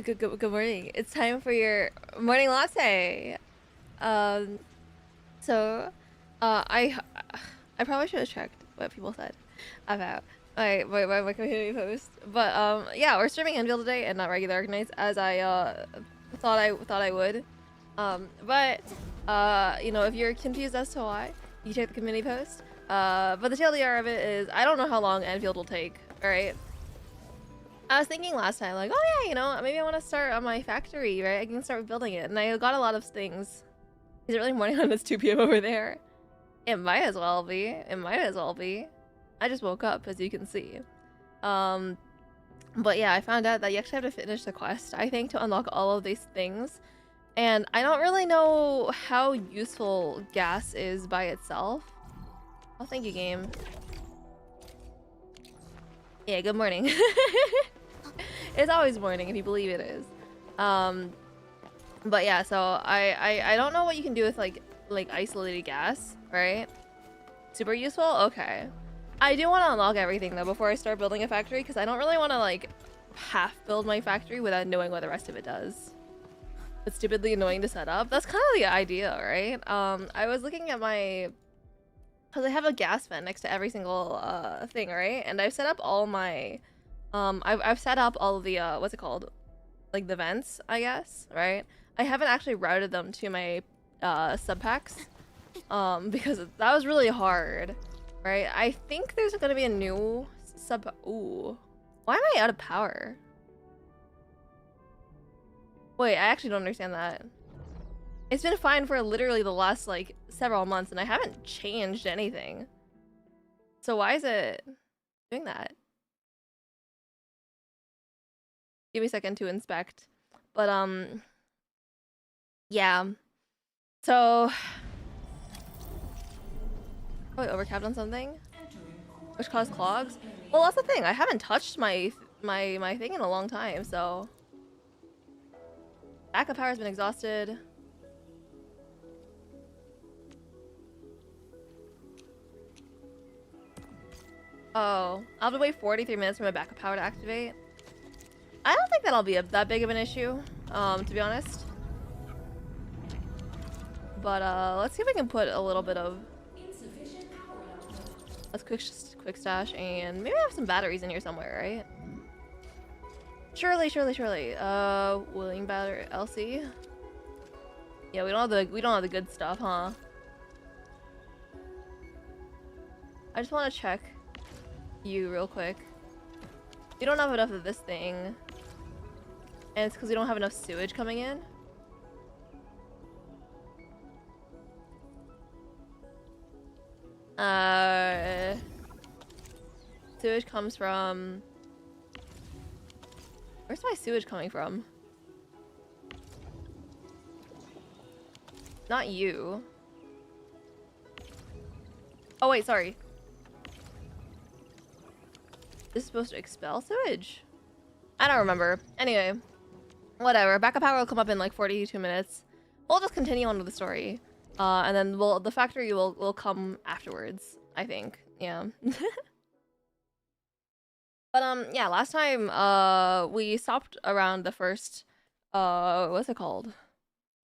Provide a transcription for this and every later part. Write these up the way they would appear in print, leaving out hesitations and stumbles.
Good morning. It's time for your morning latte. Um, so, I probably should have checked what people said about my community post. But yeah, we're streaming ENDFIELD today and not regular nights as I thought I would. But you know, if you're confused as to why, you check the community post. But the TLDR of it is I don't know how long ENDFIELD will take. All right. I was thinking last time, like, oh yeah, you know, maybe I want to start on my factory, right? I can start building it. And I got a lot of things. Is it really morning when it's 2 p.m. over there? It might as well be. It might as well be. I just woke up, as you can see. But yeah, I found out that you actually have to finish the quest, I think, to unlock all of these things. And I don't really know how useful gas is by itself. Oh, thank you, game. Yeah, good morning. It's always morning if you believe it is. But yeah, so I don't know what you can do with like isolated gas, right? Super useful? Okay. I do want to unlock everything though before I start building a factory because I don't really want to like half build my factory without knowing what the rest of it does. It's stupidly annoying to set up. That's kind of the idea, right? I was looking at my, because I have a gas vent next to every single thing, right? And I've set up all my I've set up all of the what's it called, like the vents, I guess, right? I haven't actually routed them to my sub packs because that was really hard, right? I think there's gonna be a new sub. Ooh, why am I out of power? Wait, I actually don't understand that. It's been fine for literally the last like several months and I haven't changed anything. So why is it doing that? Give me a second to inspect. But yeah. So probably overcapped on something which caused clogs. Well, that's the thing. I haven't touched my thing in a long time, so backup power has been exhausted. Oh, I'll have to wait 43 minutes for my backup power to activate. I don't think that'll be that big of an issue, to be honest. But let's see if we can put a little bit of. Let's quick stash and maybe have some batteries in here somewhere, right? Surely. Willing battery LC. Yeah, we don't have the good stuff, huh? I just want to check you real quick. We don't have enough of this thing. And it's because we don't have enough sewage coming in. Sewage comes from... Where's my sewage coming from? Not you. Oh wait, sorry. This is supposed to expel sewage? I don't remember. Anyway, whatever. Backup power will come up in like 42 minutes. We'll just continue on with the story. And then the factory will come afterwards, I think. Yeah. But yeah, last time we stopped around the first what's it called?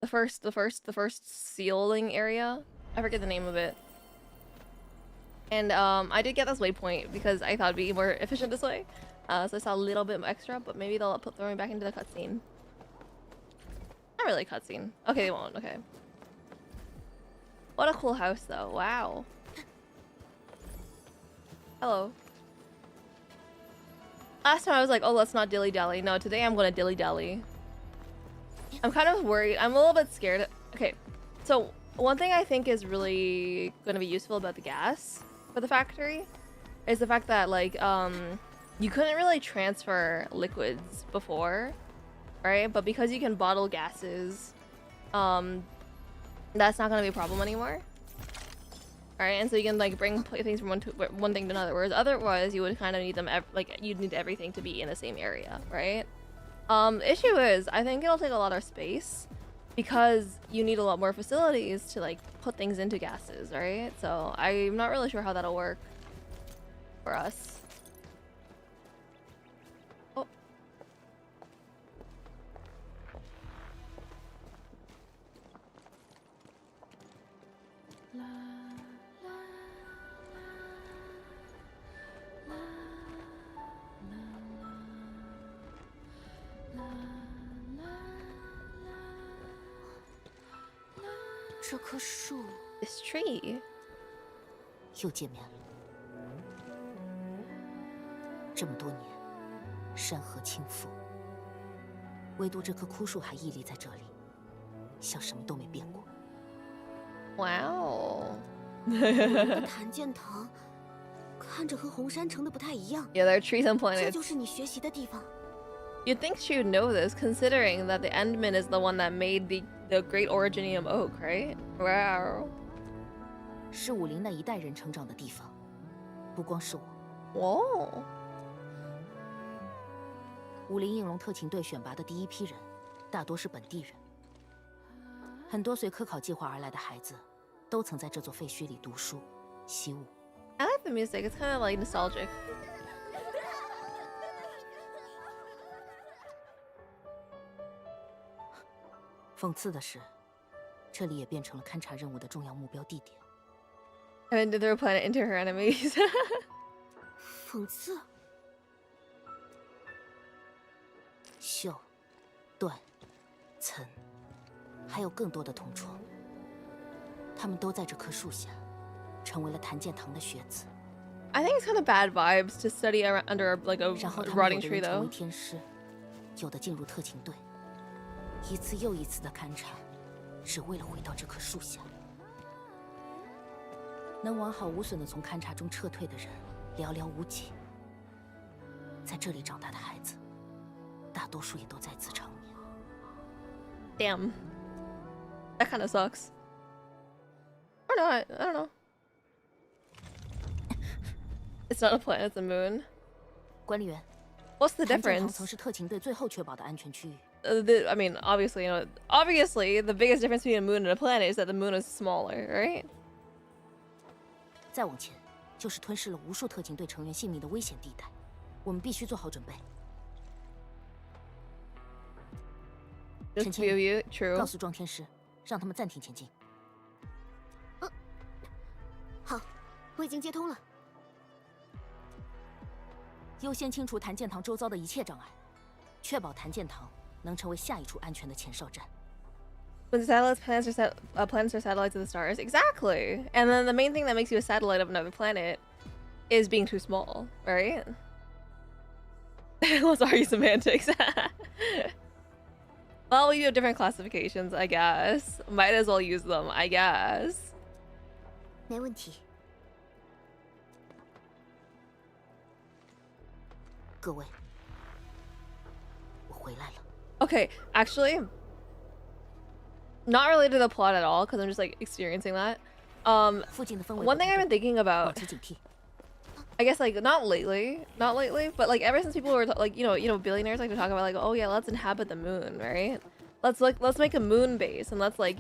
The first sealing area. I forget the name of it. And I did get this waypoint because I thought it'd be more efficient this way. So I saw a little bit extra, but maybe they'll throw me back into the cutscene. Not really cutscene. Okay, they won't. Okay. What a cool house, though. Wow. Hello. Last time I was like, oh, let's not dilly-dally. No, today I'm gonna dilly-dally. I'm kind of worried. I'm a little bit scared. Okay, so one thing I think is really gonna be useful about the gas for the factory is the fact that, like, you couldn't really transfer liquids before, right? But because you can bottle gases, that's not gonna be a problem anymore. Right, and so you can like bring things from one thing to another. Whereas otherwise, you would kind of need them you'd need everything to be in the same area, right? The issue is, I think it'll take a lot of space because you need a lot more facilities to like put things into gases, right? So I'm not really sure how that'll work for us. Oh. This tree. 又见面了。这么多年，山河倾覆，唯独这棵枯树还屹立在这里，像什么都没变过。Wow. 檀剑藤看着和红山城的不太一样。Yeah, there are trees and planets. 这就是你学习的地方。 You'd think she would know this, considering that the Endman is the one that made the Great Originium Oak, right? Wow. 是武林那一代人成长的地方，不光是我。Whoa. 武林应龙特勤队选拔的第一批人，大多是本地人。很多随科考计划而来的孩子，都曾在这座废墟里读书、习武。I like the music. It's kind of like nostalgic. 讽刺的是，这里也变成了勘察任务的重要目标地点。And they're planning into her enemies. 讽刺。锈、段、岑，还有更多的同窗，他们都在这棵树下，成为了檀剑堂的学子。I think it's kind of bad vibes to study under like a 然后他们 rotting 有的 tree, 人成 though. 为天师，有的进入特勤队。 一次又一次的勘察，只为了回到这棵树下。能完好无损的从勘察中撤退的人寥寥无几。在这里长大的孩子，大多数也都在此长眠。Damn. That kind of sucks. Or not. I don't know. It's not a planet, it's a moon. 管理员 What's the 檀剑堂 difference? 曾是特勤队最后确保的安全区域。I mean, obviously, obviously, the biggest difference between a moon and a planet is that the moon is smaller, right? 再往前，就是吞噬了无数特勤队成员性命的危险地带，我们必须做好准备。Just few of you, true. 告诉装天师，让他们暂停前进。好，我已经接通了。优先清除谭剑堂周遭的一切障碍，确保谭剑堂能成为下一处安全的前哨站。 When satellites, planets are satellites of the stars. Exactly. And then the main thing that makes you a satellite of another planet is being too small, right? Well, sorry, semantics. Well, we have different classifications, I guess. Might as well use them, I guess. 没问题。各位，我回来了。 Okay, actually, not related to the plot at all, because I'm just like experiencing that. 附近的氛围 One thing I've been thinking 保 about, 持警惕。 I guess like not lately, but like ever since people were like billionaires like to talk about like, oh yeah, let's inhabit the moon, right? Let's make a moon base and let's like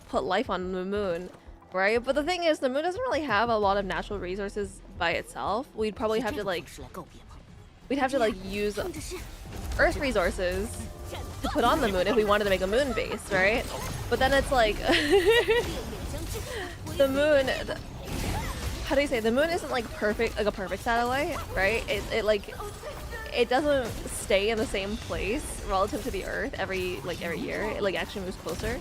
put life on the moon, right? But the thing is, the moon doesn't really have a lot of natural resources by itself. We'd probably have to like use Earth resources to put on the moon if we wanted to make a moon base, right? But then it's like the moon. How do you say, the moon isn't like perfect, like a perfect satellite, right? It doesn't stay in the same place relative to the Earth every year. It like actually moves closer,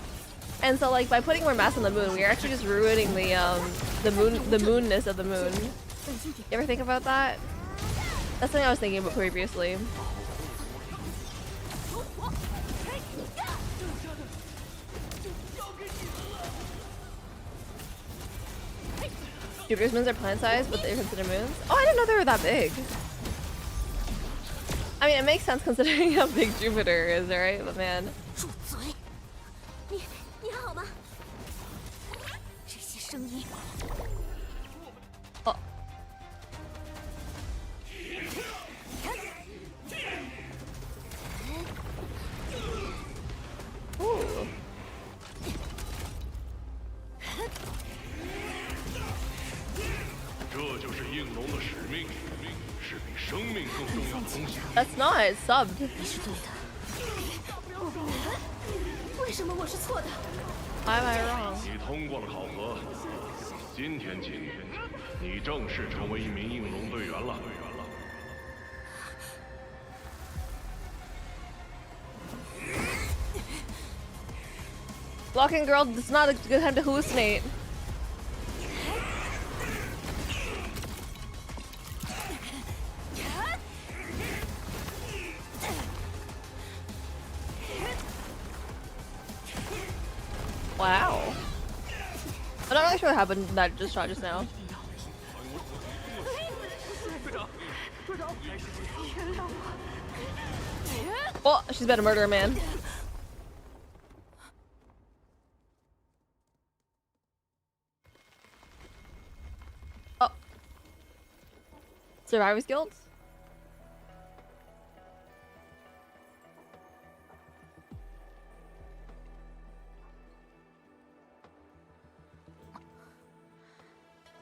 and so like by putting more mass on the moon, we are actually just ruining the moonness of the moon. You ever think about that? That's something I was thinking about previously. Jupiter's moons are planet-sized, but they're considered moons? Oh, I didn't know they were that big. I mean, it makes sense considering how big Jupiter is, right? But man. 住嘴！你好吗？这些声音。Oh. Ooh. That's not, it's subbed. 为什么我是错的？ Why am I wrong? 你通过了考核，今天起，你正式成为一名应龙队员了。 Walking girl, it's not a good time to hallucinate. Wow. I'm not really sure what happened in that just shot just now. Oh, she's about to murder a man. Oh. Survivors Guild?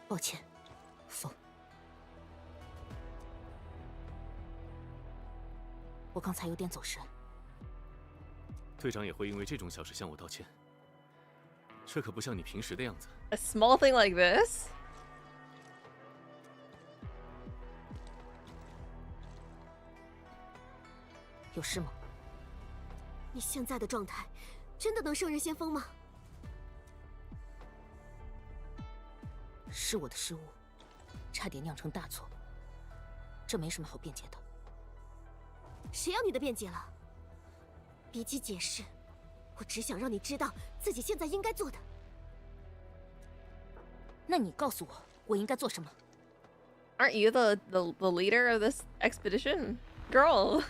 抱歉，风。我刚才有点走神。队长也会因为这种小事向我道歉，这可不像你平时的样子。A small thing like this? 有事吗？你现在的状态，真的能胜任先锋吗？ 是我的失误，差点酿成大错。这没什么好辩解的。谁要你的辩解了？比起解释，我只想让你知道自己现在应该做的。那你告诉我，我应该做什么？ Aren't you the leader of this expedition? Girl.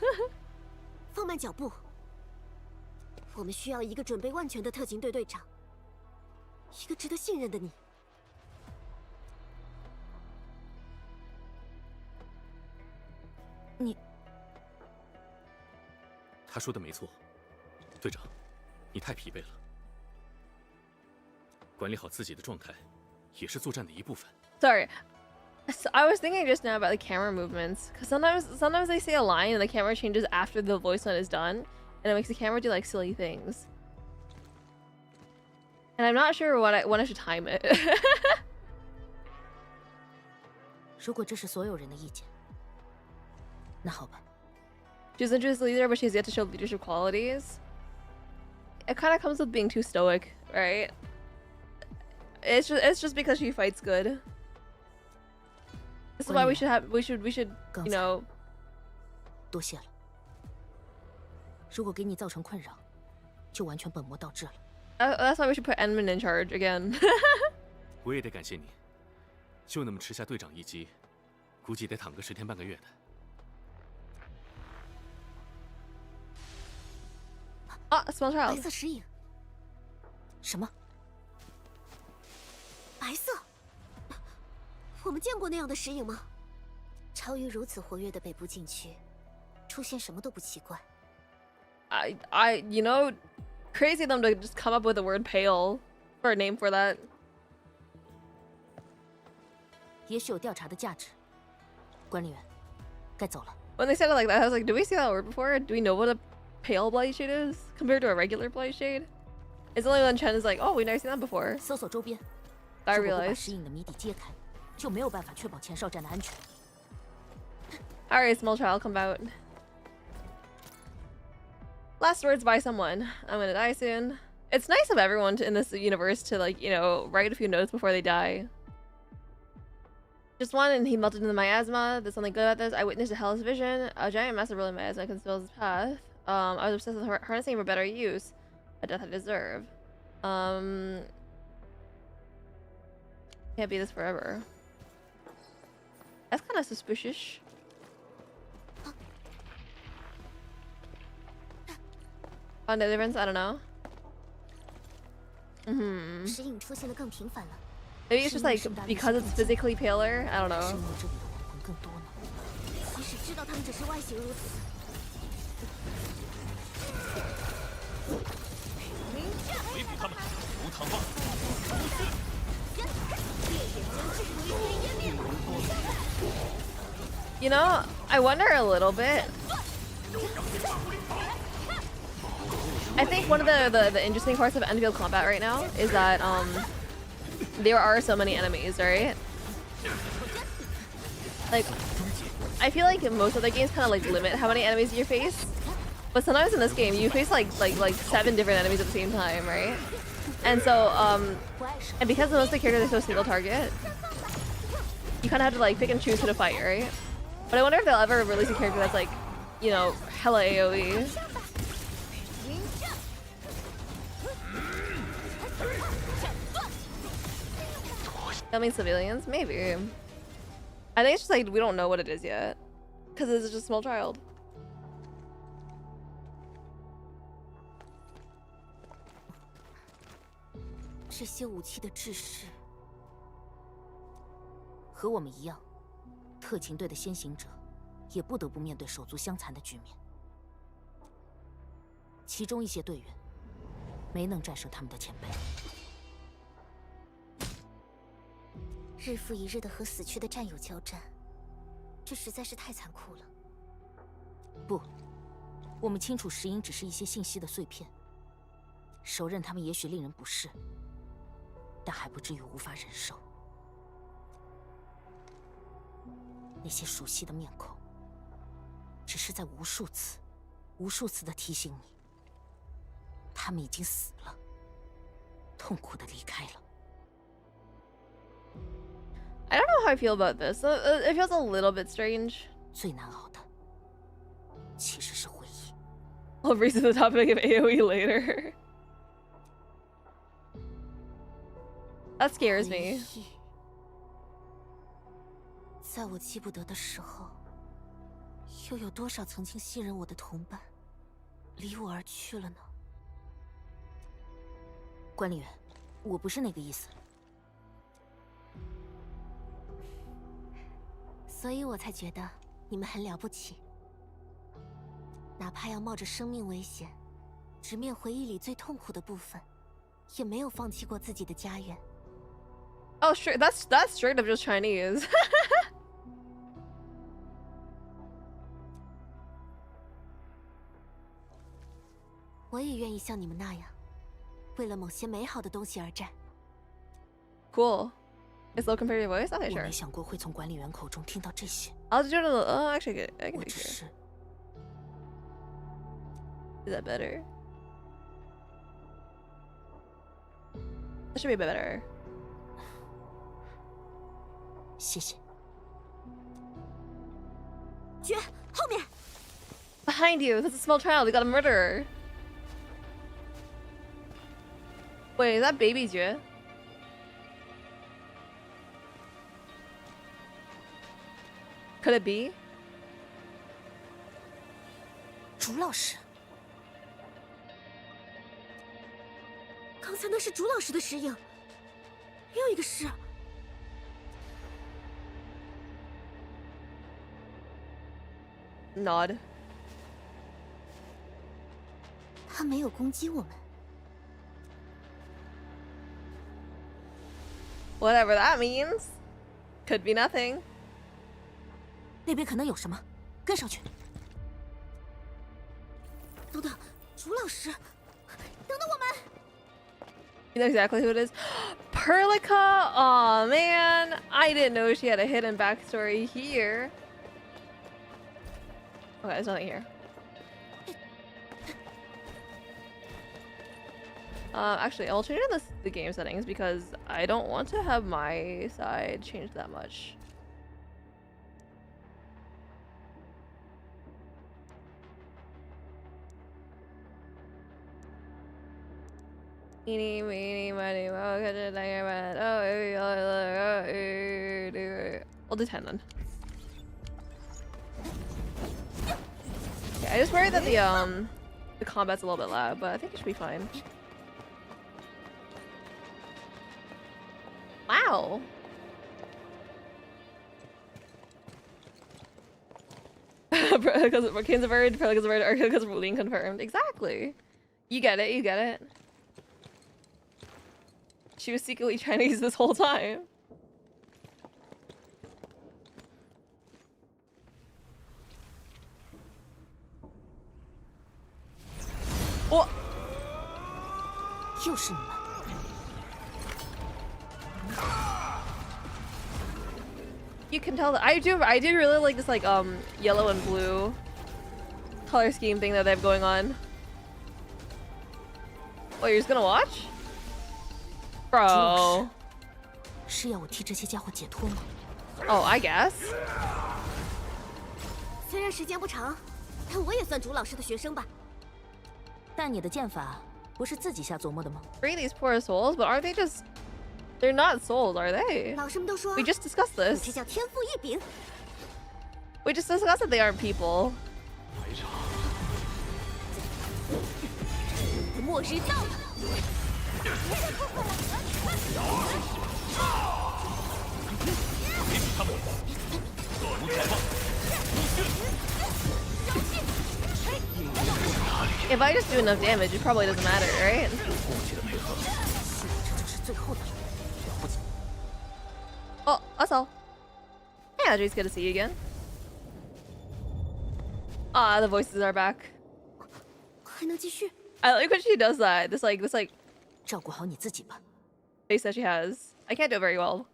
放慢脚步。我们需要一个准备万全的特勤队队长，一个值得信任的你。 你，他说的没错，队长，你太疲惫了。管理好自己的状态，也是作战的一部分。Sorry. So I was thinking just now about the camera movements, because sometimes they say a line and the camera changes after the voice note is done, and it makes the camera do like silly things. And I'm not sure when I should time it. 如果这是所有人的意见，那好吧。 She's interested leader, but she has yet to show leadership qualities. It kind of comes with being too stoic, right? It's just because she fights good. This is why we should you know. 多谢了。如果给你造成困扰，就完全本末倒置了。That's why we should put Edmund in charge again. 我也得感谢你，就那么吃下队长一击，估计得躺个10天半个月的。 啊 ，small 白 child。色石影，什么？白色？我们见过那样的石影吗？超于如此活跃的北部禁区，出现什么都不奇怪。You know, crazy them to just come up with the word pale for a name for that. 也许有调查的价值。管理员，该走了。 When they said it like that, I was like, do we see that word before? Do we know what a pale blight shade is compared to a regular blight shade? It's only when Chen is like, oh, we've never seen that before. 搜索周边。 I 如果不把 realized. 石影的谜底揭开，就没有办法确保前哨站的安全。 Alright, small child, come out. Last words by someone. I'm gonna die soon. It's nice of everyone in this universe to, like, you know, write a few notes before they die. Just one, and he melted into miasma. There's something good about this. I witnessed a hellish vision. A giant mass of rolling miasma conceals his path. I was obsessed with harnessing for better use. A death I deserve. Can't be this forever. That's kind of suspicious. On the difference, I don't know. 石影出现的更频繁了。 Maybe it's just like because it's physically paler. I don't 生 know. 命这里的亡魂更多呢。即使知道他们只是外形如此，围捕他们，如唐望。 You know, I wonder a little bit. I think one of the interesting parts of ENDFIELD combat right now is that there are so many enemies, right? Like, I feel like most of the games kind of like limit how many enemies you face, but sometimes in this game you face like 7 different enemies at the same time, right? And so and because most of the characters are so single target, you kind of have to like pick and choose who to fight, right? But I wonder if they'll ever release a character that's like, you know, hella AoE. That means civilians? Maybe. I think it's just like we don't know what it is yet. Because it's just a small child. "这些武器的制式和我们一样，特勤队的先行者也不得不面对手足相残的局面。其中一些队员没能战胜他们的前辈。 日复一日的和死去的战友交战，这实在是太残酷了。不，我们清楚石英只是一些信息的碎片，手刃他们也许令人不适，但还不至于无法忍受。那些熟悉的面孔，只是在无数次的提醒你，他们已经死了，痛苦的离开了。 I don't know how I feel about this. It feels a little bit strange. 最难熬的，其实是回忆。 I'll raise to the topic of AoE later. That scares 回 me. 忆，在我记不得的时候，又有多少曾经信任我的同伴，离我而去了呢？管理员，我不是那个意思。 所以我才觉得你们很了不起，哪怕要冒着生命危险，直面回忆里最痛苦的部分，也没有放弃过自己的家园。 Oh, sure. That's straight up just Chinese. 我也愿意像你们那样，为了某些美好的东西而战。Cool. It's low compared to your voice? Okay, 我 sure. 没想过会从管理员口中听到这些。I'll just do it a little. Oh, actually, I can 我 do 只 it. 是 Is that better? That should be a bit better. 谢谢。绝，后面！ Behind you, that's a small child. We got a murderer. Wait, is that baby Jue? Could it be? 朱老师，刚才那是朱老师的尸影，又一个尸。 Nod. 他没有攻击我们。 Whatever that means. Could be nothing. 那边可能有什么，跟上去。等等，朱老师，等等我们！ You know exactly who it is? Perlica! Aw, man. I didn't know she had a hidden backstory here. Okay, there's nothing here. Actually, I'll change the game settings because I don't want to have my side changed that much. Eeny, meeny, miny, moe, catch a tiger, but I'll do 10 then. Yeah, I just worry that the combat's a little bit loud, but I think it should be fine. Wow. Because Kane's a bird, Perlica's a bird, or because ruling confirmed. Exactly. You get it, you get it. She was secretly Chinese this whole time. Oh! 又是你们！ You can tell that I do really like this like yellow and blue color scheme thing that they have going on. Oh, you're just gonna watch? 朱老 Bro. 师，是要我替这些家伙解脱吗？ Oh, I guess. 虽然时间不长，但我也算朱老师的学生吧。但你的剑法不是自己瞎琢磨的吗？ Free these poor souls, but aren't they just... They're not souls, are they? 老师们都说 We just discussed 你 this. 这叫天赋异禀。 We just discussed that they aren't people. 末日到了！ If I just do enough damage, it probably doesn't matter, right? 这就是最后的了不起。 Oh, that's all. Hey, Audrey, it's good to see you again. Ah, the voices are back. 还能继续？ I like when she does that. This like 照顾好你自己吧。 face that she has. I can't do it very well.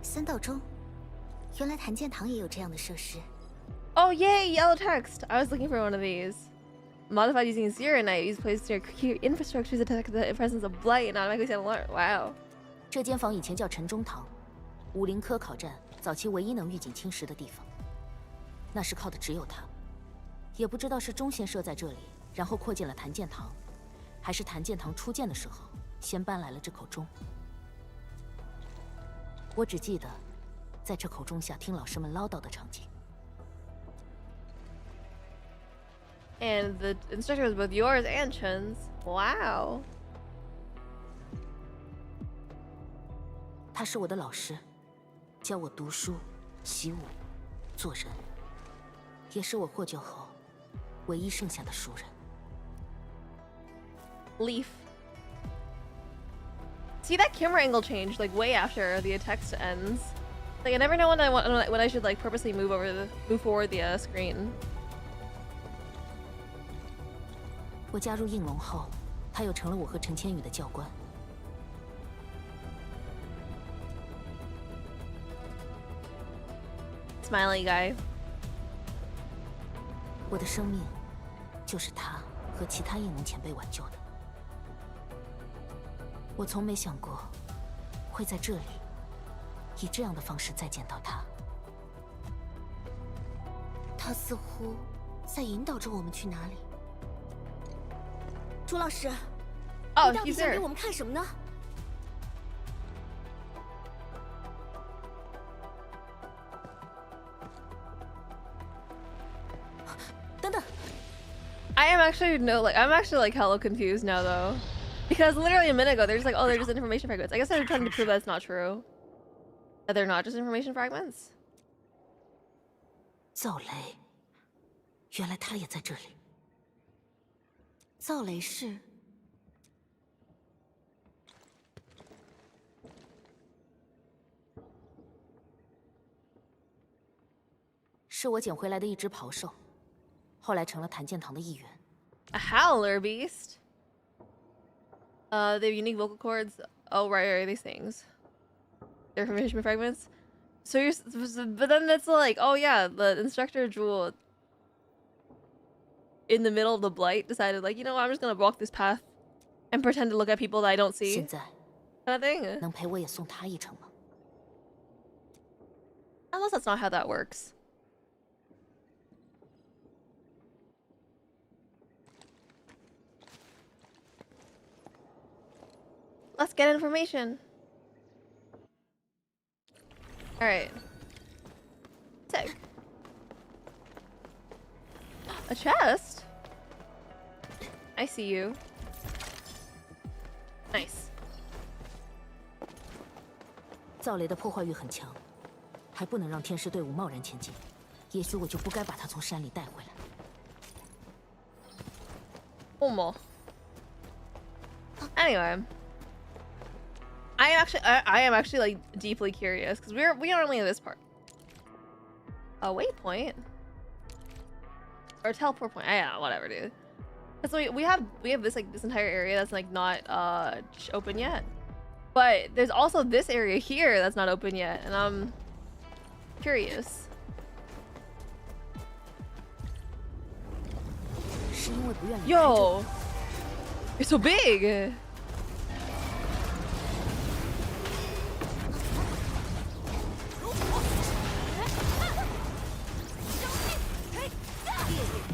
三道中，原来谭剑堂也有这样的设施。 Oh yay, yellow text! I was looking for one of these. Modified using Zero Night, use placed near key infrastructure to detect the presence of blight and automatically send alert. Wow. 这间房以前叫城中堂，武林科考站早期唯一能预警侵蚀的地方。那时靠的只有它，也不知道是钟先设在这里，然后扩建了谭剑堂，还是谭剑堂初建的时候先搬来了这口钟。我只记得，在这口钟下听老师们唠叨的场景。 And the instructor was both yours and Chen's. Wow. 他是我的老师，教我读书、习武、做人，也是我获救后唯一剩下的熟人。 Leaf. See that camera angle change like way after the text ends. Like I never know when I should like purposely move forward the screen. 我加入应龙后，他又成了我和陈千羽的教官。Smiley guy。我的生命，就是他和其他应龙前辈挽救的。我从没想过，会在这里，以这样的方式再见到他。他似乎在引导着我们去哪里。朱老师，哦，你到底想给我们看什么呢？ I'm actually like hella confused now though, because literally a minute ago they're just like, oh, they're just information fragments. I guess they're trying to prove that's not true. That they're not just information fragments. 赵雷，原来他也在这里。赵雷是？是我捡回来的一只狍兽，后来成了谭健堂的一员。 A howler beast. They have unique vocal cords. Oh right, these things. They're information fragments. So you're, but then it's like, oh yeah, the instructor Jewel in the middle of the blight decided like, you know what, I'm just gonna walk this path and pretend to look at people that I don't see. 现在 Kind of thing. 能陪我也送他一程吗？ Unless that's not how that works. Let's get information. All right. Sick. A chest? I see you. Nice. 赵雷的破坏欲很强，还不能让天师队伍贸然前进。也许我就不该把他从山里带回来。Anyway. I am actually like deeply curious because we are only in this part. A waypoint or a teleport point. Yeah, whatever, dude. Because we have this like this entire area that's like not open yet, but there's also this area here that's not open yet, and I'm curious. 是因为不愿离开这里。 Yo, you're so big.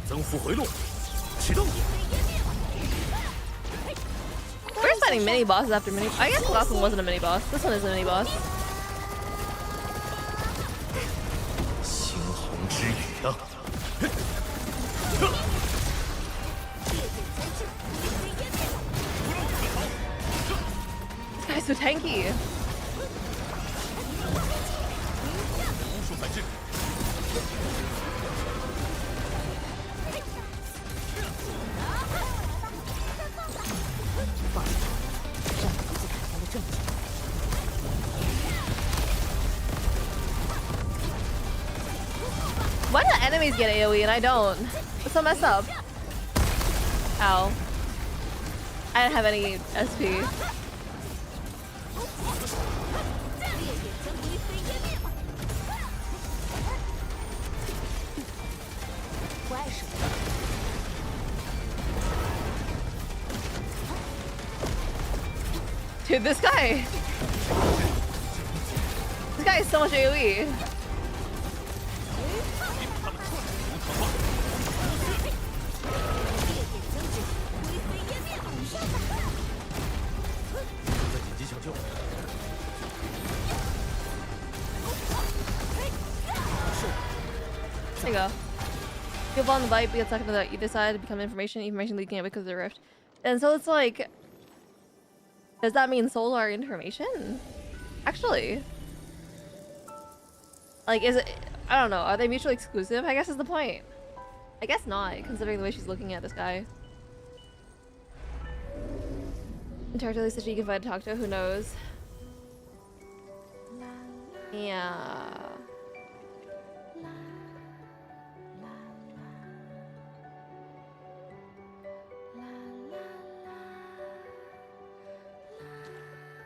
增幅回路，启动。 We're just fighting mini bosses after mini. I guess the last one wasn't a mini boss. This one is a mini boss. 猩红之语啊！ This guy's so tanky. 无数反制。 Why do enemies get AoE and I don't? What's so messed up? Ow. I didn't have any SP. Dude, this guy is so much AoE. There you go. You'll fall on the bite, but get stuck to the either side to become information leaking out because of the rift. And so it's like, does that mean souls are information? Actually. Like, is it, I don't know, are they mutually exclusive? I guess is the point. I guess not, considering the way she's looking at this guy. Entirely such you can find to talk to, who knows? Yeah.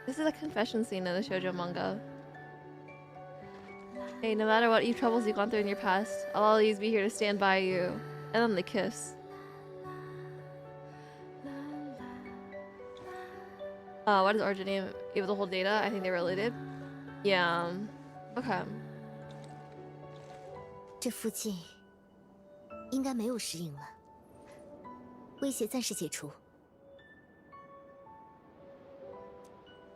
This is a confession scene in the shoujo manga. Hey, no matter what troubles you've gone through in your past, I'll always be here to stand by you. And then they kiss. Why does Origin able to hold data? I think they're related. Yeah. Okay. 这附近应该没有石影了，威胁暂时解除。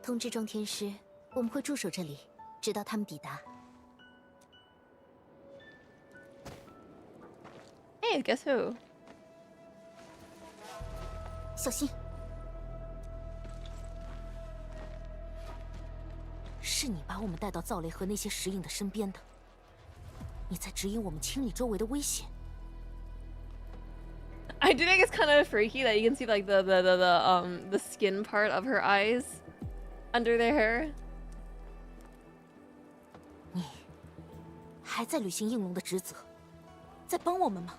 通知装填师，我们会驻守这里，直到他们抵达。Hey, guess who? 小心！是你把我们带到造雷和那些石影的身边的。你在指引我们清理周围的危险。I do think it's kind of freaky that you can see like the skin part of her eyes under their hair. 你还在履行应龙的职责，在帮我们吗？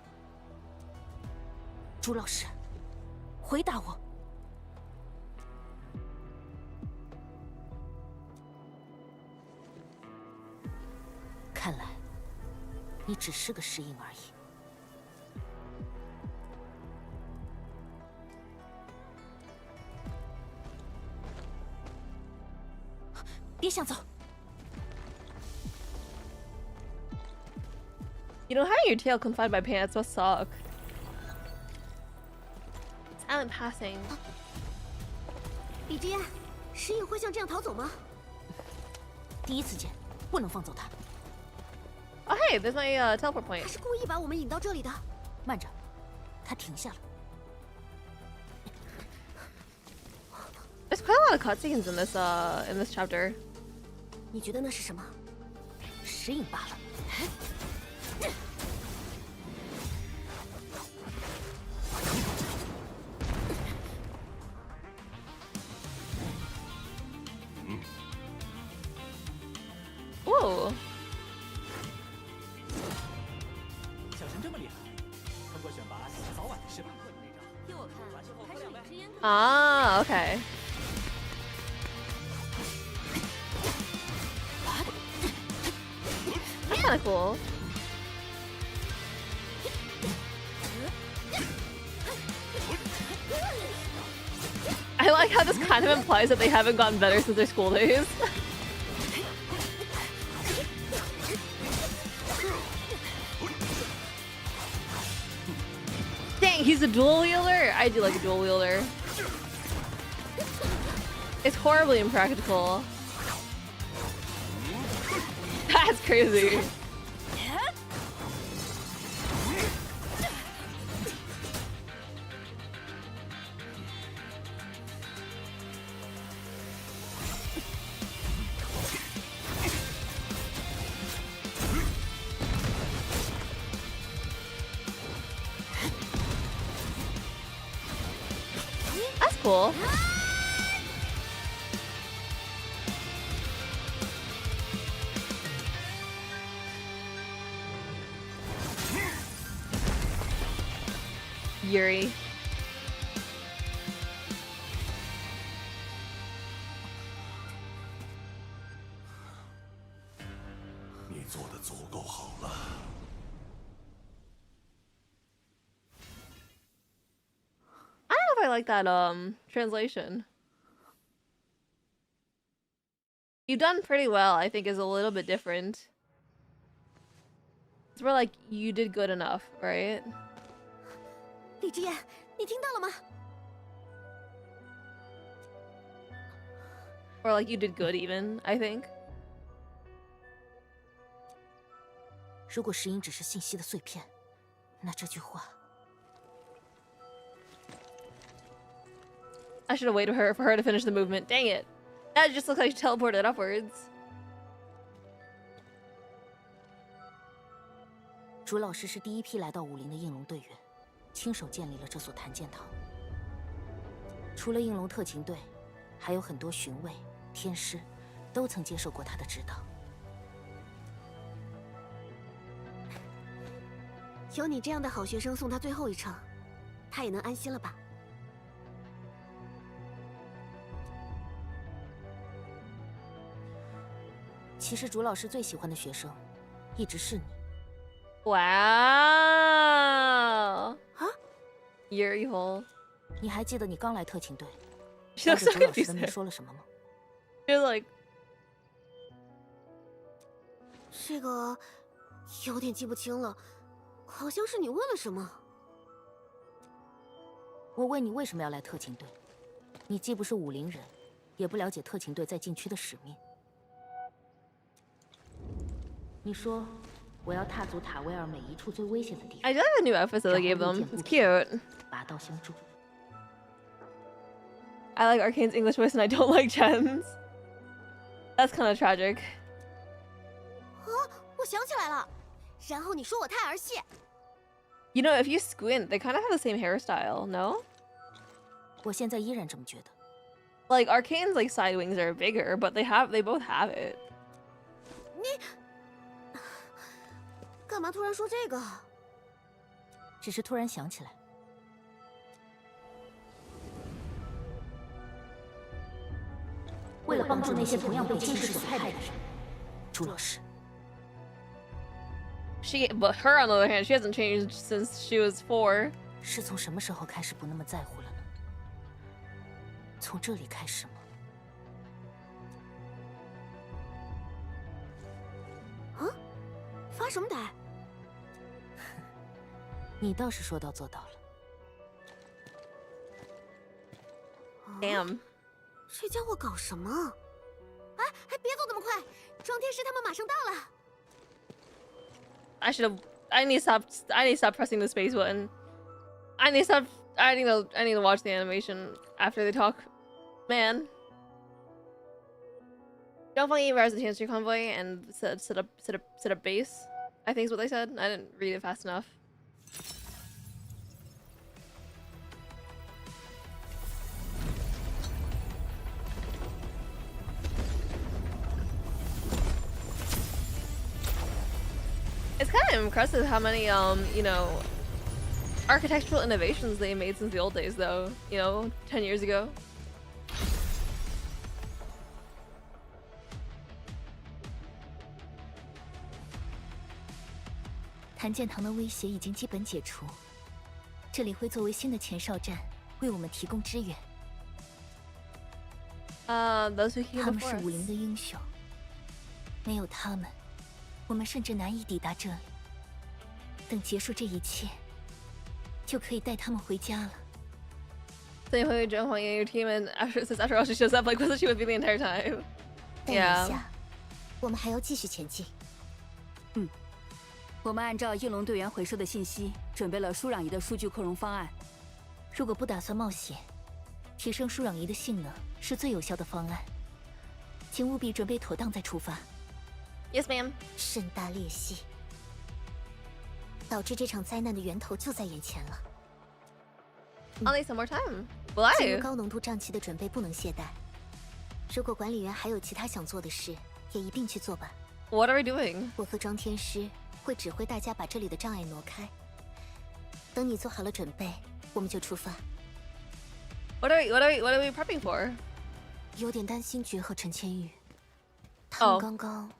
朱老师，回答我。看来，你只是个石影而已。别想走！ You know, having your tail confined by pants must suck. Silent passing. 李之嫣，石影会像这样逃走吗？第一次见，不能放走他。 Oh hey, there's my teleport point. 他是故意把我们引到这里的。慢着，他停下了。 There's quite a lot of cutscenes in this chapter. 你觉得那是什么？石影罢了。 Whoa. 小陈这么厉害，通过选拔早晚的事吧？依我看，还是李之嫣更。 Ah, okay. That's kind of cool. I like how this kind of implies that they haven't gotten better since their school days. Dang, he's a dual wielder? I do like a dual wielder. It's horribly impractical. That's crazy. That's cool. Yuri. 你做的足够好了。 I don't know if I like that translation. You've done pretty well, I think is a little bit different. It's more like you did good enough, right? 李之嫣，你听到了吗？ Or like you did good even, I think. 如果石英只是信息的碎片，那这句话 I should have waited for her to finish the movement. Dang it. That just looks like she teleported upwards. 朱老师是第一批来到武林的应龙队员，亲手建立了这所檀剑堂。除了应龙特勤队，还有很多巡卫、天师，都曾接受过他的指导。有你这样的好学生送他最后一程，他也能安心了吧？其实竹老师最喜欢的学生，一直是你。哇啊 ！You're evil. 你还记得你刚来特勤队， She 当 looks 着 so 竹老师的面 confused. 说了什么吗？ She's like, 这个有点记不清了，好像是你问了什么。我问你为什么要来特勤队，你既不是武林人，也不了解特勤队在禁区的使命。你说我要踏足塔威尔每一处最危险的地方， I do like the new outfits that they gave them. It's cute. 拔刀相助。 I like Arcane's English voice and I don't like Jen's. That's kind of tragic. 我想起来了，然后你说我太儿戏。 You know, if you squint, they kind of have the same hairstyle, no? 我现在依然这么觉得。 Like Arcane's like side wings are bigger, but they both have it. 干嘛突然说这个？只是突然想起来，为了帮助那些同样被侵蚀所害的人，朱老师， But her on the other hand, she hasn't changed since she was 4. 是从什么时候开始不那么在乎了呢？从这里开始吗？啊？发什么呆？你倒是说到做到了。 Damn. 这家伙搞什么？哎，别走那么快，装天师他们马上到了。 I need to stop pressing the space button. I need to watch the animation after they talk. Man. 交放一 rise the Chancery convoy and set up base. I think is what they said. I didn't read it fast enough. It's kind of impressive how many, you know, architectural innovations they made since the old days, though. You know, 10 years ago. 谭建堂的威胁已经基本解除，这里会作为新的前哨站，为我们提供支援。 Those who came 他们是 before 武林 us. 的英雄，没有他们，我们甚至难以抵达这里。等结束这一切，就可以带他们回家了。 So you play Zheng Huang in your team, and after all she shows up, like wasn't she with me the entire time? 等一 Yeah. 下，我们还要继续前进。我们按照应龙队员回收的信息，准备了舒攘仪的数据扩容方案。如果不打算冒险，提升舒攘仪的性能是最有效的方案。请务必准备妥当再出发。 Yes, ma'am. 盛大裂隙，导致这场灾难的源头就在眼前了。 Only some more time. Will 进入 I? 高浓度瘴气的准备不能懈怠。如果管理员还有其他想做的事，也一并去做吧。 What are we doing? 我和庄天师会指挥大家把这里的障碍挪开。等你做好了准备，我们就出发。 What are we prepping for? 有点担心绝和陈千玉，他们哦刚刚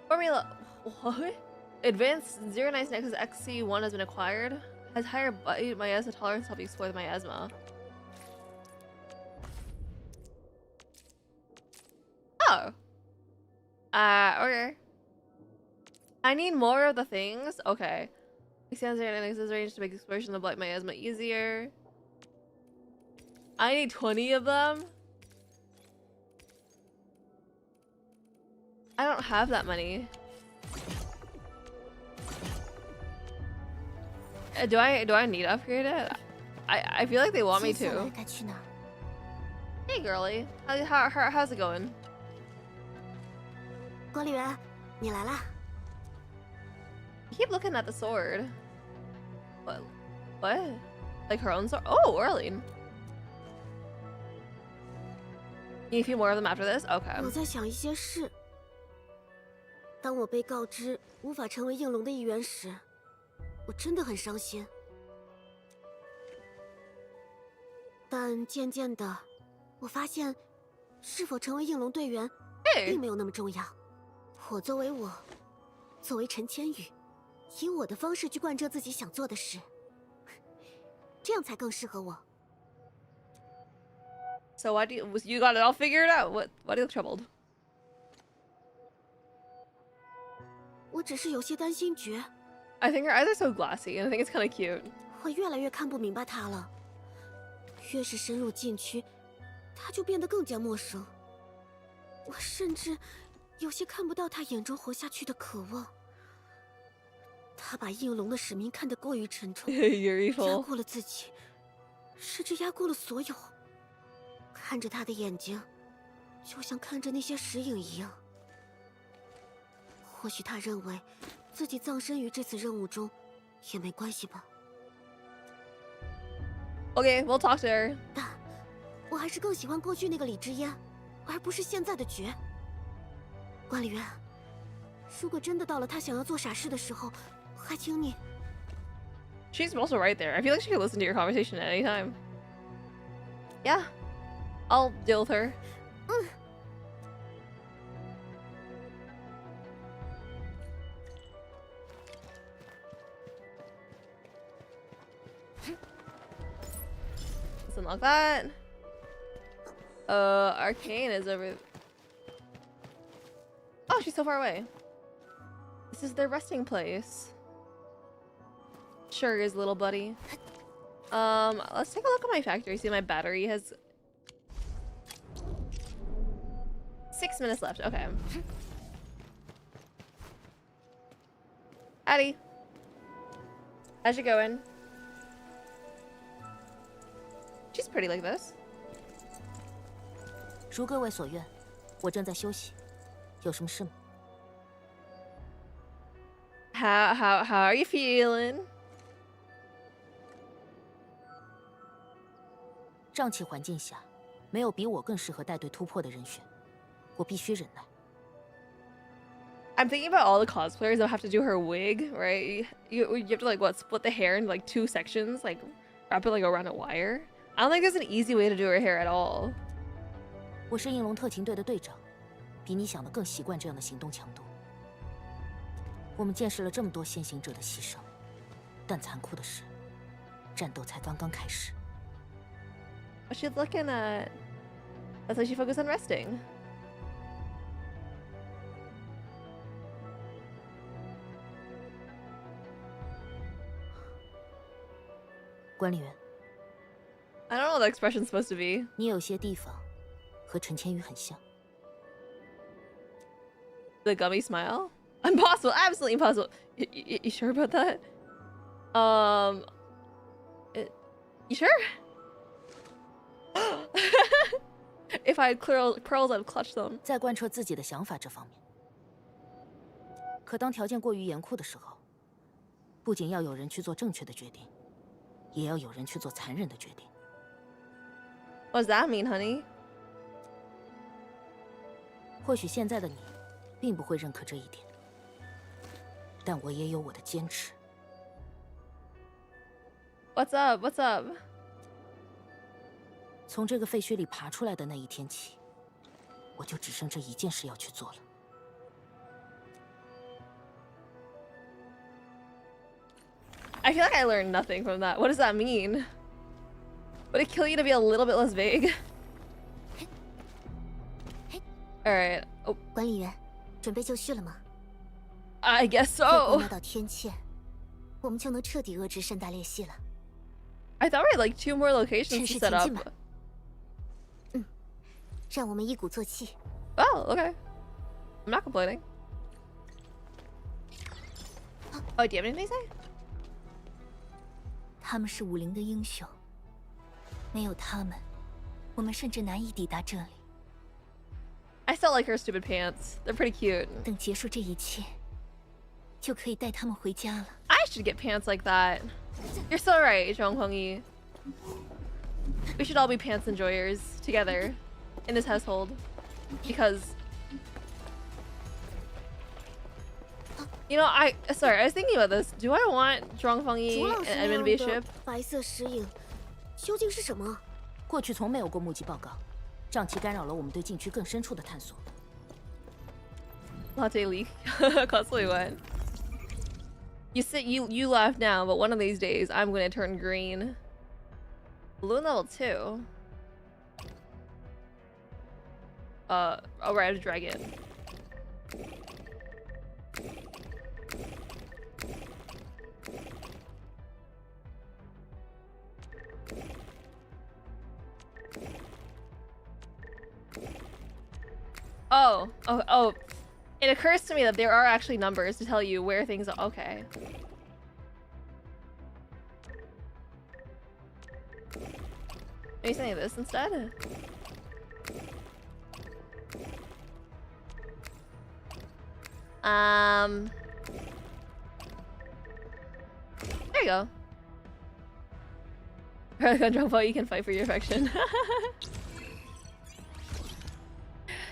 Formula. What? Advanced 09 Nexus XC1 has been acquired. Has higher bite miasma tolerance to help you explore the miasma. Oh. Okay. I need more of the things. Okay. Extends their Nexus range to make exploration of the black miasma easier. I need 20 of them. I don't have that many. Do I need to upgrade it? I feel like they want me 接下来 to. 该去哪儿？ Hey girly, how's it going? 管理员，你来啦！ I keep looking at the sword. What? What? Like her own sword? Oh, Orlean. Need a few more of them after this? Okay. 我在想一些事。当我被告知无法成为应龙的一员时，我真的很伤心。但渐渐的，我发现，是否成为应龙队员，并没有那么重要。我，作为陈千羽，以我的方式去贯彻自己想做的事，这样才更适合我。So why do you got it all figured out? Why do you look troubled? 我只是有些担心绝。I think her eyes are so glassy, and I think it's kind of cute. 我越来越看不明白他了。越是深入禁区，他就变得更加陌生。我甚至有些看不到他眼中活下去的渴望。他把应龙的使命看得过于沉重， You're 压 evil. 过了自己，甚至压过了所有。看着他的眼睛，就像看着那些石影一样。或许他认为自己葬身于这次任务中也没关系吧。Okay, we'll talk to her. 但我还是更喜欢过去那个李智嫣，而不是现在的绝。管理员，如果真的到了他想要做傻事的时候，还请你。She's also right there. I feel like she could listen to your conversation at any time. Yeah, I'll deal with her. Let's unlock that. Arcane is over. Oh, she's so far away. This is their resting place. Sure is, little buddy. Let's take a look at my factory. See, my battery has 6 minutes left. Okay. Addie, how's it going? She's pretty like this. 如各位所愿，我正在休息，有什么事吗？ How are you feeling? 瘴气环境下，没有比我更适合带队突破的人选，我必须忍耐。 I'm thinking about all the cosplayers that have to do her wig, right? You have to like what, split the hair into like 2 sections, like wrap it like around a wire. I don't think there's an easy way to do her hair at all. 我是应龙特勤队的队长，比你想的更习惯这样的行动强度。我们见识了这么多先行者的牺牲，但残酷的是，战斗才刚刚开始。 What's she looking at? That's why she focused on resting. 管理员， I don't know what the expression's supposed to be. 你有些地方和陈千羽很像。 The gummy smile? Impossible, absolutely impossible. You sure about that? You sure? If I had pearls, I'd clutch them. 在贯彻自己的想法这方面，可当条件过于严酷的时候，不仅要有人去做正确的决定，也要有人去做残忍的决定。 What does that mean, honey? 或许现在的你，并不会认可这一点，但我也有我的坚持。 What's up? What's up? 从这个废墟里爬出来的那一天起，我就只剩这一件事要去做了。 I feel like I learned nothing from that. What does that mean? Would it kill you to be a little bit less vague? Alright. Oh, 管理员，准备就绪了吗？ I guess 如果 so. 拿到天堑，我们就能彻底遏制盛大裂隙了。 I thought we had like 2 more locations 趁 to 势 set 前 up. 进吧。让我们一鼓作气。 Oh, okay. I'm not complaining. Oh, do you have anything to say? 他们是武林的英雄，没有他们，我们甚至难以抵达这里。 I still like her stupid pants. They're pretty cute. 等结束这一切，就可以带他们回家了。 I should get pants like that. You're so right, Zhong Hongyi. We should all be pants enjoyers together in this household. Because You know, sorry, I was thinking about this. Do I want Zhuang Fengyi 竹老师 and 那 Edmund 样 Bishop? 的白色石影，究竟是什么？过去从没有过目击报告，瘴气干扰了我们对禁区更深处的探索。Latte leak. Costly one. You laugh now, but one of these days I'm gonna turn green. Balloon level 2. A red dragon. Oh. It occurs to me that there are actually numbers to tell you where things are. Okay. Maybe something like this instead? There you go. You can fight for your affection.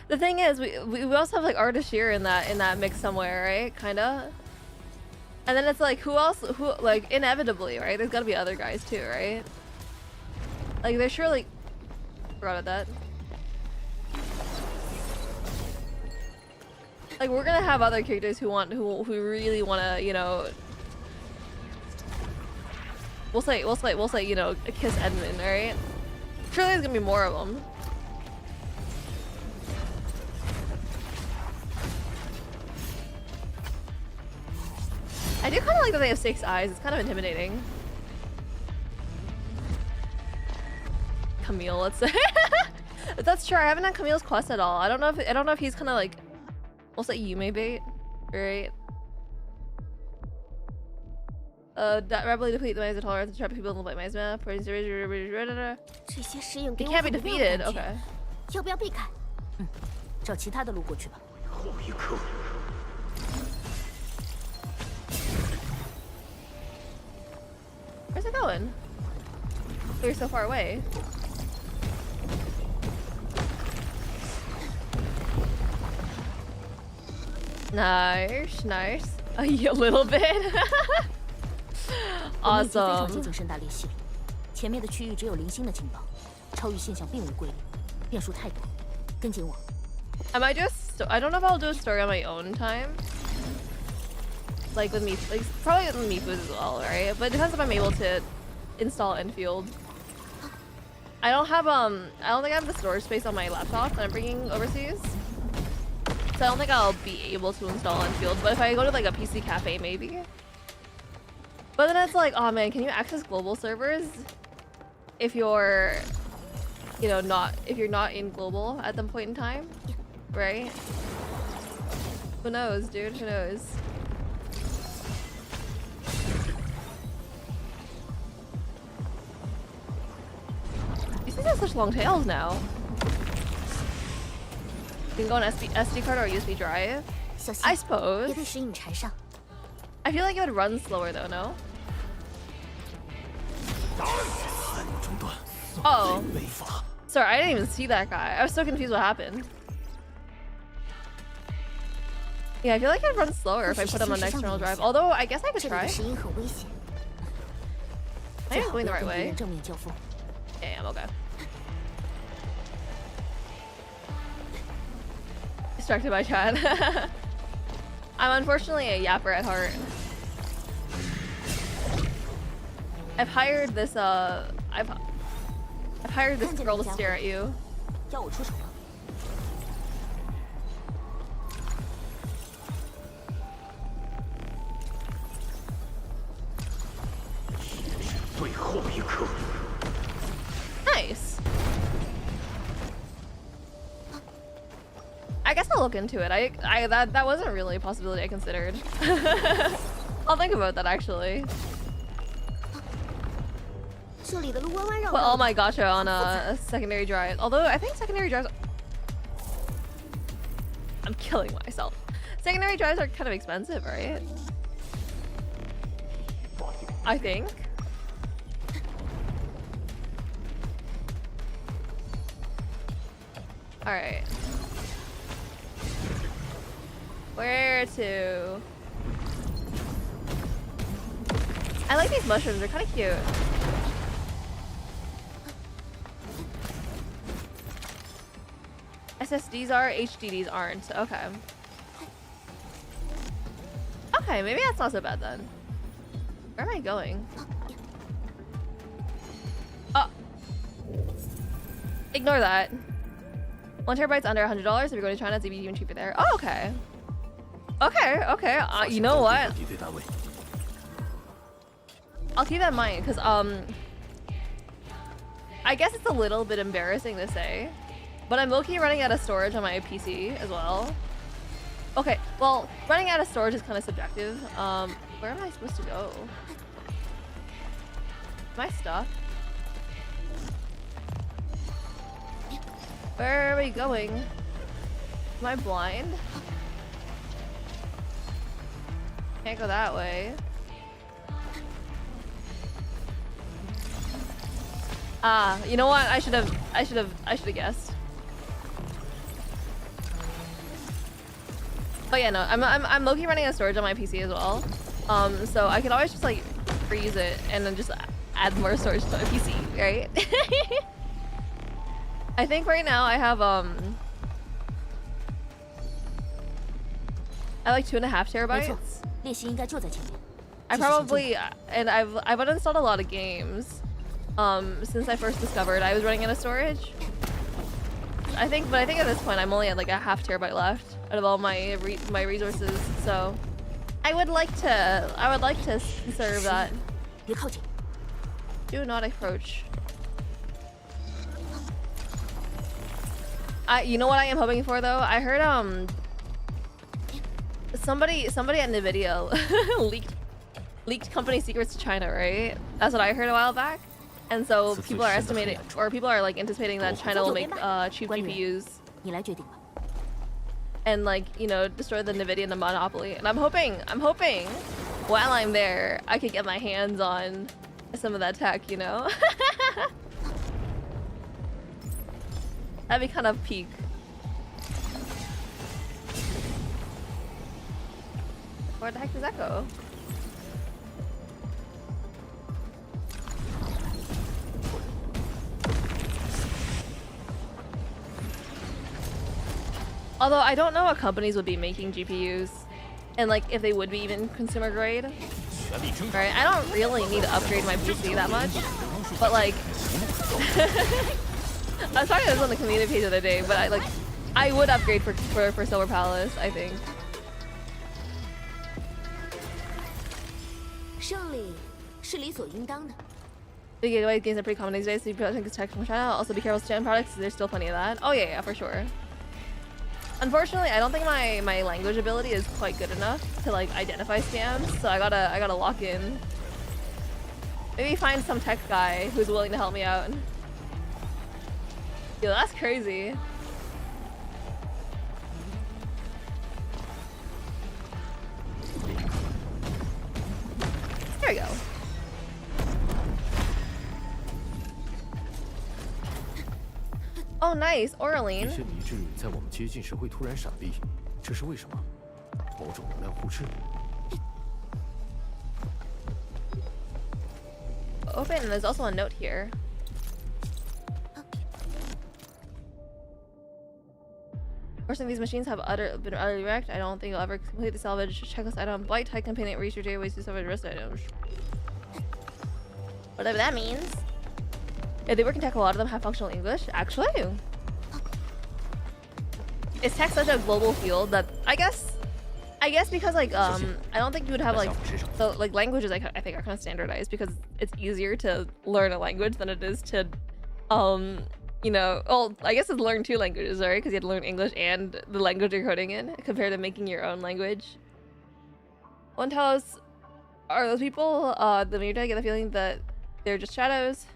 The thing is, we also have like Ardashir in that mix somewhere, right? Kinda. And then it's like, who else? Who, like, inevitably, right? There's gotta be other guys too, right? Like, there's surely. Forgot about that. Like, we're gonna have other characters who really wanna, you know. We'll say, you know, kiss Edmund, right? Surely there's gonna be more of them. I do kind of like that they have 6 eyes. It's kind of intimidating. Camille, let's say. That's true. I haven't done Camille's quest at all. I don't know if he's kind of like, we'll say Yume bait, right? That rapidly deplete the Miasma tolerance to trap people in the Miasma. He can't be defeated. Okay. 要不要避开？找其他的路过去吧。 Where's it going? We're so far away. Nice. A little bit. 我们已经非常 Awesome. 接近盛大裂隙了，前面的区域只有零星的情报，超域现象并无规律，变数太多，跟紧我。I might just. I don't know if I'll do a story on my own time. Like with me, like probably with Mifus as well, right? But it depends if I'm able to install ENDFIELD. I don't think I have the storage space on my laptop that I'm bringing overseas. So I don't think I'll be able to install ENDFIELD. But if I go to like a PC cafe, maybe. But then it's like, oh man, can you access global servers if you're, you know, not in global at the point in time, right? Who knows, dude? Who knows? These things have such long tails now. You can go on SD card or USB drive. 小心 I suppose. 别被石影缠上。 I feel like it would run slower though, no? Oh. Sorry, I didn't even see that guy. I was so confused what happened. Yeah, I feel like it'd run slower if I put him on external drive. Although, I guess I could 这里 try. 的石影很危险， I am going the right 跟敌 way. 人正面交锋。 Damn, okay. Distracted by chat. I'm unfortunately a yapper at heart. I've hired this I've hired this girl to stare at you. 要我出手吗？最后一刻。 Nice. I guess I'll look into it. That wasn't really a possibility I considered. I'll think about that actually. 这里的路弯弯绕 Put 绕 all 的。 my gacha on a secondary drive. Although I think secondary drives. I'm killing myself. Secondary drives are kind of expensive, right? I think. All right. Where to? I like these mushrooms. They're kind of cute. SSDs are, HDDs aren't. Okay. Okay, maybe that's not so bad then. Where am I going? Oh. Ignore that. 1 terabyte's under $100. If you're going to China, it's even cheaper there. Oh, okay. Okay, okay. You know what? I'll keep that in mind, because, I guess it's a little bit embarrassing to say, but I'm low-key running out of storage on my PC as well. Okay, well, running out of storage is kind of subjective. Where am I supposed to go? Am I stuck? Where are we going? Am I blind? Can't go that way. Ah, you know what? I should have guessed. But yeah, no, I'm low-key running out of storage on my PC as well. So I could always just like freeze it and then just add more storage to my PC, right? I think right now I have I like 2.5 terabytes. I probably and I've uninstalled a lot of games since I first discovered I was running out of storage. I think at this point I'm only at like a 0.5 terabyte left out of all my resources. So I would like to conserve that. Do not approach. You know what I am hoping for though? I heard somebody at NVIDIA leaked company secrets to China, right? That's what I heard a while back. And so people are estimating, or people are like anticipating that China will make cheap GPUs and like, you know, destroy the NVIDIA monopoly. And I'm hoping while I'm there, I could get my hands on some of that tech, you know? That'd be kind of peak. Where the heck does that go? Although I don't know what companies would be making GPUs and like if they would be even consumer grade. Right? I don't really need to upgrade my PC that much, but like I was talking about this on the community page the other day, but I would upgrade for Silver Palace, I think. The gigabyte games are pretty common these days, so you probably think it's tech from China. Also be careful with Stan products, there's still plenty of that. Oh yeah, for sure. Unfortunately, I don't think my language ability is quite good enough to like identify scams, so I gotta lock in. Maybe find some tech guy who's willing to help me out. Yo, that's crazy. There we go. Oh, nice, Oraline. 一些理智在我们接近时会突然闪避，这是为什么？某种能量忽视。 Open, and there's also a note here. Fortunately, these machines have been utterly wrecked. I don't think you'll ever complete the salvage checklist item. Blight, high component, research ways to salvage rest items. Whatever that means. Yeah, they work in tech. A lot of them have functional English. Actually, is tech such a global field that I guess because like I don't think you would have like so like languages I think are kind of standardized because it's easier to learn a language than it is to you know, well, I guess it's learn 2 languages, right? Because you have to learn English and the language you're coding in compared to making your own language. One tell us, are those people the Muta get the feeling that they're just shadows,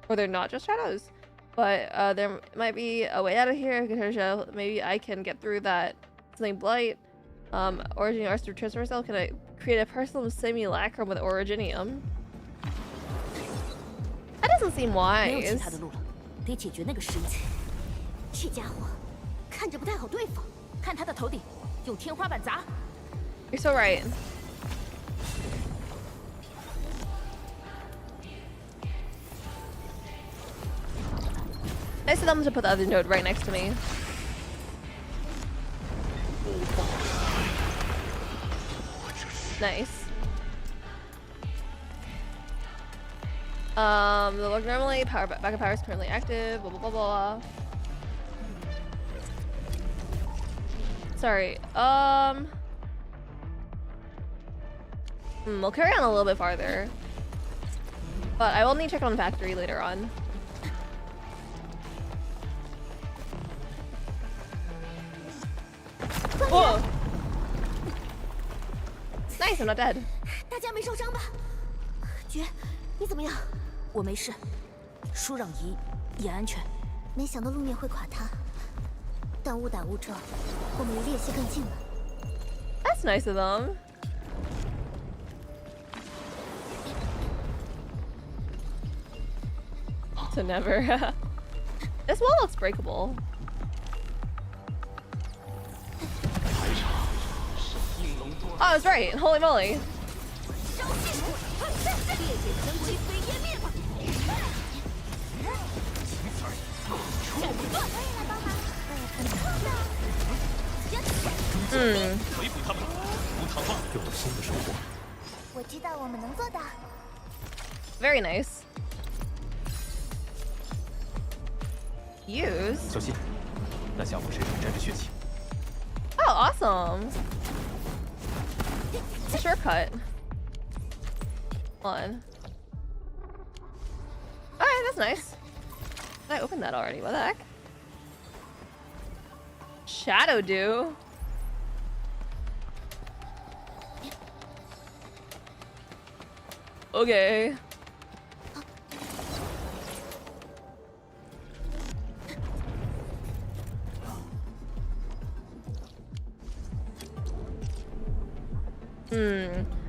or they're not just shadows, but there might be a way out of here. Maybe I can get through that. Something blight. Origin or transfer cell. Can I create a personal simulacrum with Originium? That doesn't seem wise. 得解决那个石子。这家伙看着不太好对付，看他的头顶，用天花板砸。 You're so right. Nice of them to put the other node right next to me. Nice. The look normally, backup power is currently active, blah blah blah blah. Sorry, we'll carry on a little bit farther. But I will need to check on factory later on. Whoa! Nice, I'm not dead. 大家没受伤吧？绝，你怎么样？我没事，舒让仪也安全。没想到路面会垮塌，但误打误撞，我们离裂隙更近了。That's nice of them. To never. This wall looks breakable. Oh, I was right. Holy moly. Very nice. Use. 小心，那下腹身上沾着血气。 Oh, awesome. It's a shortcut. Hold on. Alright, that's nice. Did I open that already? What the heck? Shadow Dew. Okay.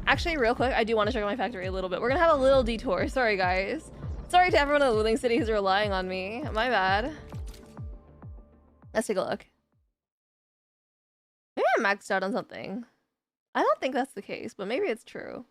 Actually, real quick, I do want to check out my factory a little bit. We're gonna have a little detour. Sorry, guys. Sorry to everyone in the Looting City who's relying on me. My bad. Let's take a look. Maybe I'm maxed out on something. I don't think that's the case, but maybe it's true.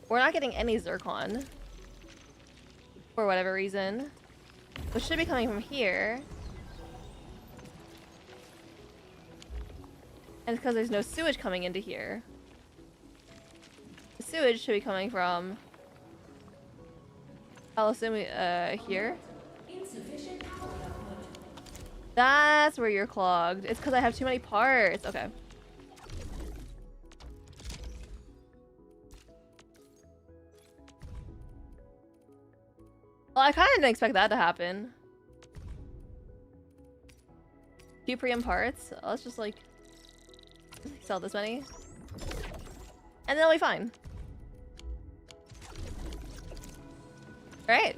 We're not getting any zircon for whatever reason, which should be coming from here. And it's because there's no sewage coming into here. The sewage should be coming from, I'll assume, here. That's where you're clogged. It's because I have too many parts. Okay. Well, I kind of didn't expect that to happen. Cuprium parts. Let's just like sell this many, and then I'll be fine. Right.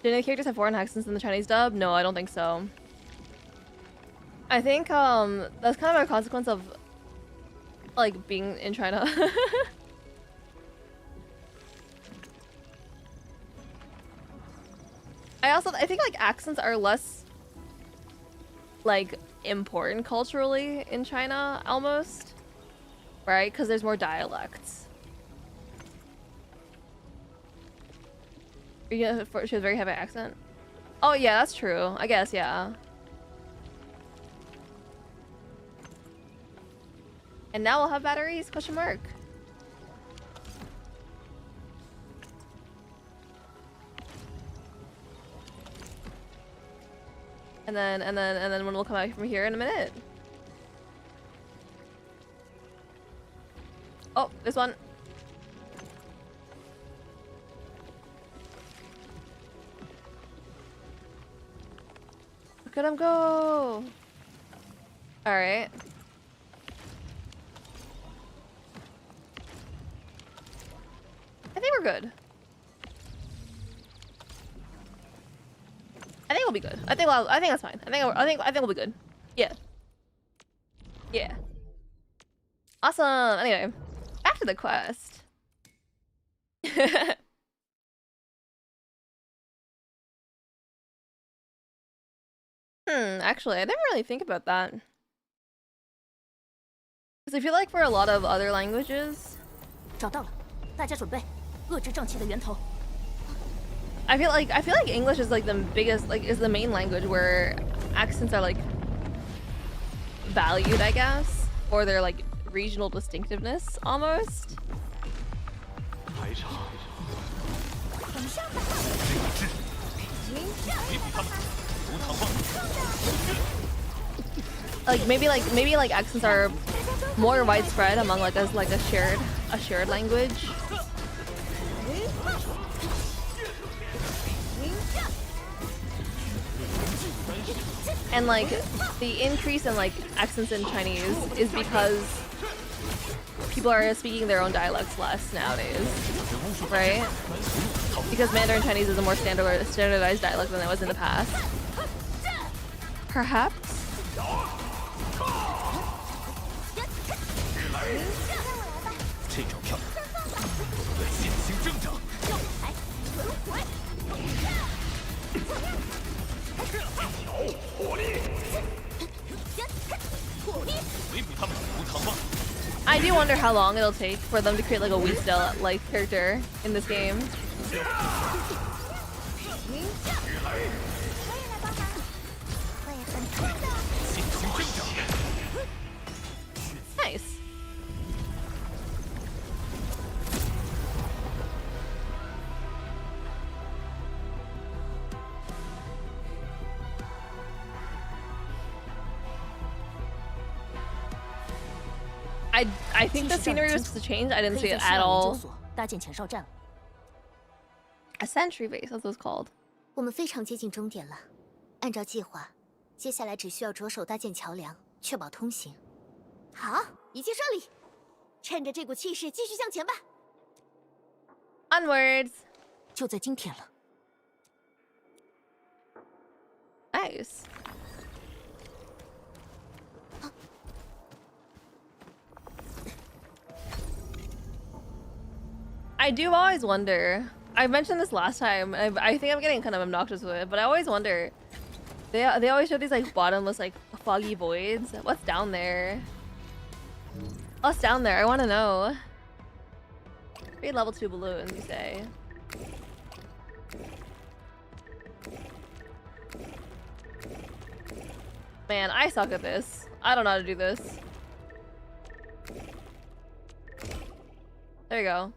Do any characters have foreign accents in the Chinese dub? No, I don't think so. I think that's kind of a consequence of like being in China. I think like accents are less like important culturally in China almost, right? Because there's more dialects. She has a very heavy accent. Oh yeah, that's true. I guess, yeah. And now we'll have batteries? Question mark. And then when we'll come out from here in a minute. Oh, this one. Look at him go! Alright. I think we're good. I think we'll be good. I think that's fine. I think we'll be good. Yeah. Yeah. Awesome. Anyway, back to the quest. Actually, I didn't really think about that. Because I feel like for a lot of other languages, 找到了，大家准备，遏制瘴气的源头。 I feel like English is like the biggest, like is the main language where accents are like valued, I guess, or they're like regional distinctiveness almost. Like maybe accents are more widespread among like a shared language. And like the increase in like accents in Chinese is because people are speaking their own dialects less nowadays, right? Because Mandarin Chinese is a more standardized dialect than it was in the past. Perhaps. I do wonder how long it'll take for them to create like a Weasel like character in this game. Nice. I think the scenery was changed. I didn't see it at all. A sentry base, that's what it's called. 我们非常接近终点了，按照计划，接下来只需要着手搭建桥梁，确保通行。好，一切顺利。趁着这股气势，继续向前吧。Onwards. 就在今天了。 Nice. I do always wonder. I mentioned this last time. I think I'm getting kind of obnoxious with it, but I always wonder. They always show these like bottomless like foggy voids. What's down there? What's down there? I want to know. 3 level 2 balloons, you say? Man, I suck at this. I don't know how to do this. There you go.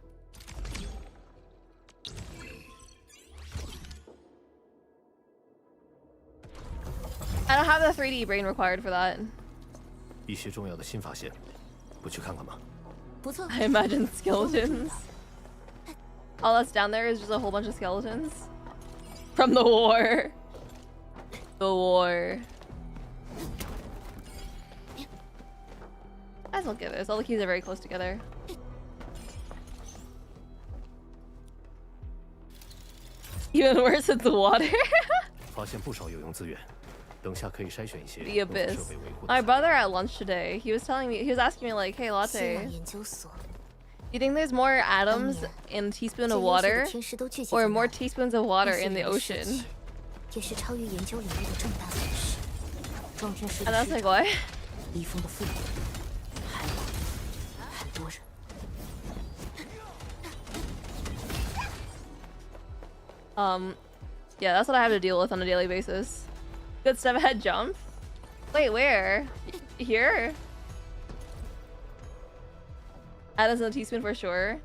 I don't have the 3D brain required for that. 一些重要的新发现，不去看看吗？不错。 I imagine skeletons. All that's down there is just a whole bunch of skeletons from the war. The war. Let's look at this. All the keys are very close together. Even worse, it's the water. 发现不少有用资源，等下可以筛选一些。 The abyss. My brother at lunch today, he was asking me like, "Hey, Latte, you think there's more atoms in a teaspoon of water, or more teaspoons of water in the ocean?" And I was like, "What?" Yeah, that's what I have to deal with on a daily basis. Good step ahead jump. Wait, where? Here? Atoms in a teaspoon for sure.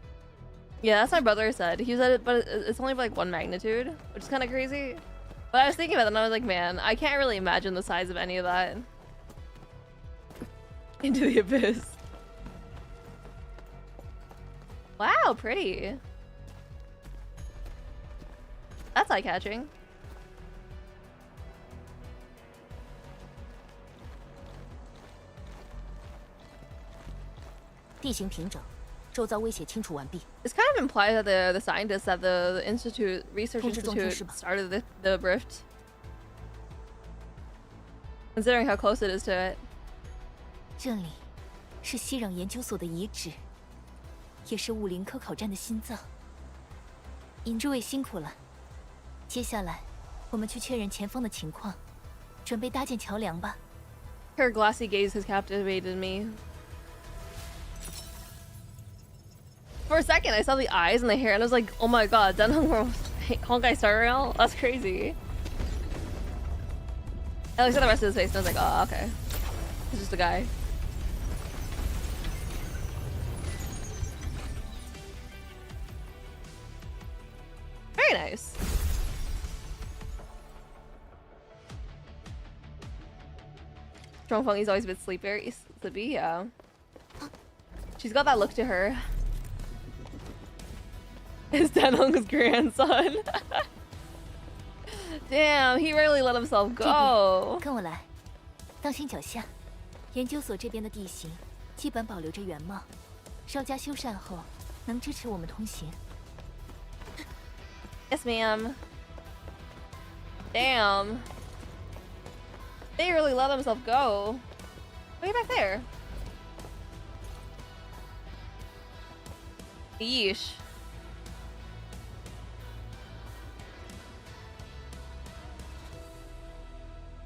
Yeah, that's what my brother said. He said it, but it's only like 1 magnitude, which is kind of crazy. But I was thinking about it and I was like, man, I can't really imagine the size of any of that. Into the abyss. Wow, pretty. That's eye-catching. This kind of implies that the scientists at the research institute started the rift. Considering how close it is to it. 这里是熙壤研究所的遗址，也是武林科考站的心脏。诸位辛苦了。接下来，我们去确认前方的情况，准备搭建桥梁吧。Her glassy gaze has captivated me. For a second, I saw the eyes and the hair, and I was like, "Oh my god, that Honkai Star Rail? That's crazy." I looked at the rest of his face, and I was like, "Oh, okay, it's just a guy." Very nice. Strong Fungy's always a bit sleepy, yeah. She's got that look to her. His Denung's grandson. Damn, he really let himself go. 跟我来，当心脚下。研究所这边的地形基本保留着原貌，稍加修缮后能支持我们通行。Yes, ma'am. Damn. They really let themselves go. Way back there. Yeesh.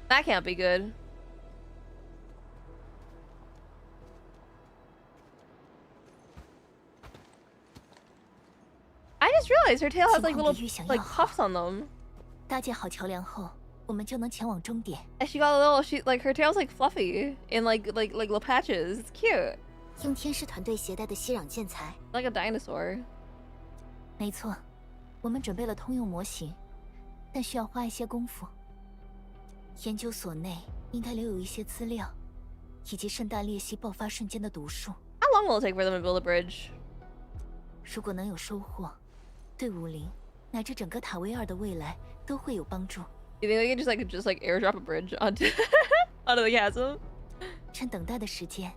That can't be good. I just realized her tail has like little puffs on them. 搭建好桥梁后，我们就能前往终点。And she got a little, her tail's like fluffy in like little patches. It's cute. 用天使团队携带的吸壤建材 Like a dinosaur. 没错，我们准备了通用模型，但需要花一些功夫。研究所内应该留有一些资料，以及圣诞裂隙爆发瞬间的读数。How long will it take for them to build a bridge? 如果能有收获，对武林乃至整个塔维尔的未来都会有帮助。You think they can just like airdrop a bridge onto onto the chasm? 趁等待的时间，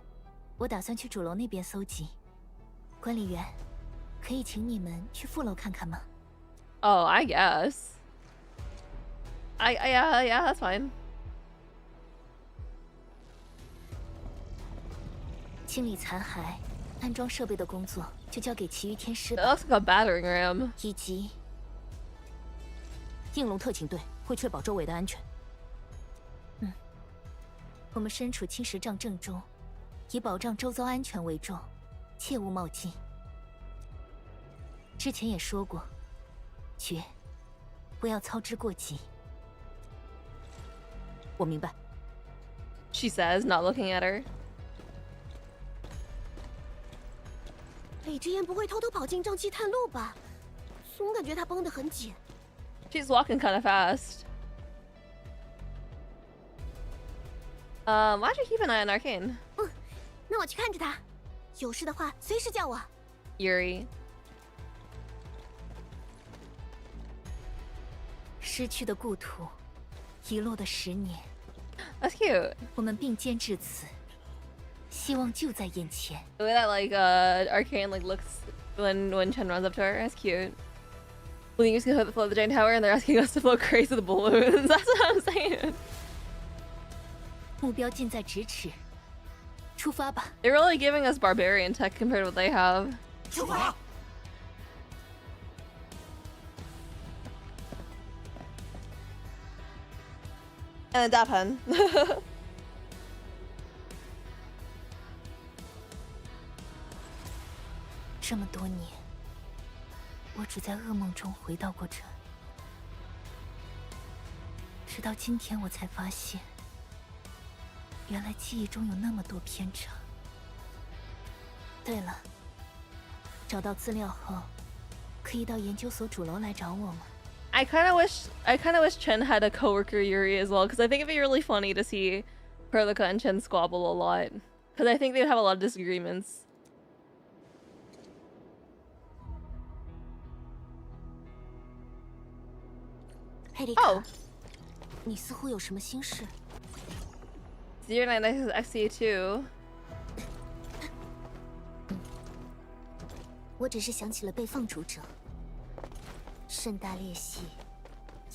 我打算去主楼那边搜集。管理员，可以请你们去副楼看看吗？ Oh, I guess. Yeah, that's fine. 清理残骸、安装设备的工作就交给其余天师 That 吧。 looks like a battering ram. 以及应龙特勤队会确保周围的安全。我们身处青石杖正中，以保障周遭安全为重，切勿冒进。之前也说过，绝不要操之过急。我明白。She says, not looking at her. 李之言不会偷偷跑进瘴气探路吧？总感觉他绷得很紧。 She's walking kind of fast. Why don't you keep an eye on Arcane? 那我去看着他，有事的话随时叫我。Yuri. 失去的故土，遗落的10年， That's cute. 我们并肩至此，希望就在眼前。 The way that Arcane looks when Chen runs up to her, that's cute. We think you're gonna float the giant tower, and they're asking us to float crazy with the balloons. That's what I'm saying. 目标近在咫尺，出发吧！ They're really giving us barbarian tech compared to what they have. 出发！ And a dap hen. 这么多年，我只在噩梦中回到过这里，直到今天我才发现，原来记忆中有那么多偏差。对了，找到资料后，可以到研究所主楼来找我吗？ I kind of wish Chen had a coworker Yuri as well, because I think it'd be really funny to see Perlica and Chen squabble a lot, because I think they'd have a lot of disagreements. 佩里卡 Oh, 你似乎有什么心事？ 099 is XC2. 我只是想起了被放逐者，盛大裂隙，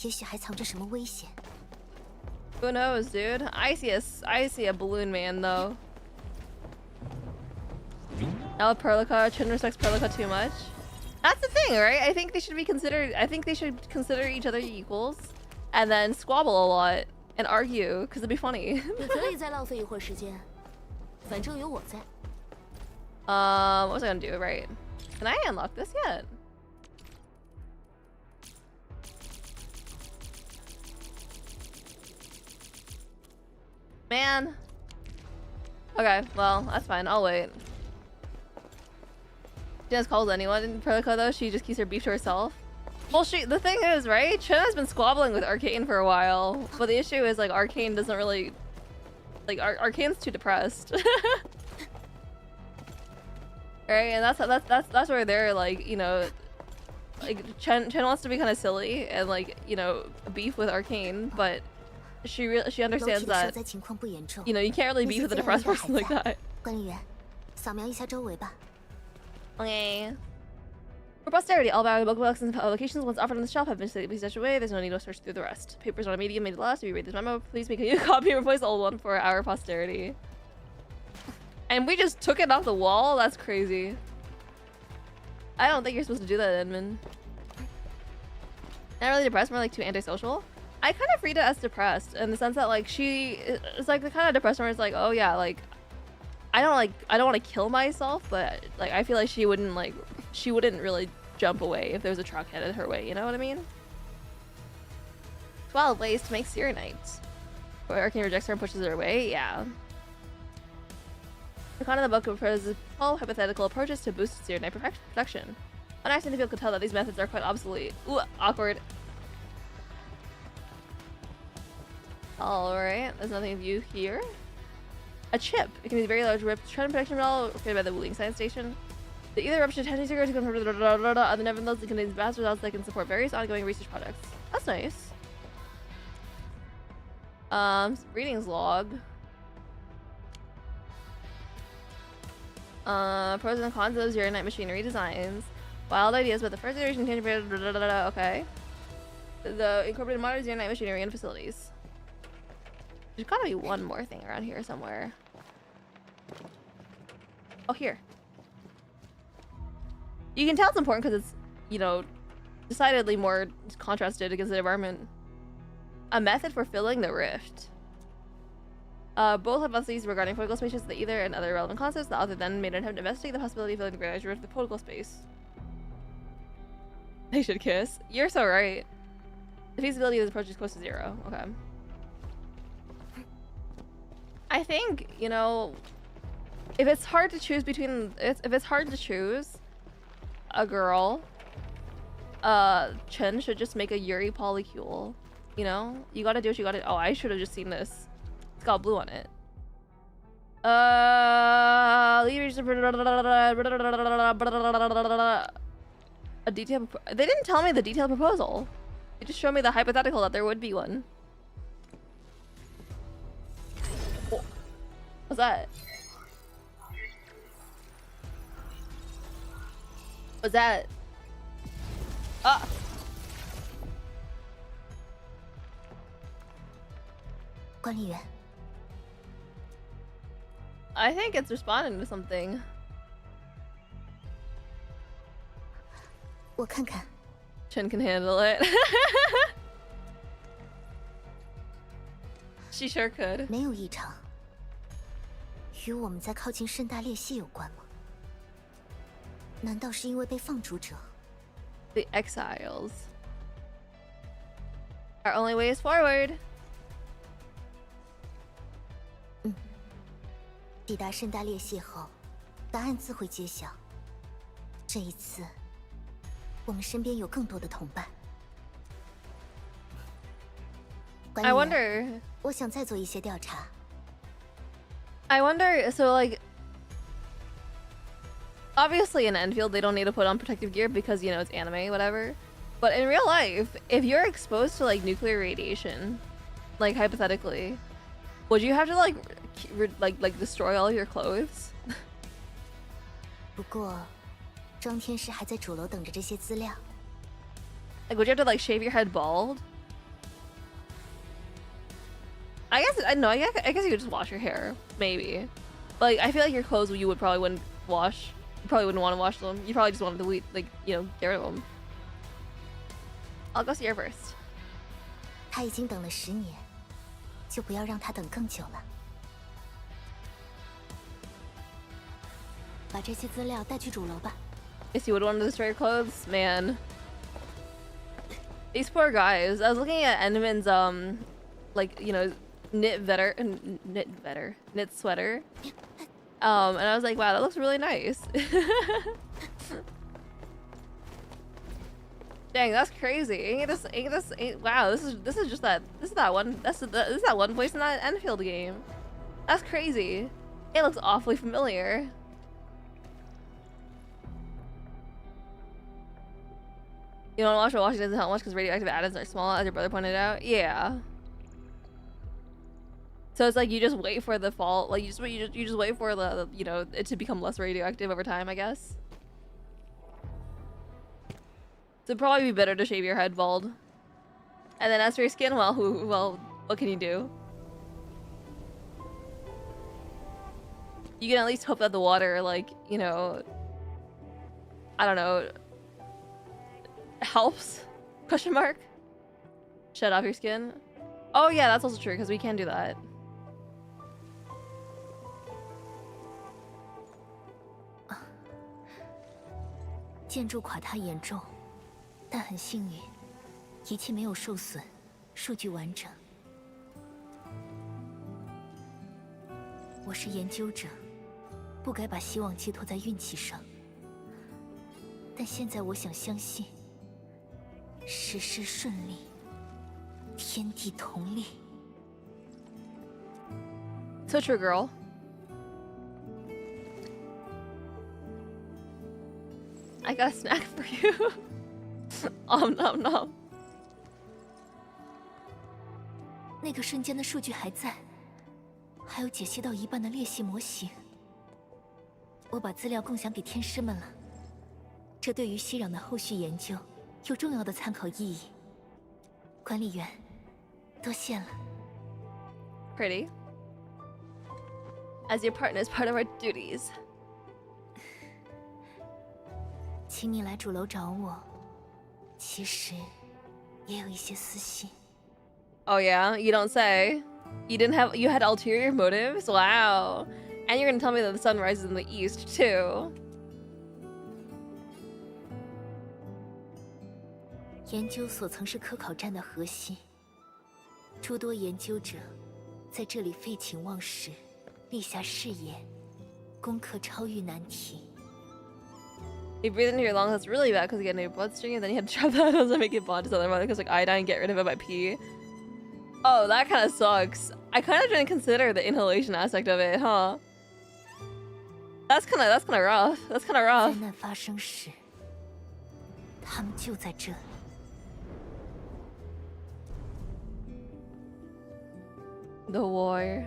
也许还藏着什么危险。 Who knows, dude? I see a balloon man though. Now with Perlica, Chen respects Perlica too much. That's the thing, right? I think they should be considered. I think they should consider each other equals, and then squabble a lot and argue because it'd be funny. 你可以再浪费一会儿时间，反正有我在。What was I gonna do? Right? Can I unlock this yet? Man. Okay, well, that's fine. I'll wait. She has called anyone in Protocol though. She just keeps her beef to herself. Well, the thing is, right? Chen has been squabbling with Arcane for a while, but the issue is like Arcane doesn't really like Arcane's too depressed. Right, and that's where they're like, you know, like Chen wants to be kind of silly and like, you know, beef with Arcane, but she understands that, you know, you can't really beef with a depressed person like that. 管理员，扫描一下周围吧。 Okay. For posterity, all valuable books and publications once offered on the shelf have been safely stashed away. There's no need to search through the rest. Papers on a medium made it last. If you read this memo, please make a new copy and replace the old one for our posterity. And we just took it off the wall? That's crazy. I don't think you're supposed to do that, Edmund. Not really depressed, more like too antisocial. I kind of read it as depressed in the sense that like she is like the kind of depressed where it's like, oh yeah, like I don't want to kill myself, but like I feel like she wouldn't really jump away if there was a truck headed her way, you know what I mean? 12 ways to make Cyrenite. Where Arcane rejects her and pushes her away, yeah. The con of the book proposes 12 hypothetical approaches to boost Cyrenite protection. An actor in the field could tell that these methods are quite obsolete. Ooh, awkward. Alright, there's nothing of you here. A chip. It can be a very large ripped trend protection model created by the Wuling Science Station. The either eruption attention secret to confirm other nevertheless it contains vast results that can support various ongoing research projects. That's nice. Readings log. Pros and cons of Zero Night machinery designs. Wild ideas about the first iteration okay. The incorporated modern Zero Night machinery and facilities. There's gotta be one more thing around here somewhere. Oh, here. You can tell it's important because it's, you know, decidedly more contrasted against the environment. A method for filling the rift. Both hypotheses regarding political spaces, the ether and other relevant concepts. The author then made an attempt to investigate the possibility of filling the great rift with the political space. They should kiss. You're so right. The feasibility of this approach is close to 0. Okay. I think, you know, if it's hard to choose between, if it's hard to choose a girl, Chen should just make a Yuri polycule. You know, you gotta do what you gotta. Oh, I should have just seen this. It's got blue on it. A detailed. They didn't tell me the detailed proposal. They just showed me the hypothetical that there would be one. What's that? What's that? Ah! I think it's responding to something. 我看看。 Chen can handle it. She sure could. 没有异常。与我们在靠近盛大裂隙有关吗？难道是因为被放逐者？ The exiles. Our only way is forward. 抵达盛大裂隙后，答案自会揭晓。这一次，我们身边有更多的同伴。I wonder. 我想再做一些调查。 I wonder, so like, obviously in ENDFIELD they don't need to put on protective gear because, you know, it's anime, whatever. But in real life, if you're exposed to like nuclear radiation, like hypothetically, would you have to like destroy all your clothes? 不过，张天师还在主楼等着这些资料。 Like, would you have to like shave your head bald? I guess I know. I guess you could just wash your hair, maybe. But like, I feel like your clothes you would probably wouldn't wash You probably wouldn't want to watch them. You probably just wanted to like, you know, get rid of them. I'll go see her first. 他已经等了10年，就不要让他等更久了。把这些资料带去主楼吧。Guess you would want to destroy your clothes, man. These poor guys. I was looking at Enderman's like, you know, knit sweater. And I was like, wow, that looks really nice. Dang, that's crazy. Wow, this is that one place in that Enfield game. That's crazy. It looks awfully familiar. You don't watch, but watching doesn't help much because radioactive atoms are small, as your brother pointed out. Yeah. So it's like you just wait for the fall, like you just wait for the, you know, it to become less radioactive over time, I guess. So it'd probably be better to shave your head bald. And then as for your skin, well, what can you do? You can at least hope that the water, like, you know, I don't know, helps? Question mark? Shed off your skin? Oh yeah, that's also true, because we can do that. Uh, 建筑垮塌严重，但很幸运，仪器没有受损，数据完整。我是研究者，不该把希望寄托在运气上。但现在我想相信，事事顺利，天地同力。So true, girl. I got a snack for you. Nom nom. 那个瞬间的数据还在，还有解析到一半的裂隙模型。我把资料共享给天师们了，这对于息壤的后续研究有重要的参考意义。管理员，多谢了。Pretty. As your partner is part of our duties. 请你来主楼找我，其实也有一些私心。Oh yeah, you don't say. You had ulterior motives? Wow. And you're gonna tell me that the sun rises in the east too. 研究所曾是科考站的核心，诸多研究者在这里废寝忘食，立下誓言，攻克超域难题。You breathe into your lungs, that's really bad because you get into your bloodstream, and then you have to trap that and make it bond to something because like iodine and get rid of it by pee. Oh, that kind of sucks. I kind of didn't consider the inhalation aspect of it, huh? That's kind of rough. That's kind of rough. 灾难发生时，他们就在这里。The war.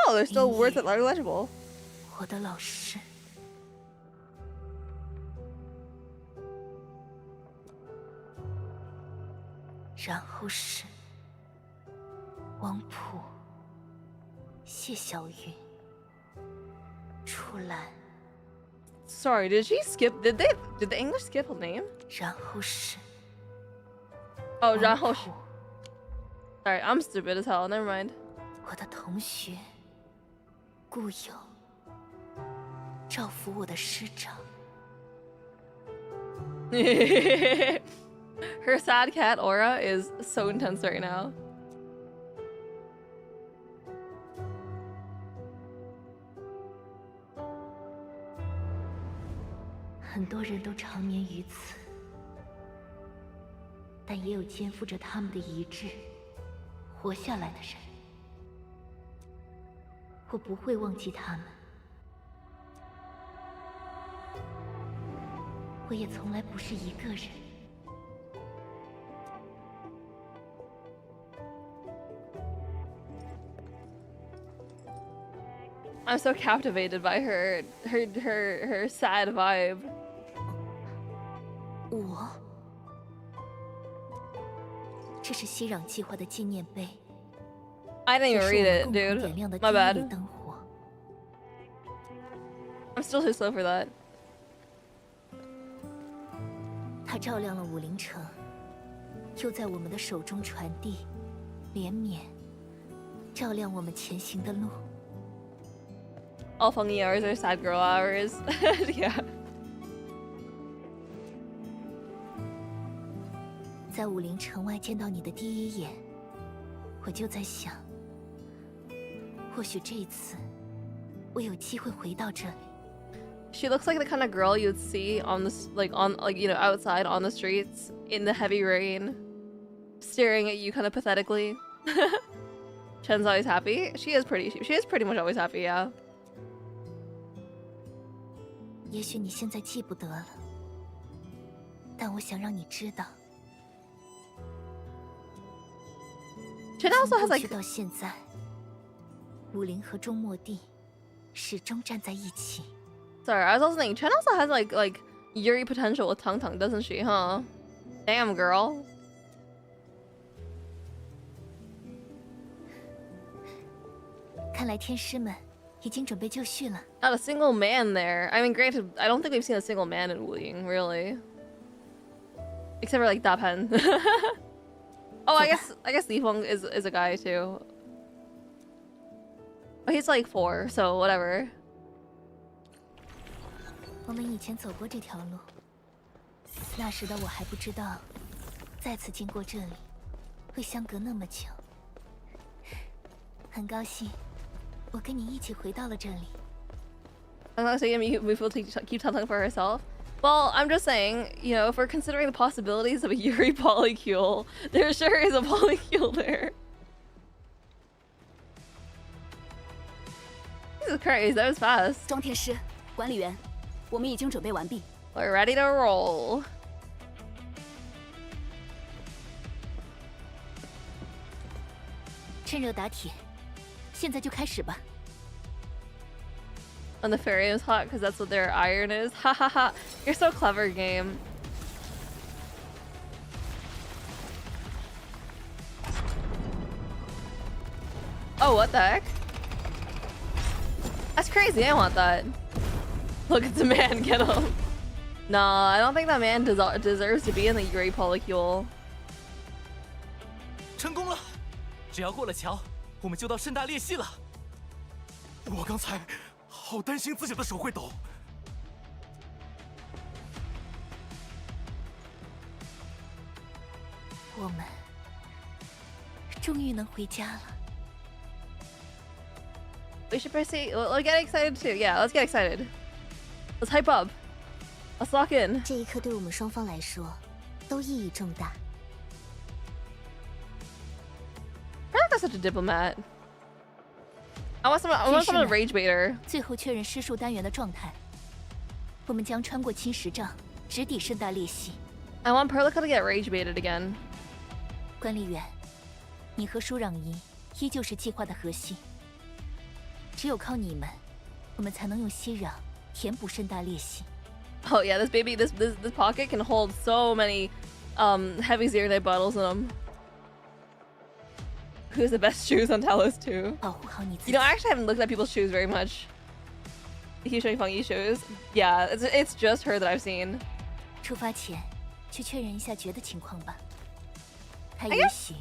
Oh, they're still worth it, legible. 我的老师。然后是王普、谢小云、初兰。Sorry, did she skip? Did the English skip his name? 然后是。Oh, 然后是。Sorry, I'm stupid as hell. Never mind. 我的同学。故友，照拂我的师长。Her sad cat aura is so intense right now. 很多人都长眠于此，但也有肩负着他们的遗志活下来的人。我不会忘记他们，我也从来不是一个人。I'm so captivated by her sad vibe. 我，这是熙壤计划的纪念碑。 I didn't even read it, 共同 dude. 点亮的 My 第一 bad. 缕灯火。 I'm still too slow for that. 它照亮了武陵城，又在我们的手中传递连绵，照亮我们前行的路。 All funny hours are sad girl hours. Yeah. 在武陵城外见到你的第一眼，我就在想，或许这一次我有机会回到这里。 She looks like the kind of girl you'd see on the outside on the streets in the heavy rain, staring at you kind of pathetically. Chen's always happy. She is pretty much always happy, yeah. 也许你现在记不得了，但我想让你知道。 Chen also has 从过 like 去到现在，武陵和中末地始终站在一起。 Sorry, I was also thinking Chen also has like Yuri potential with Tang Tang, doesn't she? Huh? Damn, girl. 看来天师们已经准备就绪了。 Not a single man there. I mean, granted, I don't think we've seen a single man in Wuying, really. Except for like Da Pen. Oh, I guess Li Feng is a guy too. But he's like 4, so whatever. 我们以前走过这条路，那时的我还不知道，再次经过这里，会相隔那么久。很高兴，我跟你一起回到了这里。 I'm not saying we will keep telling for herself. Well, I'm just saying, you know, if we're considering the possibilities of a Yuri polycule, there sure is a polycule there. Jesus Christ, that was fast. 庄天师，管理员，我们已经准备完毕。 We're ready to roll. 趁热打铁，现在就开始吧。 And the ferry is hot because that's what their iron is. Ha ha ha. You're so clever, game. Oh, what the heck? That's crazy. I want that. Look at the man. Get him. Nah, I don't think that man deserves to be in the Yuri polycule. 成功了！只要过了桥，我们就到盛大裂隙了。我刚才好担心自己的手会抖。我们终于能回家了。 We should proceed. Let's get excited too. Yeah, let's get excited. Let's hype up. Let's lock in. 这一刻对我们双方来说都意义重大。 I feel like that's such a diplomat. I want someone to rage bait her. 最后确认施术单元的状态。我们将穿过青石障，直抵盛大裂隙。 I want Perlica to get rage baited again. 管理员，你和舒壤仪依旧是计划的核心。只有靠你们，我们才能用熙壤填补盛大裂隙。 Oh yeah, this pocket can hold so many heavy Xeronite bottles in them. Who's the best shoes on Talos 2? 保护好你自己。 You know, I actually haven't looked at people's shoes very much. They keep showing funky shoes. Yeah, it's just her that I've seen. 出发前，去确认一下爵的情况吧。他也许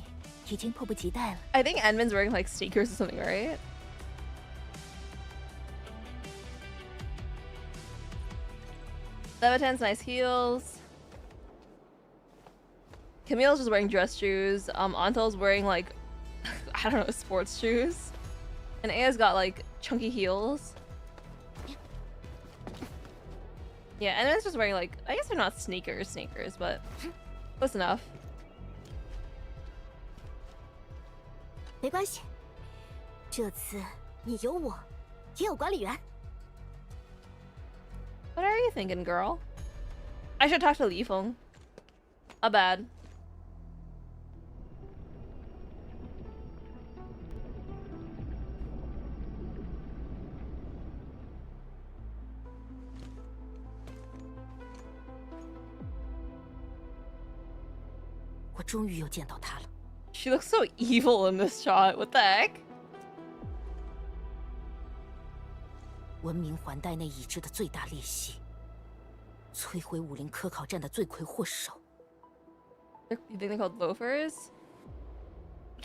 已经迫不及待了。 I think Edmund's wearing like sneakers or something, right? Levitan's nice heels. Camille's just wearing dress shoes. Antel's wearing like, I don't know, sports shoes. And Aya's got like chunky heels. Yeah, and it's just wearing like, I guess they're not sneakers, but close enough. 没关系，这次你有我，也有管理员。 What are you thinking, girl? I should talk to Li Feng. A bad. 我终于又见到她了。She looks so evil in this shot. What the heck? 文明环带内已知的最大裂隙，摧毁武林科考站的罪魁祸首。You think they're called loafers?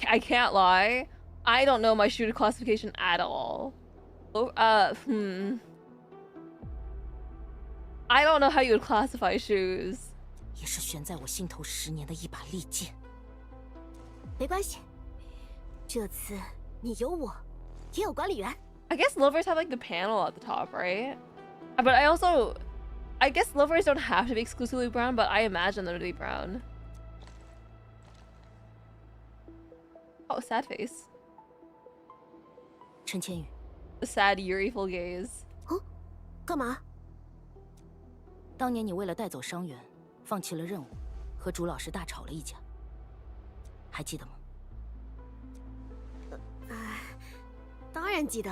I can't lie. I don't know my shooter classification at all. I don't know how you would classify shoes. 也是悬在我心头10年的一把利剑。没关系，这次你有我，也有管理员。I guess loafers have like the panel at the top, right? But I guess loafers don't have to be exclusively brown, but I imagine them to be brown. Oh, sad face. 陈千羽， The sad, eerie-ful gaze. 干嘛？当年你为了带走伤员，放弃了任务，和朱老师大吵了一架，还记得吗？当然记得。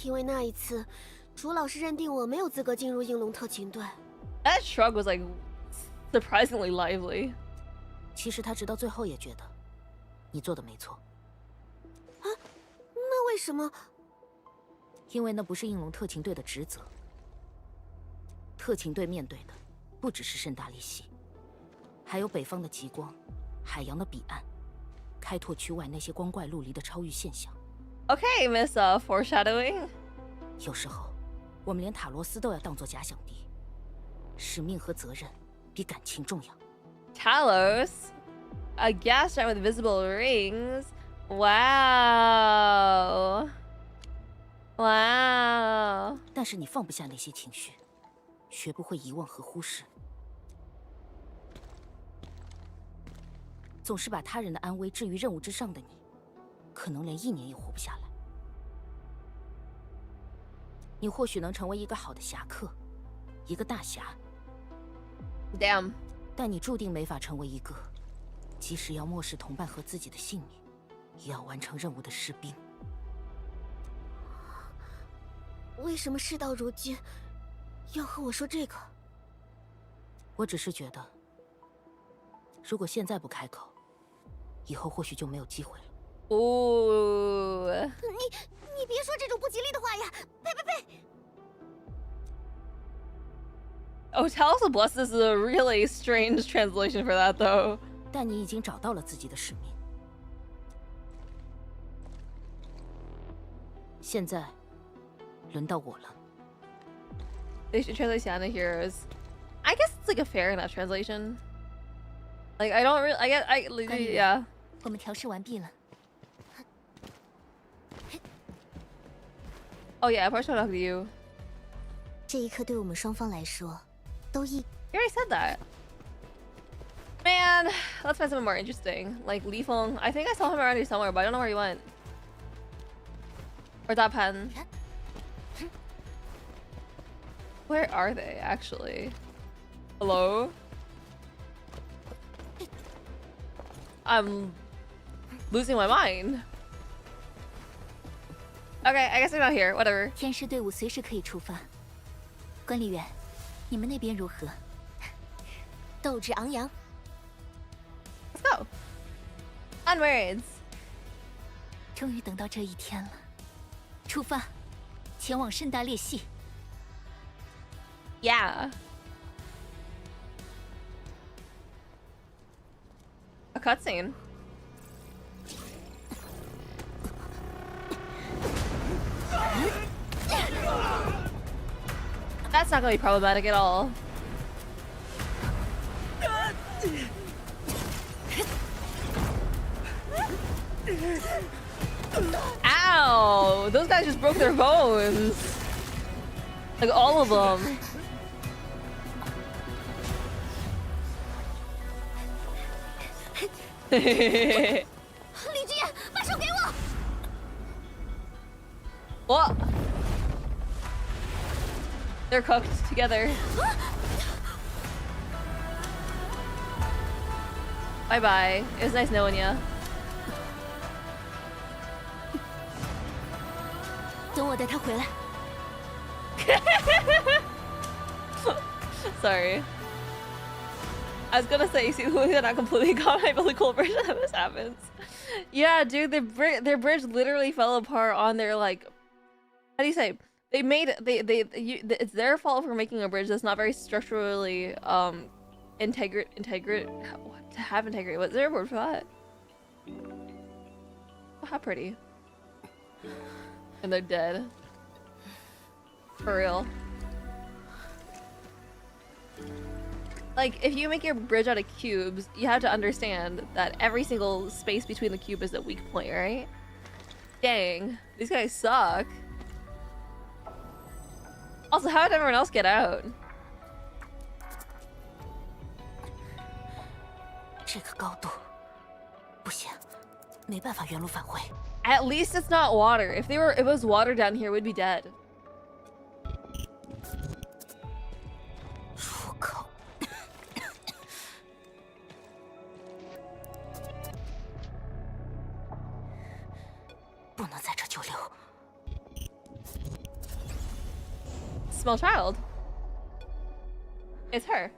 因为那一次，朱老师认定我没有资格进入应龙特勤队。That shrug was like surprisingly lively. 其实他直到最后也觉得，你做的没错。那为什么？因为那不是应龙特勤队的职责。特勤队面对的，不只是盛大裂隙，还有北方的极光，海洋的彼岸，开拓区外那些光怪陆离的超域现象。Okay, Miss Foreshadowing. 有时候，我们连塔罗斯都要当作假想敌。使命和责任比感情重要。Talos, a gas giant with visible rings. Wow. Wow. 但是你放不下那些情绪，学不会遗忘和忽视，总是把他人的安危置于任务之上的你，可能连1年也活不下来。你或许能成为一个好的侠客，一个大侠。Damn. 但你注定没法成为一个，即使要漠视同伴和自己的性命，也要完成任务的士兵。为什么事到如今，要和我说这个？我只是觉得，如果现在不开口，以后或许就没有机会了。Ooh. 你别说这种不吉利的话呀！呸呸呸！ Oh, Talos the Blessed is a really strange translation for that, though. 但你已经找到了自己的使命。现在，轮到我了。 They should translate Sienna heroes. I guess it's like a fair enough translation. Like I don't really, yeah. 我们调试完毕了。 Oh yeah, I probably should talk to you. 这一刻对我们双方来说，都意。 You already said that. Man, let's find something more interesting. Like Li Feng. I think I saw him around here somewhere, but I don't know where he went. Or Da Pen. Where are they, actually? Hello? I'm losing my mind. Okay, I guess they're not here. Whatever. 天师队伍随时可以出发。管理员，你们那边如何？斗志昂扬。 Let's go. Onwards. 终于等到这一天了。出发，前往盛大裂隙。 Yeah. A cutscene. That's not gonna be problematic at all. Ow! Those guys just broke their bones. Like all of them. 李志远，把手给我！ What? They're cooked together. Bye bye. It was nice knowing you. 等我带他回来。Sorry. I was gonna say, see, they're not completely calm. My really cool version of this happens. Yeah, dude, their bridge literally fell apart on their like. How do you say? They made it's their fault for making a bridge that's not very structurally integrate to have integrity. What's there a word for that? Oh, how pretty. And they're dead. For real. Like, if you make your bridge out of cubes, you have to understand that every single space between the cube is a weak point, right? Dang, these guys suck. Also, how did everyone else get out? At least it's not water. If it was water down here, we'd be dead. Small child. It's her.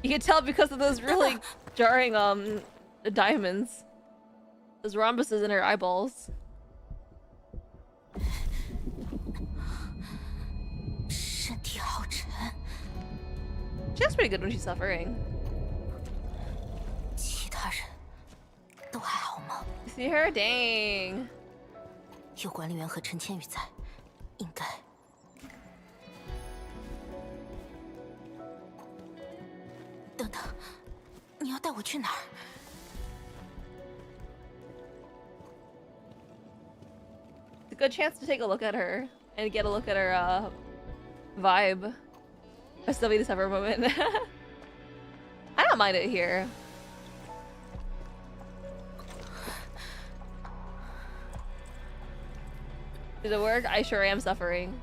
You can tell because of those really jarring diamonds. Those rhombuses in her eyeballs. She looks pretty good when she's suffering. See her? Dang. 有管理员和陈千羽在，应该。等等，你要带我去哪儿？ It's a good chance to take a look at her and get a look at her vibe. A stubby to suffer moment. I don't mind it here. Did it work? I sure am suffering.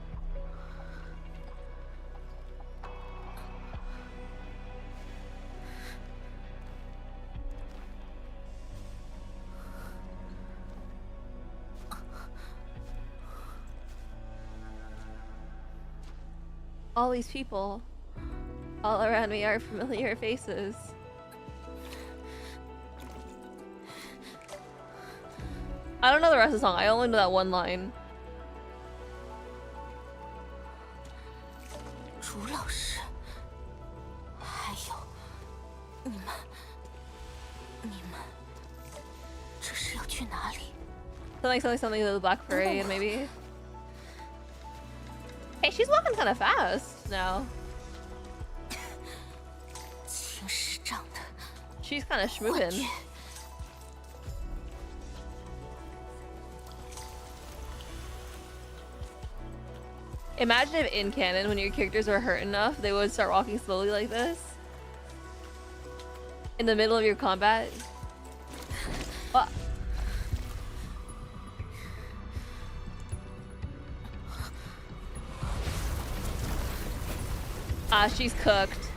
All these people all around me are familiar faces. I don't know the rest of the song. I only know that one line. 朱老师，还有你们，这是要去哪里？ Something to the Black Parade, maybe. Hey, she's walking kind of fast now. She's kind of schmoving. Imagine if in canon, when your characters are hurt enough, they would start walking slowly like this. In the middle of your combat. What? Ah, she's cooked.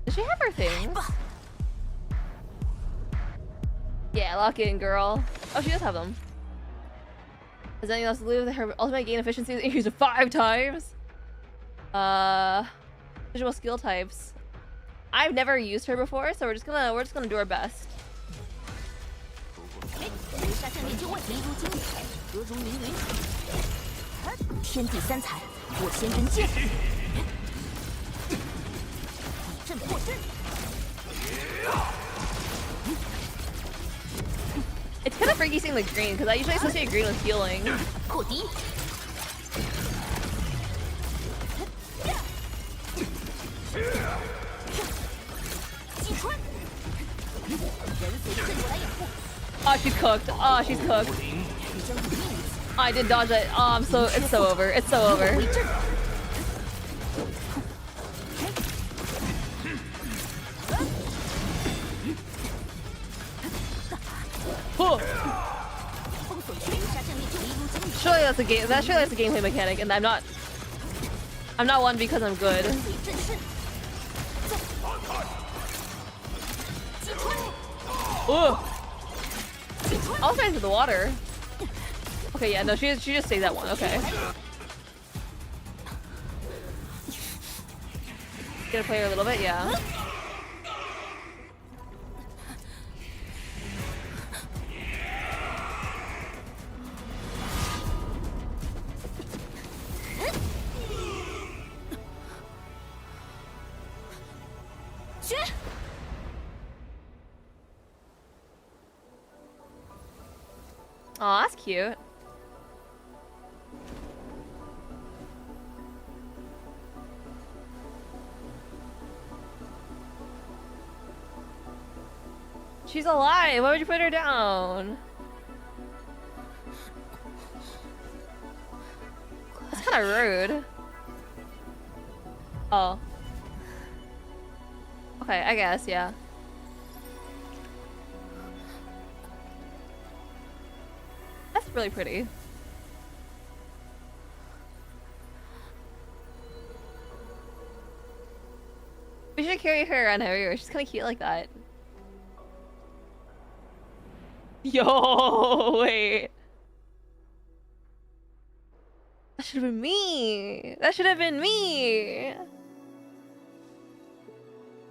Does she have her things? Yeah, lock in, girl. Oh, she does have them. Has anything else to do with her ultimate gain efficiency is increased to 5 times? Visual skill types. I've never used her before, so we're just gonna do our best. It's kind of freaky seeing the green because I usually associate green with healing. Oh, she's cooked. Oh, she's cooked. Oh, I did dodge it. Oh, it's so over. It's so over. Surely that's a game. Surely that's a gameplay mechanic, and I'm not one because I'm good. Oh! I was right into the water. Okay, yeah, no, she just saved that one. Okay. Gonna play her a little bit, yeah. Oh, that's cute. She's alive. Why would you put her down? That's kind of rude. Oh. Okay, I guess, yeah. That's really pretty. We should carry her around everywhere. She's kind of cute like that. Yo, wait. That should have been me. That should have been me.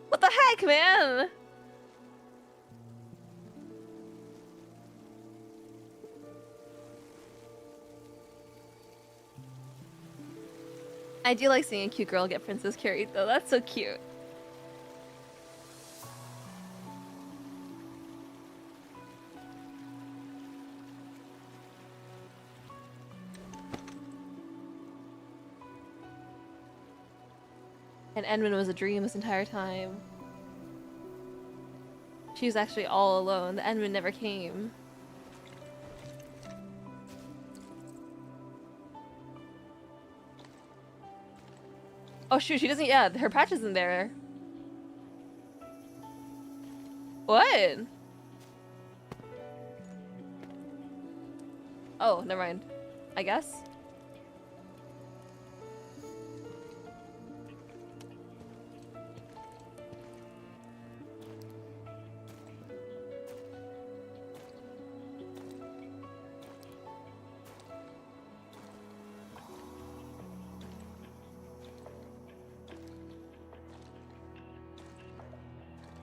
What the heck, man? I do like seeing a cute girl get princess carried though. That's so cute. And Edmund was a dream this entire time. She was actually all alone. The Edmund never came. Oh shoot, she doesn't- yeah, her patch isn't there. What? Oh, never mind. I guess.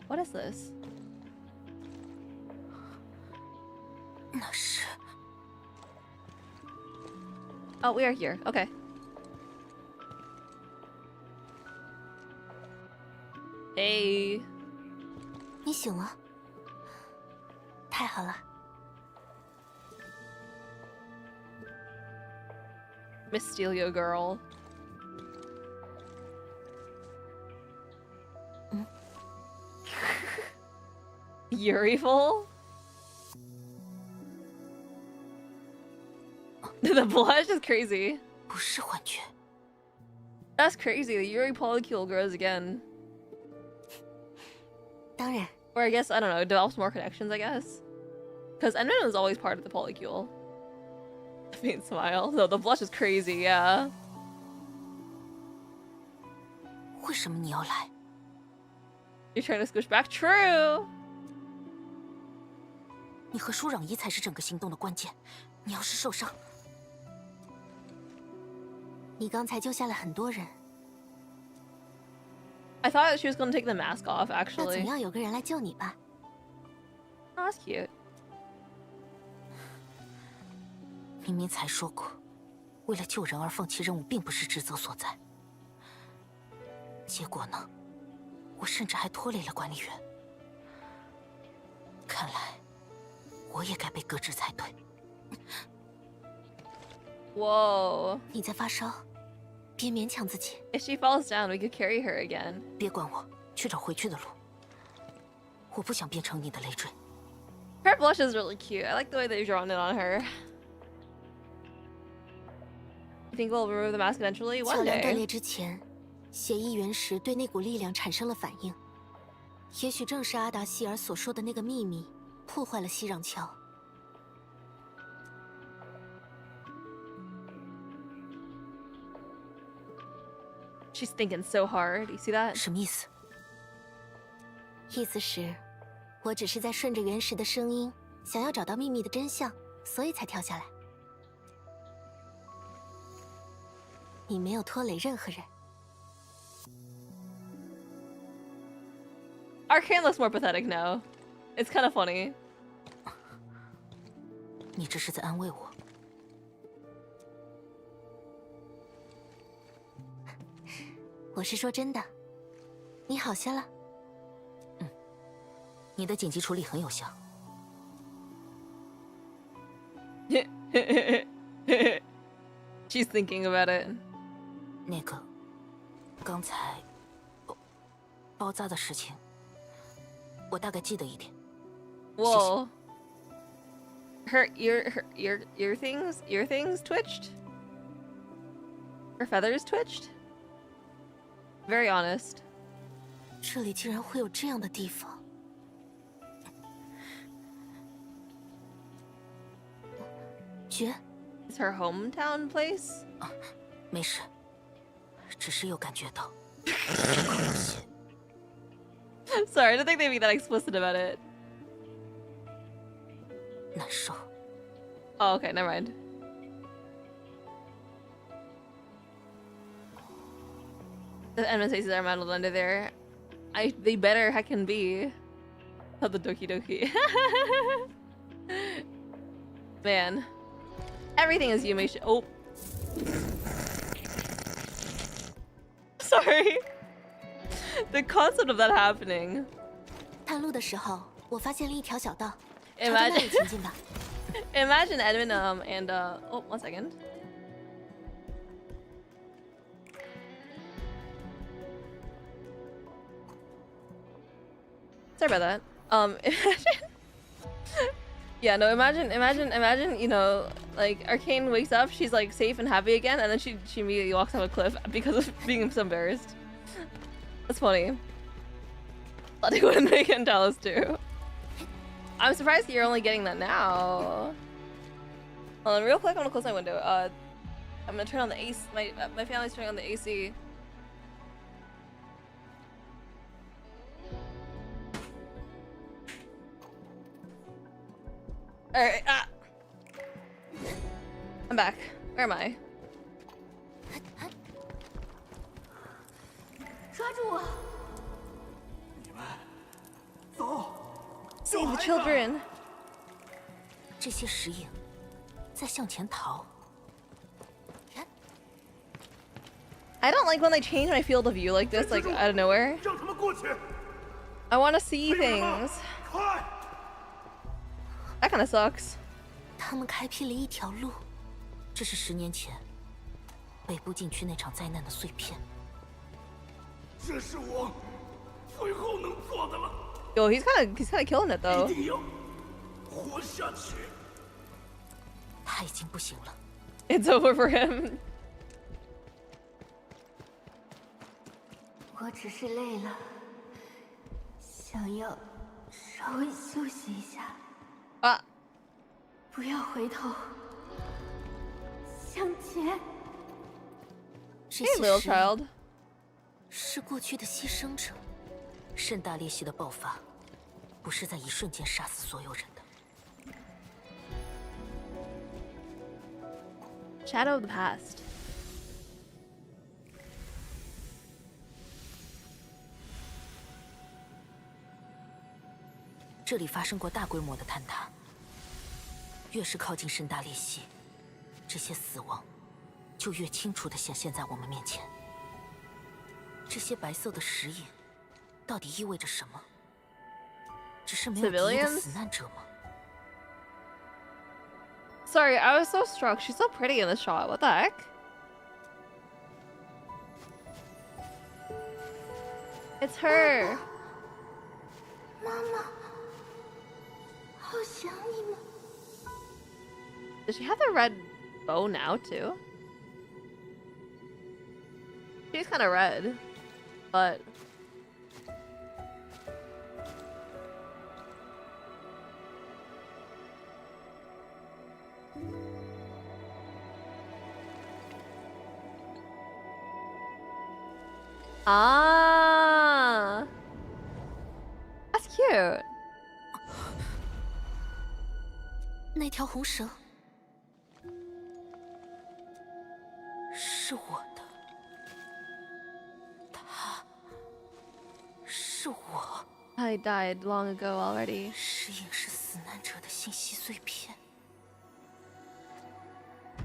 What is this? Oh, we are here. Okay. Hey. 你醒了，太好了。 Mysterio girl. Yuriful? The blush is crazy. 不是幻觉。 That's crazy. The Yuri polycule grows again. 当然。 Or I guess, I don't know, develops more connections, I guess. Because Edmund was always part of the polycule. Faint smile. No, the blush is crazy, yeah. 为什么你要来？ You're trying to squish back? True! 你和舒嚷仪才是整个行动的关键。你要是受伤，你刚才救下了很多人。 I thought she was gonna take the mask off, 那 actually. 总要有个人来救你吧。 Oh, that's cute. 明明才说过，为了救人而放弃任务并不是职责所在。结果呢？我甚至还拖累了管理员。看来，我也该被革职才对。 Whoa. 你在发烧，别勉强自己。 If she falls down, we could carry her again. 别管我，去找回去的路。我不想变成你的累赘。 Her blush is really cute. I like the way they've drawn it on her. You think we'll remove the mask eventually? 桥 One 梁断 day. 裂之前，血液原石对那股力量产生了反应。也许正是阿达希尔所说的那个秘密，破坏了熙壤桥。 She's thinking so hard. You see that? 什么意思？意思是，我只是在顺着原始的声音，想要找到秘密的真相，所以才跳下来。你没有拖累任何人。Arcane looks more pathetic now. It's kind of funny. 你这是在安慰我？我是说真的，你好些了。你的紧急处理很有效。She's thinking about it. 那个，刚才爆炸的事情，我大概记得一点。Whoa. Her ear things twitched? Her feathers twitched? Very honest. 这里竟然会有这样的地方。绝。It's her hometown place? 没事，只是有感觉到。Sorry, I don't think they'd be that explicit about it. 难受。Oh, okay, never mind. The enemy faces are modeled under there. They better heckin' be. Oh, the Doki Doki. Man. Everything is Yume. Oh. Sorry. The concept of that happening. 探路的时候，我发现了一条小道，朝 Imagine 着那里前进吧。Imagine Edwin and oh, 1 second. Sorry about that. Imagine. Yeah, no, imagine, you know, like Arcane wakes up, she's like safe and happy again, and then she immediately walks off a cliff because of being so embarrassed. That's funny. Let it win, they can tell us too. I'm surprised you're only getting that now. Hold on, real quick, I'm gonna close my window. I'm gonna turn on the AC. My family's turning on the AC. Alright, I'm back. Where am I? 抓住我！ Save the children. 这些石影在向前逃。 I don't like when they change my field of view like this, like out of nowhere. I want to see things. That kind of sucks. 他们开辟了一条路，这是10年前北部禁区那场灾难的碎片。这是我最后能做的了。 Yo, he's kind of killing it though. 一定要活下去。他已经不行了。 It's over for him. 我只是累了，想要稍微休息一下。 Ah. 不要回头，向前。这 Hey, 些 little 石 child. 是过去的牺牲者。盛大裂隙的爆发，不是在一瞬间杀死所有人的。 Shadow of the past. 这里发生过大规模的坍塌。越是靠近盛大裂隙，这些死亡就越清楚地显现在我们面前。这些白色的石影，到底意味着什么？只是没有敌意的死难者吗？ Sorry, I was so struck. She's so pretty in this shot. What the heck? It's her. 妈妈，好想你们。 Does she have the red bow now too? She's kind of red, but ah, that's cute. 那条红绳是我的，它是我。I died long ago already. 是影视死难者的信息碎片。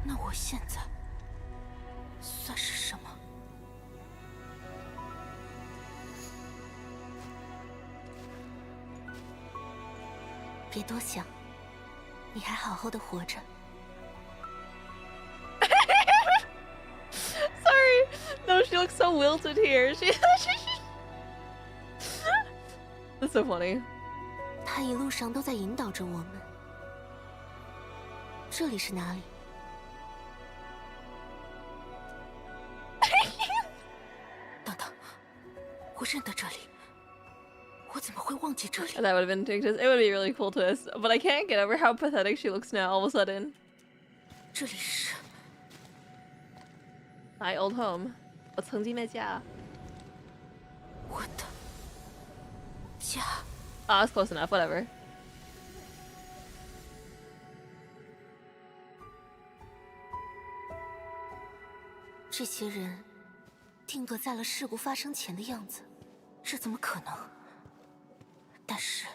那我现在算是什么？别多想，你还好好的活着。Sorry. No, she looks so wilted here. That's so funny. 他一路上都在引导着我们。这里是哪里？等等，我认得这里，我怎么会忘记这里？ That would have been it would be a really cool twist, but I can't get over how pathetic she looks now all of a sudden. 这里是 My old home. 我曾经的家。我的家。Ah, that's close enough. Whatever. 这些人定格在了事故发生前的样子，这怎么可能？但是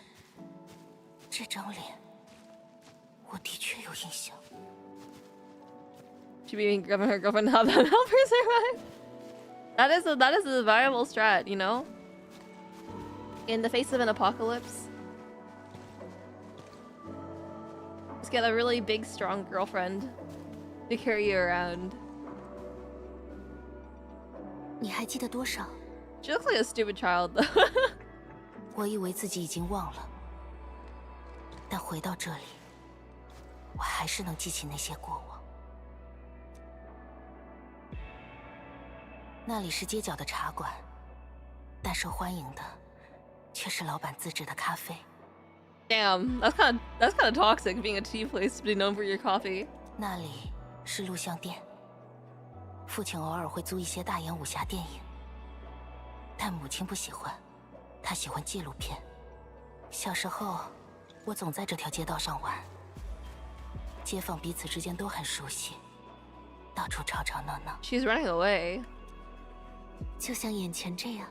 这张脸，我的确有印象。She be grabbing her girlfriend how that help her survive. That is a viable strat, you know? In the face of an apocalypse. Just get a really big, strong girlfriend to carry you around. 你还记得多少？ She looks like a stupid child, though. 我以为自己已经忘了，但回到这里，我还是能记起那些过往。那里是街角的茶馆，但受欢迎的却是老板自制的咖啡。Damn, that's kind of toxic being a tea place to be known for your coffee. 那里是录像店，父亲偶尔会租一些大言武侠电影，但母亲不喜欢，她喜欢纪录片。小时候，我总在这条街道上玩，街坊彼此之间都很熟悉，到处吵吵闹闹。 She's running away. 就像眼前这样。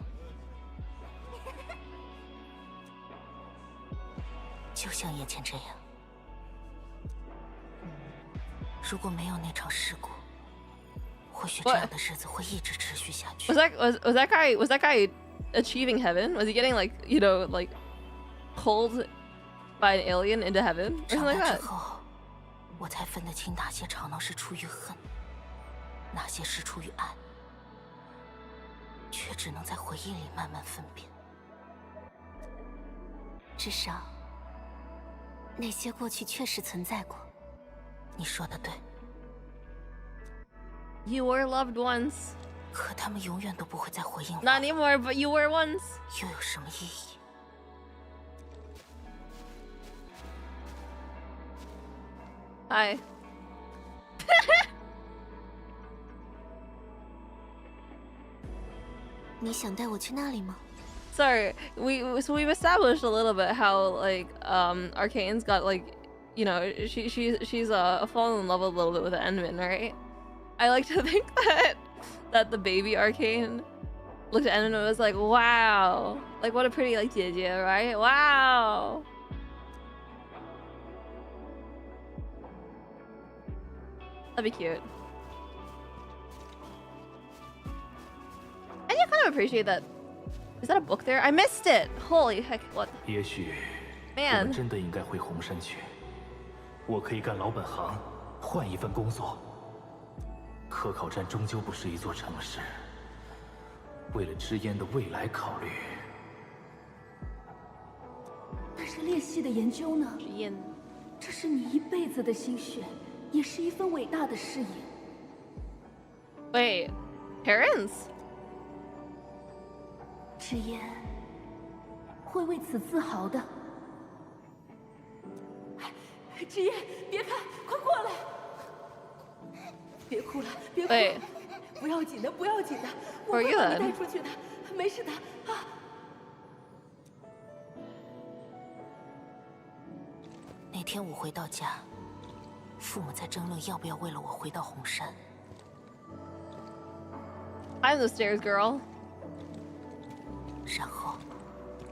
就像眼前这样。如果没有那场事故，或许这样的日子会一直持续下去。Was that guy achieving heaven? Was he getting like, you know, like pulled by an alien into heaven or 长 something like 大 that? 之后，我才分得清哪些吵闹是出于恨，哪些是出于爱，却只能在回忆里慢慢分辨。至少，那些过去确实存在过。你说的对， You were loved once. 可他们永远都不会再回应我。 Not anymore, but you were once. 又有什么意义？ Hi. 你想带我去那里吗？ Sorry, we've established a little bit how like Arcane's got like, you know, she's fallen in love a little bit with Endman, right? I like to think that the baby Arcane looked at Endman and was like, wow, like what a pretty like Jie, right? Wow. That'd be cute. And you kind of appreciate that. Is that a book there? I missed it. Holy heck! What? 也许我 Man. 们真的应该回红山去。我可以干老本行，换一份工作。科考站终究不是一座城市。为了支烟的未来考虑，但是裂隙的研究呢？实验。这是你一辈子的心血，也是一份伟大的事业。Wait, parents? 纸烟会为此自豪的。纸烟，别看，快过来！别哭了，别哭了，不要紧的，不要紧的，我会把你带出去的，没事的啊。那天我回到家，父母在争论要不要为了我回到红山。I'm the stairs girl. 然后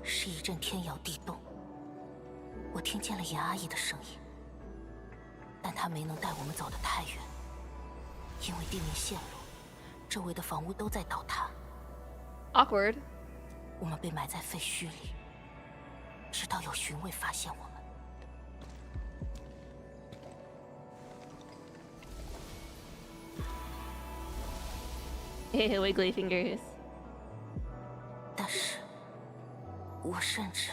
是一阵天摇地动，我听见了严阿姨的声音，但她没能带我们走得太远，因为地面陷落，周围的房屋都在倒塌。Awkward. 我们被埋在废墟里，直到有巡卫发现我们。Wiggly fingers. 但是，我甚至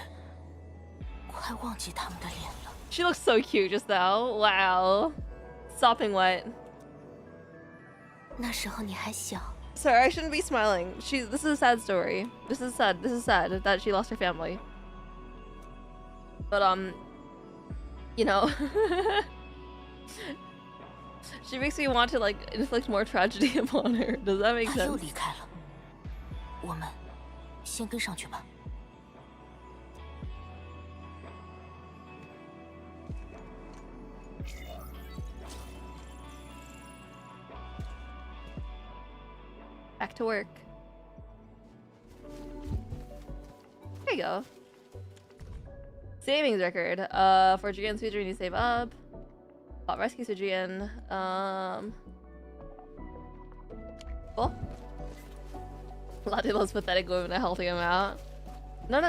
快忘记他们的脸了。She looks so cute just now. Wow. Sopping wet. 那时候你还小。Sorry, I shouldn't be smiling. This is a sad story. This is sad. This is sad that she lost her family. But you know, she makes me want to like inflict more tragedy upon her. Does that make 他又 sense? 离开了，我们先跟上去吧。Back to work. There you go. Savings record. For Jigen's future, you need to save up. Rescue Jigen. Cool. Latilo's pathetic women a healthy amount. No.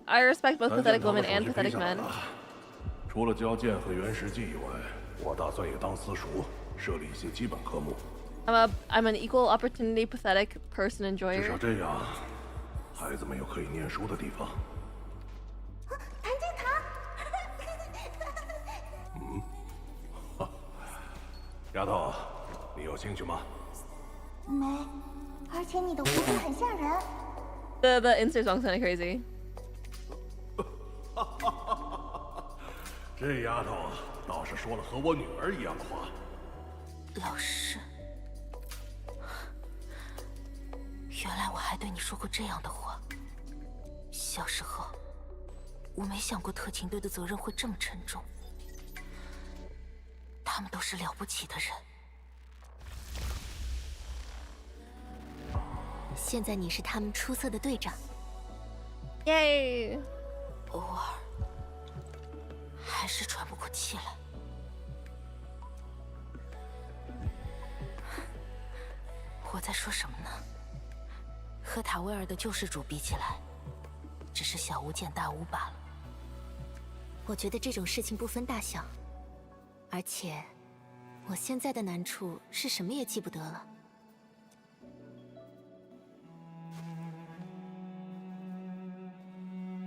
I respect both pathetic women and pathetic men. 除了教剑和原石记以外，我打算也当私塾，设立一些基本科目。I'm an equal opportunity pathetic person 至 enjoyer. 少这样，孩子们有可以念书的地方。弹键糖。丫头，你有兴趣吗？没，而且你的胡子很吓人。The insert song's kind of crazy. 这丫头倒是说了和我女儿一样话。老师，原来我还对你说过这样的话。小时候，我没想过特勤队的责任会这么沉重。他们都是了不起的人。现在你是他们出色的队长。Yay! 偶尔还是喘不过气来。我在说什么呢？和塔威尔的救世主比起来，只是小巫见大巫罢了。我觉得这种事情不分大小，而且我现在的难处是什么也记不得了。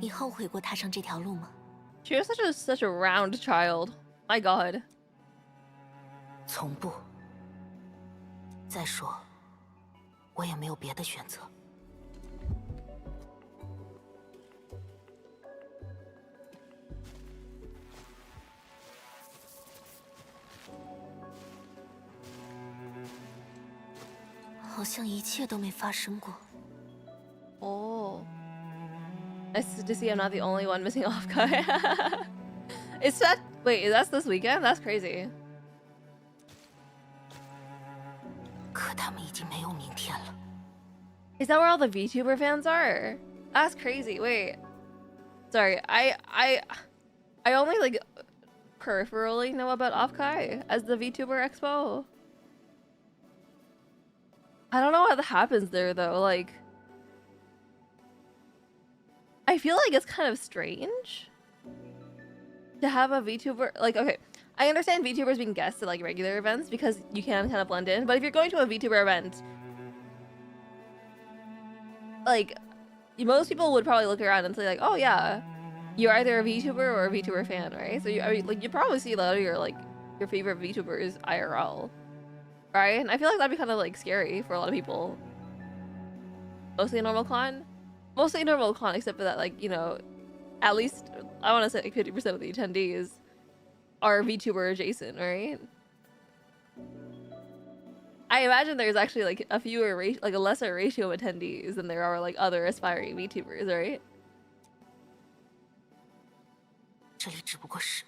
你后悔过踏上这条路吗？ She was such a round child. My God. 从不。再说，我也没有别的选择。好像一切都没发生过。Oh. Nice to see I'm not the only one missing off guy. Is that wait, that's this weekend? That's crazy. 可他们已经没有明天了。Is that where all the VTuber fans are? That's crazy. Wait. Sorry, I only like peripherally know about Offkai as the VTuber Expo. I don't know what happens there though, like I feel like it's kind of strange to have a VTuber, like, okay, I understand VTubers being guests at like regular events because you can kind of blend in, but if you're going to a VTuber event, like, most people would probably look around and say like, oh yeah, you're either a VTuber or a VTuber fan, right? So you, I mean, like, you probably see a lot of your favorite VTubers IRL, right? And I feel like that'd be kind of like scary for a lot of people. Mostly a normal con. Mostly a normal con, except for that, like, you know, at least, I want to say like 50% of the attendees are VTuber adjacent, right? I imagine there's actually like a lesser ratio of attendees than there are like other aspiring VTubers, right? 这里只不过是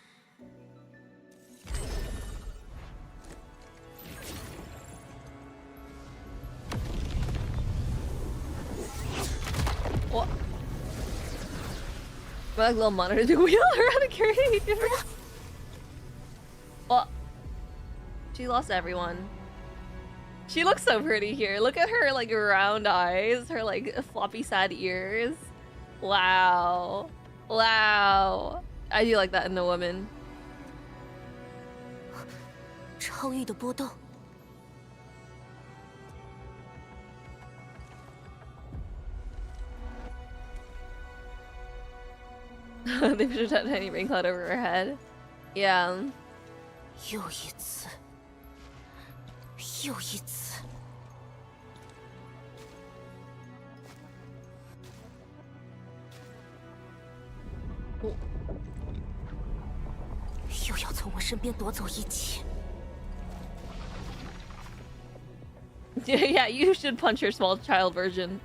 ……What? My like little monitor to wheel around and carry different. What? She lost everyone. She looks so pretty here. Look at her like round eyes, her like floppy sad ears. Wow. Wow. I do like that in a woman. 超域的波动。 They put a tiny rain cloud over her head. Yeah. 又一次，又一次。又要从我身边夺走一切。 Yeah, you should punch your small child version.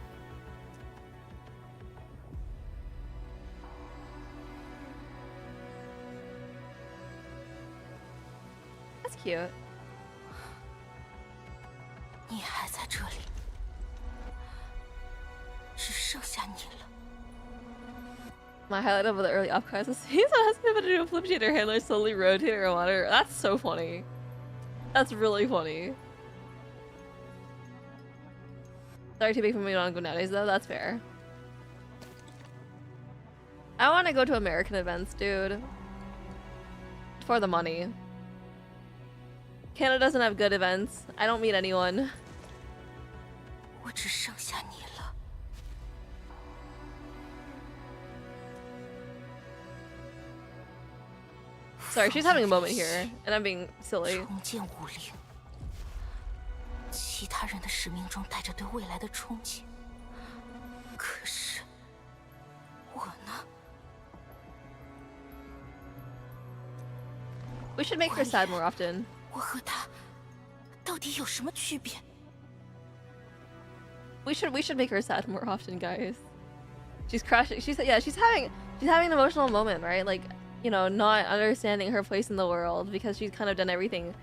That's cute. 你还在这里，只剩下你了。 My highlight of the early upcuts was he's asking about to do a flip sheet. Her handler slowly rotate her monitor. That's so funny. That's really funny. Sorry to be from me on go nowadays though. That's fair. I want to go to American events, dude. For the money. Canada doesn't have good events. I don't meet anyone. 我只剩下你了。 Sorry, she's having a moment here, and I'm being silly. 重建武林，其他人的使命中带着对未来的憧憬，可是我呢？ We should make her sad more often. 我和他到底有什么区别？ We should make her sad more often, guys. She's crashing. She's having an emotional moment, right? Like, you know, not understanding her place in the world because she's kind of done everything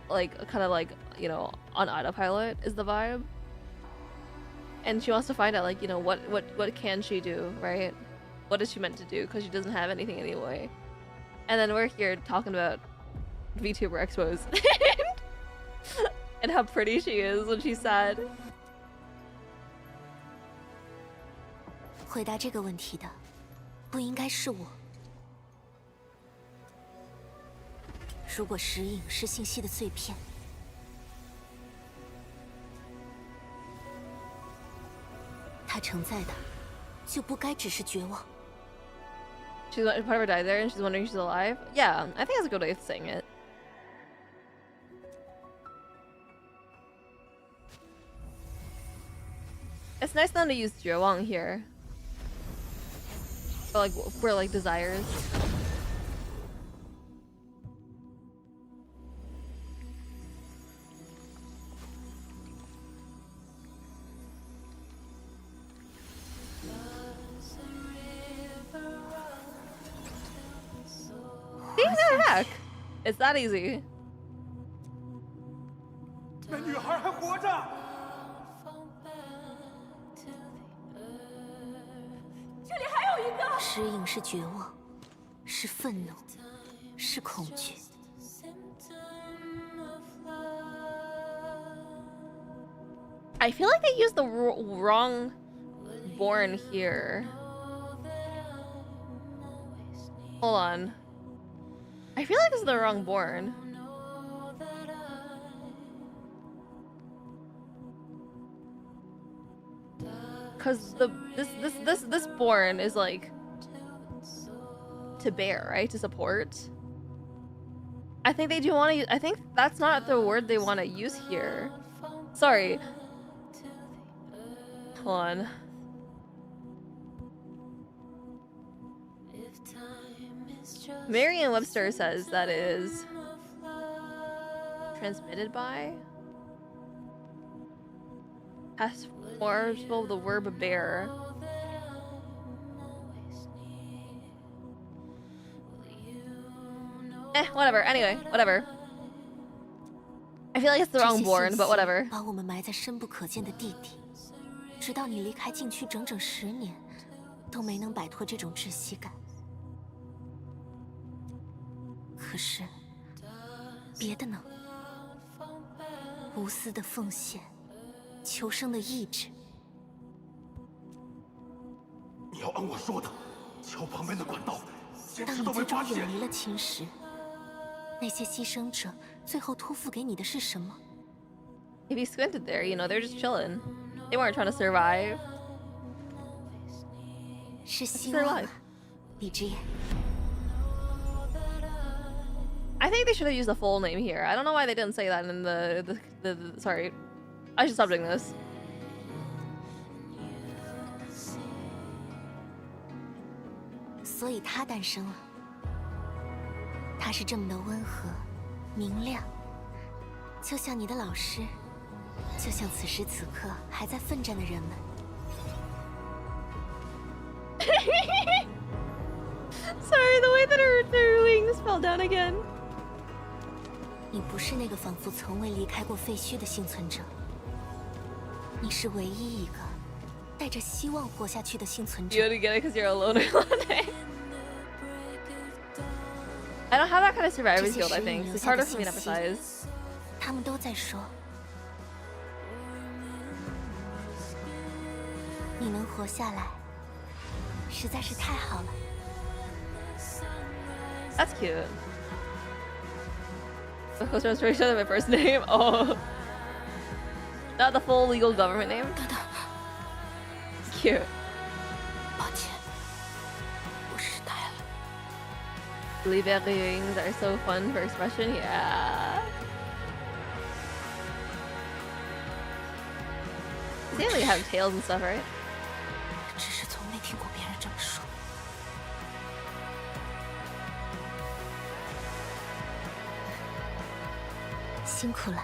like you know, on autopilot is the vibe. And she wants to find out, like, you know, what can she do, right? What is she meant to do, because she doesn't have anything anyway. And then we're here talking about VTuber expos and how pretty she is when she's sad. 回答这个问题的，不应该是我。如果石影是信息的碎片，它承载的就不该只是绝望。 She's part of her died there and she's wondering if she's alive. Yeah, I think that's a good way of saying it. It's nice of them to use Jiawang here. For like desires. Heck, it's that easy. 那女孩还活着。这里还有一个。石影是绝望，是愤怒，是恐惧。I feel like they used the wrong born here. Hold on. I feel like this is the wrong born. Cause this born is like to bear, right? To support. I think they do want to use, I think that's not the word they want to use here. Sorry. Hold on. Merriam-Webster says that is transmitted by has forms of the verb bear. whatever. Anyway, whatever. I feel like it's the wrong board, but whatever. 把我们埋在深不可见的地底，直到你离开禁区整整10年，都没能摆脱这种窒息感。可是，别的呢？无私的奉献，求生的意志。你要按我说的，桥旁边的管道，坚当持你最终都没发现。远离了侵蚀，那些牺牲者最后托付给你的是什么？ If you squinted there, you know, they're just chilling. They weren't trying to survive. 是希望啊，李之言。 I think they should have used the full name here. I don't know why they didn't say that in the sorry. I should stop doing this. 所以他诞生了。他是这么的温和、明亮，就像你的老师，就像此时此刻还在奋战的人们。Sorry, the way that her wings fell down again. 你不是那个仿佛从未离开过废墟的幸存者，你是唯一一个带着希望活下去的幸存者。You only get it because you're a loner. I don't have that kind of survival skill, I think. It's harder for me to emphasize. 他们都在说，你能活下来，实在是太好了。 That's cute. The close restoration of my first name? Oh. Not the full legal government name? Cute. 抱歉，我失态了。 Libérings are so fun for expression, yeah. They like have tails and stuff, right? 只是从没听过别人这么说。 辛苦了。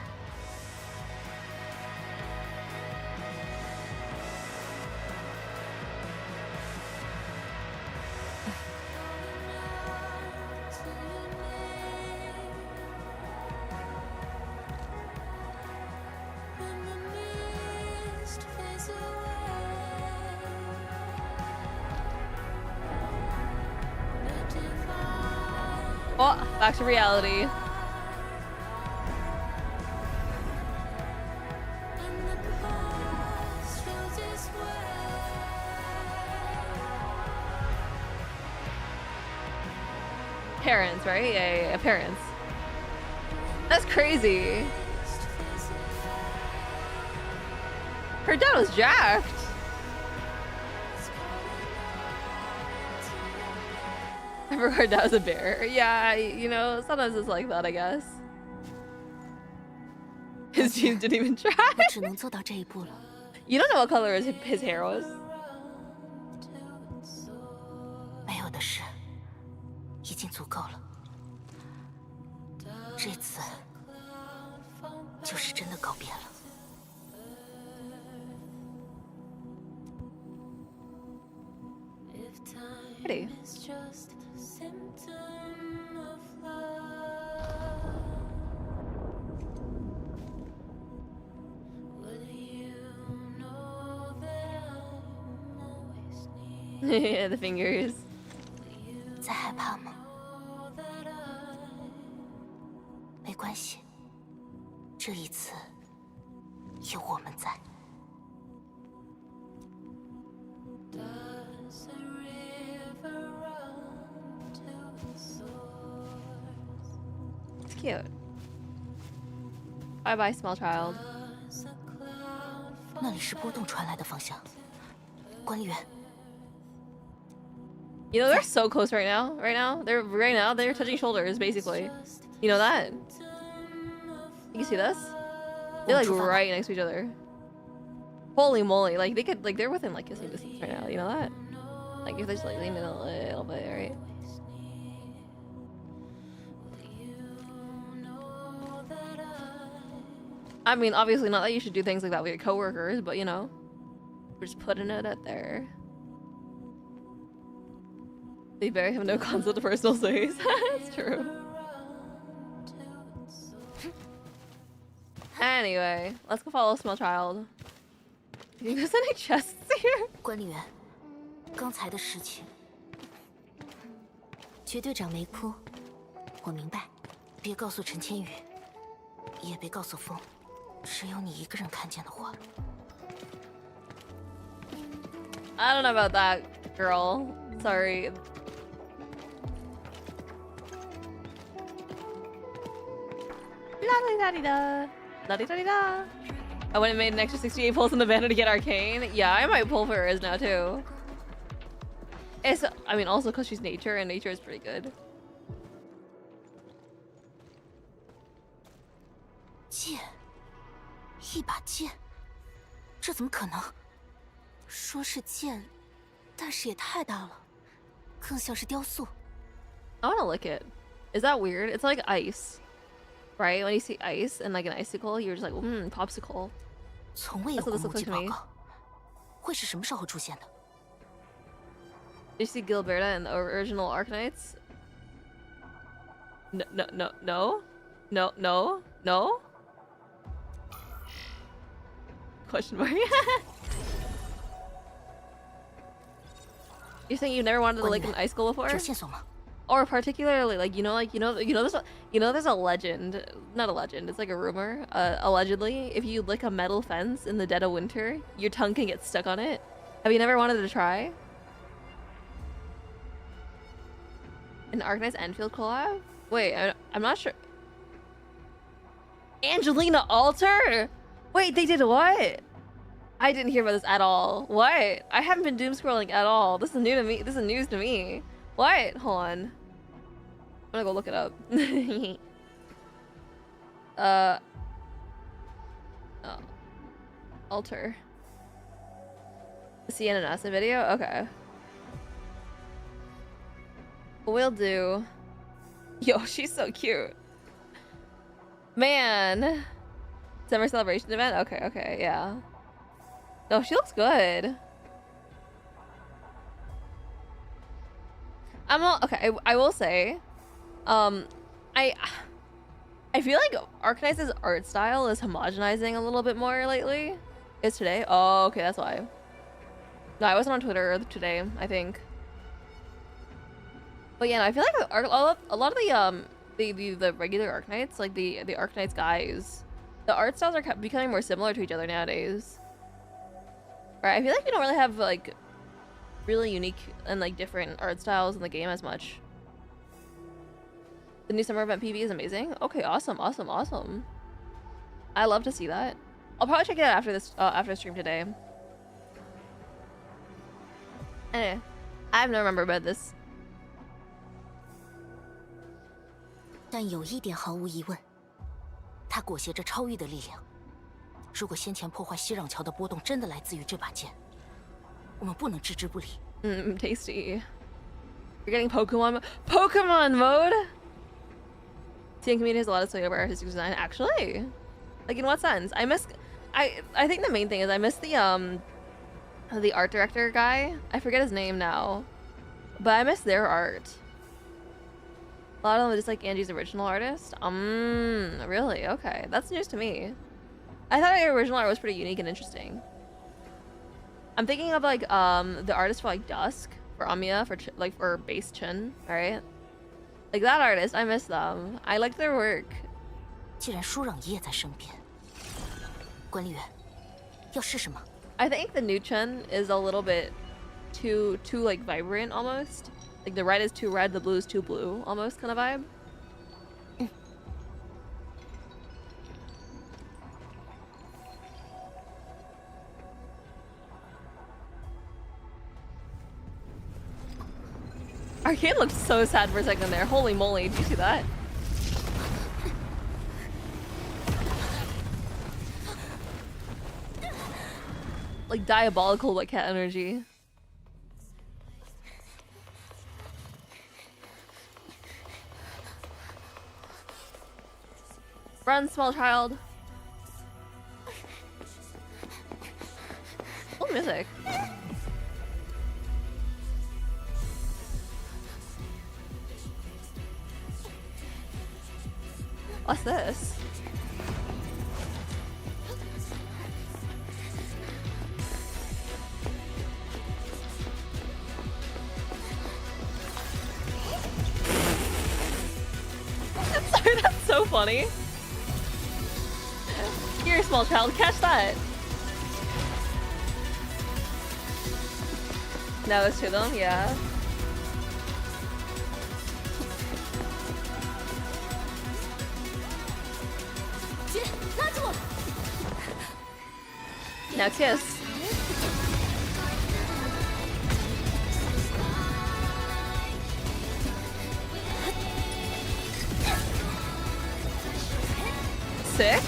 Oh, back to reality. Parents, right? Yeah, parents. That's crazy. Her dad was jacked. I forgot her dad was a bear. Yeah, you know, sometimes it's like that, I guess. His team didn't even try. 我只能做到这一步了。 You don't know what color his hair was. 没有的事，已经足够了。这次就是真的告别了。 Pretty. Yeah, the fingers. 在害怕吗？没关系，这一次有我们在。 It's cute. Bye bye, small child. 那里是波动传来的方向，管理员。 You know they're so close right now. They're touching shoulders basically. You know that? You can see this? They're like right next to each other. Holy moly! Like they could they're within like kissing distance right now. You know that? Like if they just like lean in a little bit, right? I mean, obviously not that you should do things like that with your coworkers, but you know, we're just putting it out there. They barely have no concept of personal space. That's true. Anyway, let's go follow Small Child. Do you think there's any chests here? 管理员，刚才的事情，绝队长没哭，我明白。别告诉陈千羽，也别告诉风，只有你一个人看见的话。I don't know about that, girl. Sorry. La-di-da-di-da. La-di-da-di-da. I went and made an extra 68 pulls in the banner to get Arcane. Yeah, I might pull for hers now too. It's, I mean, also because she's nature, and nature is pretty good. 剑，一把剑，这怎么可能？说是剑，但是也太大了，更像是雕塑。I wanna lick it. Is that weird? It's like ice, right? When you see ice and like an icicle, you're just like, popsicle. 从未有过目击报告，会是什么时候出现的？ Did you see Gilberta in the original Arknights? No. Question mark. You think you've never wanted to lick an icicle before? Or particularly, like there's a legend, not a legend, it's like a rumor. Allegedly, if you lick a metal fence in the dead of winter, your tongue can get stuck on it. Have you never wanted to try? An Arknights Enfield collab? Wait, I'm not sure. Angelina Alter? Wait, they did what? I didn't hear about this at all. What? I haven't been doom scrolling at all. This is new to me. This is news to me. What? Hold on. I'm gonna go look it up. Oh. Alter. See an Anasa video? Okay. We'll do. Yo, she's so cute. Man. Summer celebration event? Okay, yeah. No, she looks good. Okay, I will say, I feel like Arknights' art style is homogenizing a little bit more lately. Is today? Oh, okay, that's why. No, I wasn't on Twitter today, I think. But yeah, no, I feel like a lot of the regular Arknights, like the Arknights guys, the art styles are becoming more similar to each other nowadays. Right? I feel like we don't really have like really unique and like different art styles in the game as much. The new summer event PV is amazing. Okay, awesome. I love to see that. I'll probably check it out after this after stream today. Anyway, I have no remember about this. 但有一点毫无疑问，它裹挟着超域的力量。如果先前破坏熙壤桥的波动真的来自于这把剑，我们不能置之不理。Tasty. You're getting Pokemon mode. TN community has a lot of sway over artistic design. Actually, like in what sense? I think the main thing is I miss the art director guy. I forget his name now, but I miss their art. A lot of them are just like Angie's original artist. Really? Okay, that's news to me. I thought her original art was pretty unique and interesting. I'm thinking of like the artist for like Dusk, for Amiya, for Base Chin, alright? Like that artist, I miss them. I like their work. 既然舒壤也在身边，管理员，要试什么？ I think the new Chen is a little bit too like vibrant almost. Like the red is too red, the blue is too blue, almost kind of vibe. Arcane looked so sad for a second there. Holy moly, did you see that? Like diabolical Wet Cat energy. Run, small child. Oh, music. What's this? so funny. Here, small child, catch that. Now it's to them, yeah. Now kiss. Sick.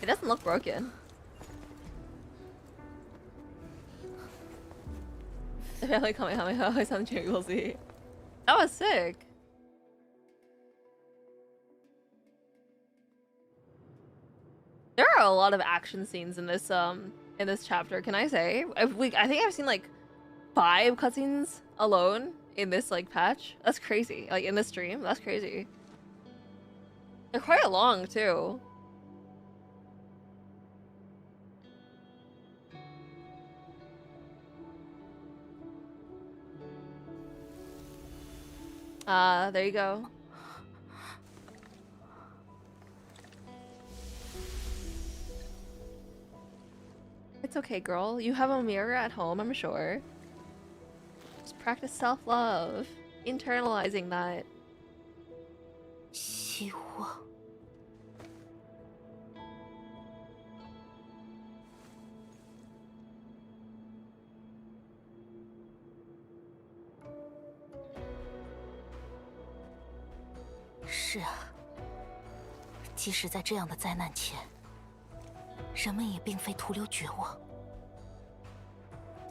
It doesn't look broken. The family Kamehameha is on We'll see. That was sick. There are a lot of action scenes in this chapter, can I say? I think I've seen like 5 cutscenes alone in this like patch. That's crazy. Like in this stream, that's crazy. They're quite long too. There you go. It's okay, girl. You have a mirror at home, I'm sure. Just practice self-love. Internalizing that. 希望。是啊，即使在这样的灾难前，人们也并非徒留绝望。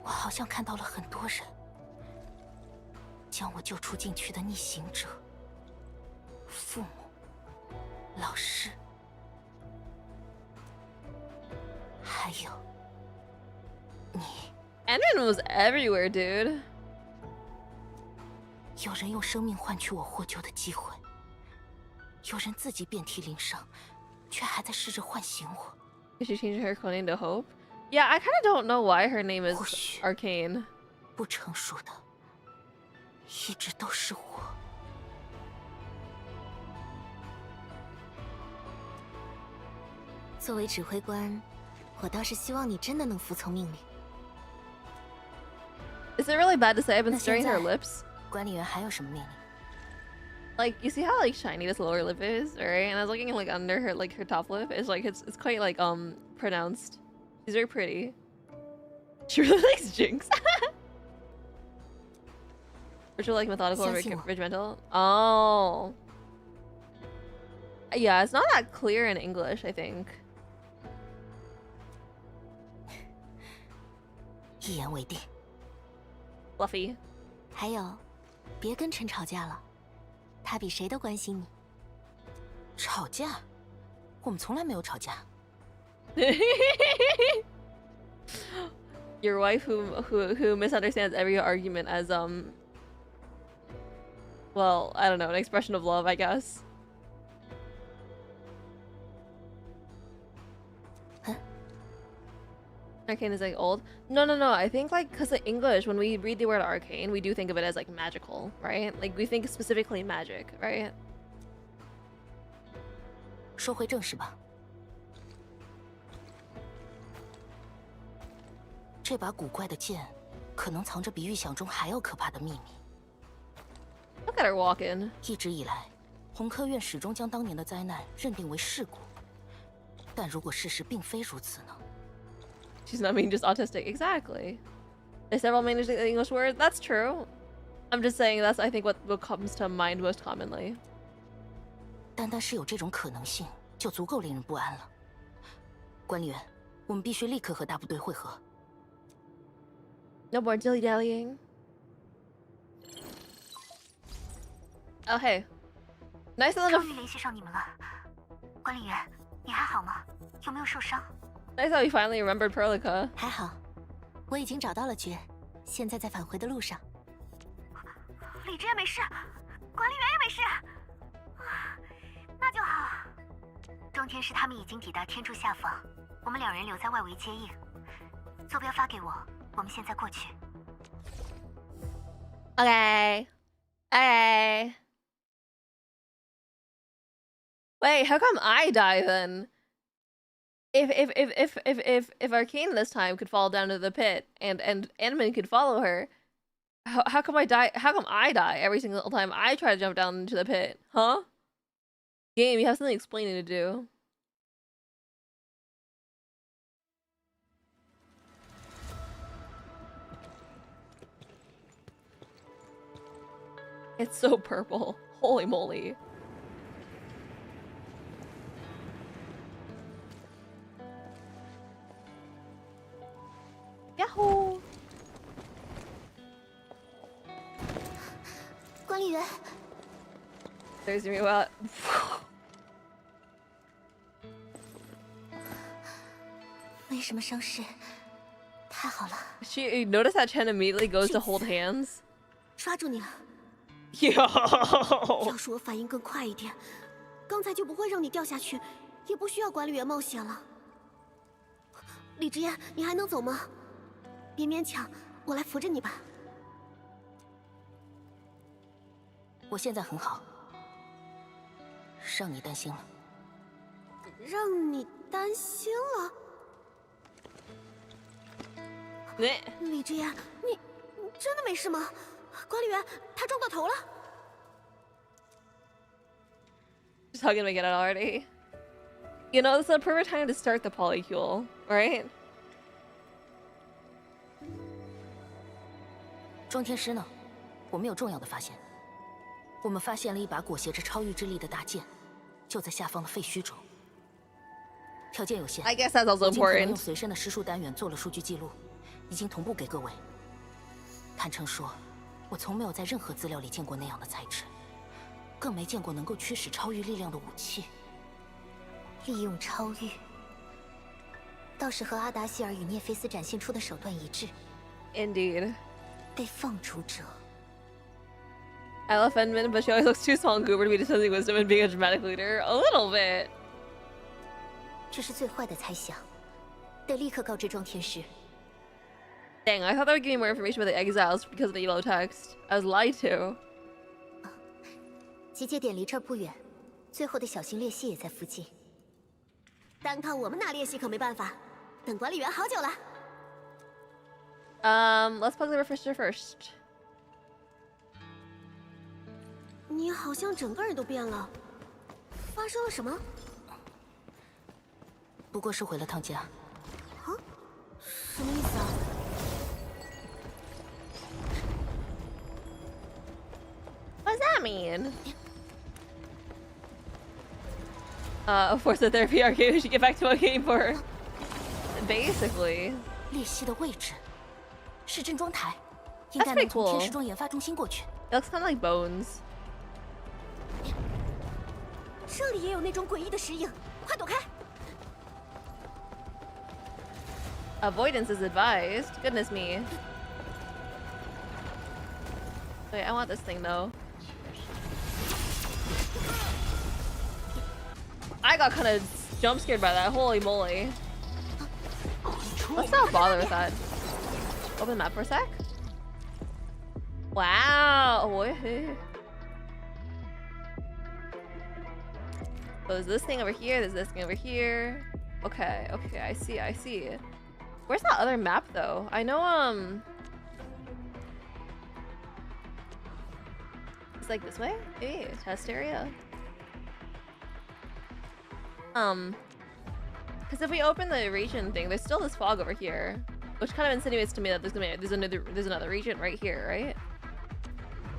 我好像看到了很多人，将我救出禁区的逆行者、父母、老师，还有你。Ant-Man was everywhere, dude. 有人用生命换取我获救的机会。 有人自己遍体鳞伤，却还在试着唤醒我。Did she change her cloning to Hope? Yeah, I kind of don't know why her name is Arcane. 不成熟的，一直都是我。作为指挥官，我倒是希望你真的能服从命令。Is it really bad to say I've been stirring her lips? 管理员还有什么命令？ Like, you see how like shiny this lower lip is, right? And I was looking like under her like her top lip. It's like it's quite like pronounced. She's very pretty. She really likes Jinx. Ritual like methodical and regimental. Oh. Yeah, it's not that clear in English, I think. 一言为定。Fluffy. 还有，别跟陈吵架了。 他比谁都关心你。吵架？我们从来没有吵架。Your wife who misunderstands every argument as well, I don't know, an expression of love, I guess. Huh? Arcane is like old. No. I think like because in English, when we read the word arcane, we do think of it as like magical, right? Like we think specifically magic, right? 说回正事吧。这把古怪的剑，可能藏着比预想中还要可怕的秘密。Look at her walking. 一直以来，红科院始终将当年的灾难认定为事故，但如果事实并非如此呢？ She's not being just autistic. Exactly. There's several main English words. That's true. I'm just saying that's I think what comes to mind most commonly. 单单是有这种可能性，就足够令人不安了。管理员，我们必须立刻和大部队会合。No more dilly-dallying. Oh hey. Nice little. 终于联系上你们了。管理员，你还好吗？有没有受伤？ Nice how you finally remembered Perlica. 还好，我已经找到了爵，现在在返回的路上。李志也没事，管理员也没事，那就好。中天师他们已经抵达天柱下方，我们2人留在外围接应。坐标发给我，我们现在过去。Okay. Okay. Wait, how come I die then? If Arcane this time could fall down to the pit and Anman could follow her, how come I die? How come I die every single time I try to jump down into the pit? Huh? Game, you have something explaining to do. It's so purple. Holy moly. Yahoo! 管理员 There's me what? She notice that Chen immediately goes to hold hands. 抓住你了。 Yo! 要是我反应更快一点，刚才就不会让你掉下去，也不需要管理员冒险了。李直言，你还能走吗？别勉强，我来扶着你吧。我现在很好，让你担心了。让你担心了？李直言，你真的没事吗？管理员，他撞到头了。Just hugging me, get it already. You know, this is the perfect time to start the polycule, right? 庄天师呢？我们有重要的发现。我们发现了一把裹挟着超域之力的大剑，就在下方的废墟中。条件有限 I guess that's also 我尽可能 important. 用随身的施术单元做了数据记录，已经同步给各位。坦诚说，我从没有在任何资料里见过那样的材质，更没见过能够驱使超域力量的武器。利用超域，倒是和阿达希尔与涅菲斯展现出的手段一致。 Indeed. 被放逐者。 I love Fenman, but she always looks too small and goober to be dispensing wisdom and being a dramatic leader. A little bit. 这是最坏的猜想，得立刻告知庄天师。 Dang, I thought that would give me more information about the exiles because of the yellow text. I was lied to. 集结点离这儿不远，最后的小型裂隙也在附近。单靠我们拿裂隙可没办法，等管理员好久了。 Let's plug the refresher first. 你好像整个人都变了，发生了什么？不过是回了趟家。啊？什么意思啊？ What does that mean? Force the therapy arcade. We should get back to a game for. Basically. 裂隙的位置是镇庄台，应该能从天石庄研发中心过去。 It looks kind of like bones. 这里也有那种诡异的石影，快躲开！ Avoidance is advised. Goodness me. Wait, I want this thing though. I got kind of jump scared by that. Holy moly. Let's not bother with that. Open the map for a sec. Wow. So there's this thing over here. There's this thing over here. Okay, okay, I see, I see. Where's that other map though? I know it's like this way? Hey, test area. Because if we open the region thing, there's still this fog over here, which kind of insinuates to me that there's another region right here, right?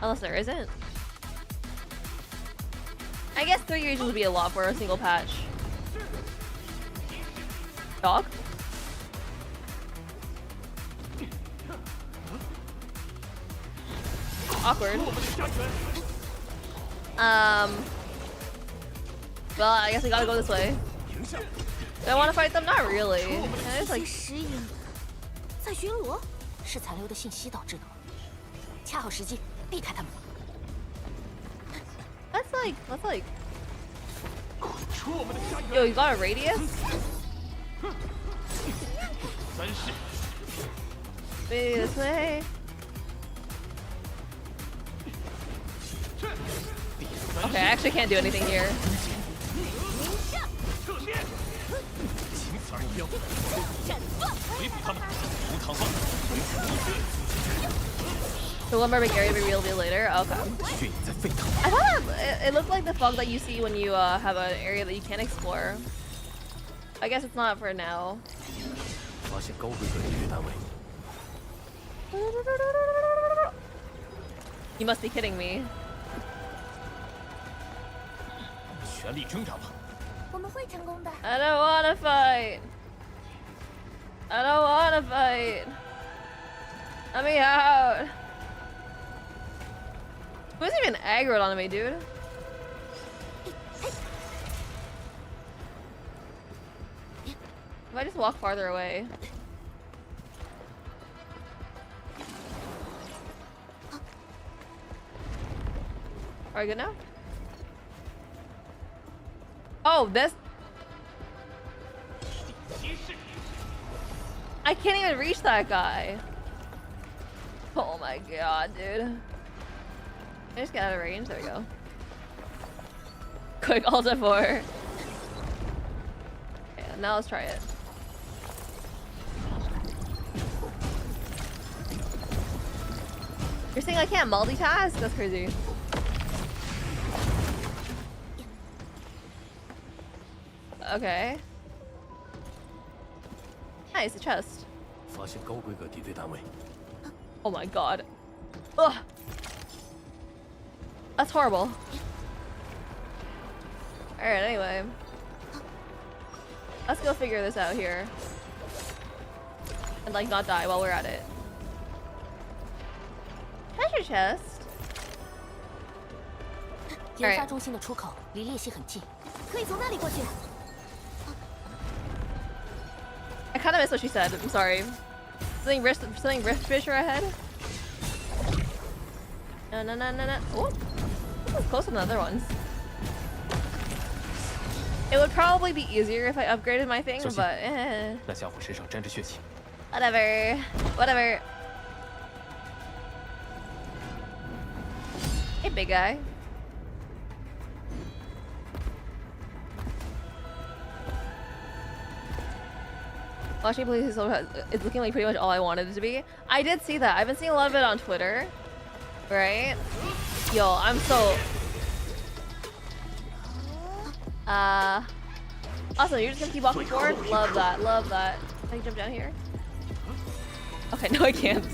Unless there isn't. I guess 3 regions would be a lot for a single patch. Dog? Awkward. Well, I guess we gotta go this way. Do I want to fight them? Not really. It's like 石影在巡逻，是残留的信息导致的吗？恰好时机，避开他们。That's like. Yo, you got a radius? Maybe this way. Okay, I actually can't do anything here. The one more big area to be revealed later. Okay. I thought it looked like the fog that you see when you have an area that you can't explore. I guess it's not for now. You must be kidding me. I don't wanna fight. I don't wanna fight. Let me out. Who's even aggroed on me, dude? If I just walk farther away. Are we good now? Oh, this. I can't even reach that guy. Oh my god, dude. I just got out of range. There we go. Quick, Alt F4. Okay, now let's try it. You're saying I can't multitask? That's crazy. Okay. Nice, a chest. Oh my god. Ugh. That's horrible. Alright, anyway. Let's go figure this out here. And like not die while we're at it. Treasure chest. Alright. I kind of missed what she said. I'm sorry. Something rift fisher ahead. No. Oh, this was close on the other ones. It would probably be easier if I upgraded my thing, but whatever. Whatever. Hey, big guy. Watching police is looking like pretty much all I wanted it to be. I did see that. I've been seeing a lot of it on Twitter. Right? Yo, I'm so... Awesome, you're just gonna keep walking forward? Love that, love that. Can I jump down here? Okay, no I can't.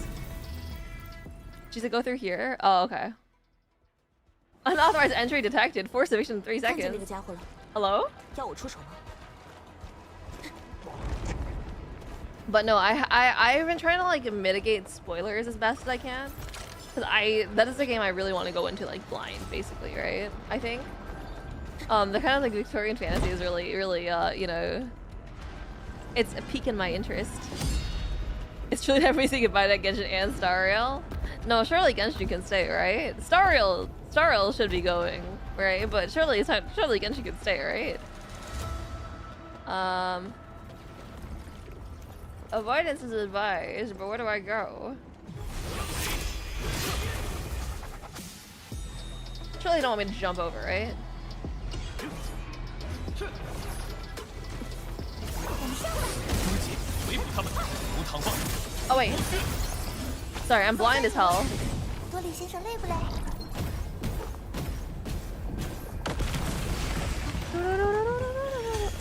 She said go through here? Oh, okay. Unauthorized entry detected. Forced eviction in 3 seconds. Hello? But no, I've been trying to like mitigate spoilers as best as I can. Cause that is a game I really want to go into like blind, basically, right? I think. The kind of like Victorian fantasy is really, you know, it's a peak in my interest. It's truly time for me to say goodbye to Genshin and Star Rail. No, surely Genshin can stay, right? Star Rail should be going, right? But surely Genshin can stay, right? Avoidance is advised, but where do I go? Surely you don't want me to jump over, right? Oh wait. Sorry, I'm blind as hell.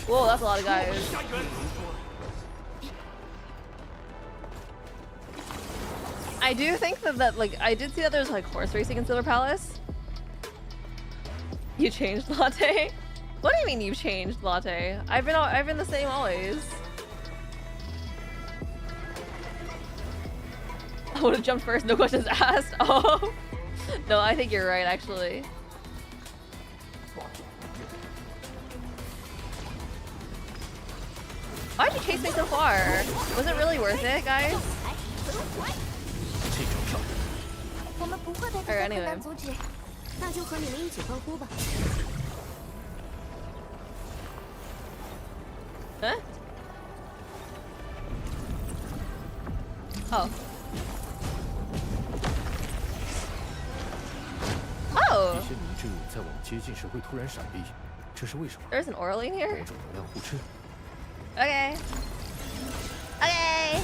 Whoa, that's a lot of guys. I do think that like I did see that there's like horse racing in Silver Palace. You changed, Latte? What do you mean you changed, Latte? I've been the same always. I would have jumped first, no questions asked. Oh no, I think you're right actually. Why'd you chase me so far? Was it really worth it, guys? Alright, anyway. Huh? Oh. 些凝滞物在我们接近时会突然闪避，这是为什么？ There's an orally in here. 某种能量互斥。Okay. Okay.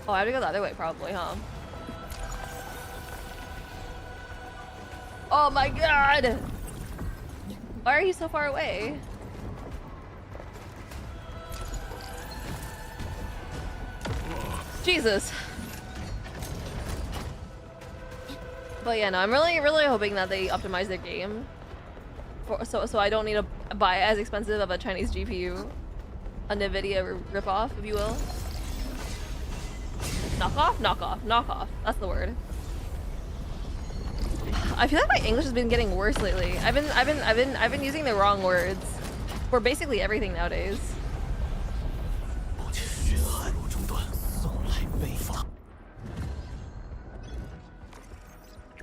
Oh, I have to go the other way, probably, huh? Oh my god! Why are you so far away? Jesus. But yeah, no, I'm really hoping that they optimize their game so I don't need to buy as expensive of a Chinese GPU, a NVIDIA ripoff, if you will. Knockoff. That's the word. I feel like my English has been getting worse lately. I've been using the wrong words for basically everything nowadays.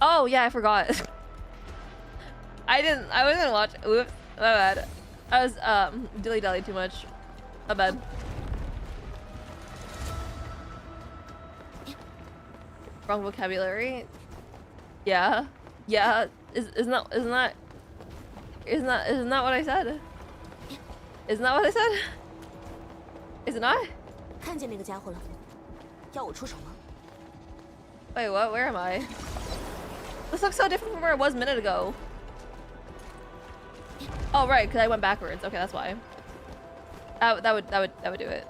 Oh yeah, I forgot. I wasn't watching. Oops, my bad. I was dilly-dally too much. My bad. Wrong vocabulary. Yeah. Isn't that what I said? Isn't that what I said? Is it not? 看见那个家伙了，要我出手吗？ Wait, what? Where am I? This looks so different from where it was a minute ago. Oh right, because I went backwards. Okay, that's why. That would do it.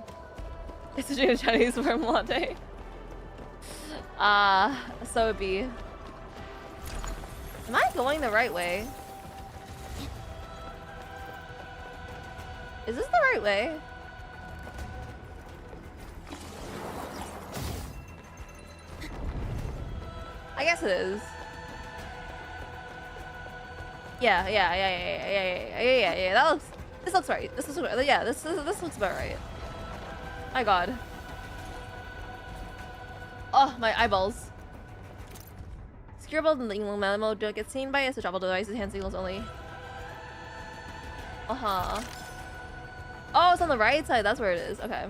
It's a Chinese warm latte. So it'd be. Am I going the right way? Is this the right way? I guess it is. Yeah. This looks right. This looks about right. My god. Oh, my eyeballs. Scribbled in the England memo don't get seen by switchable devices, hand signals only. Uh-huh. Oh, it's on the right side. That's where it is. Okay.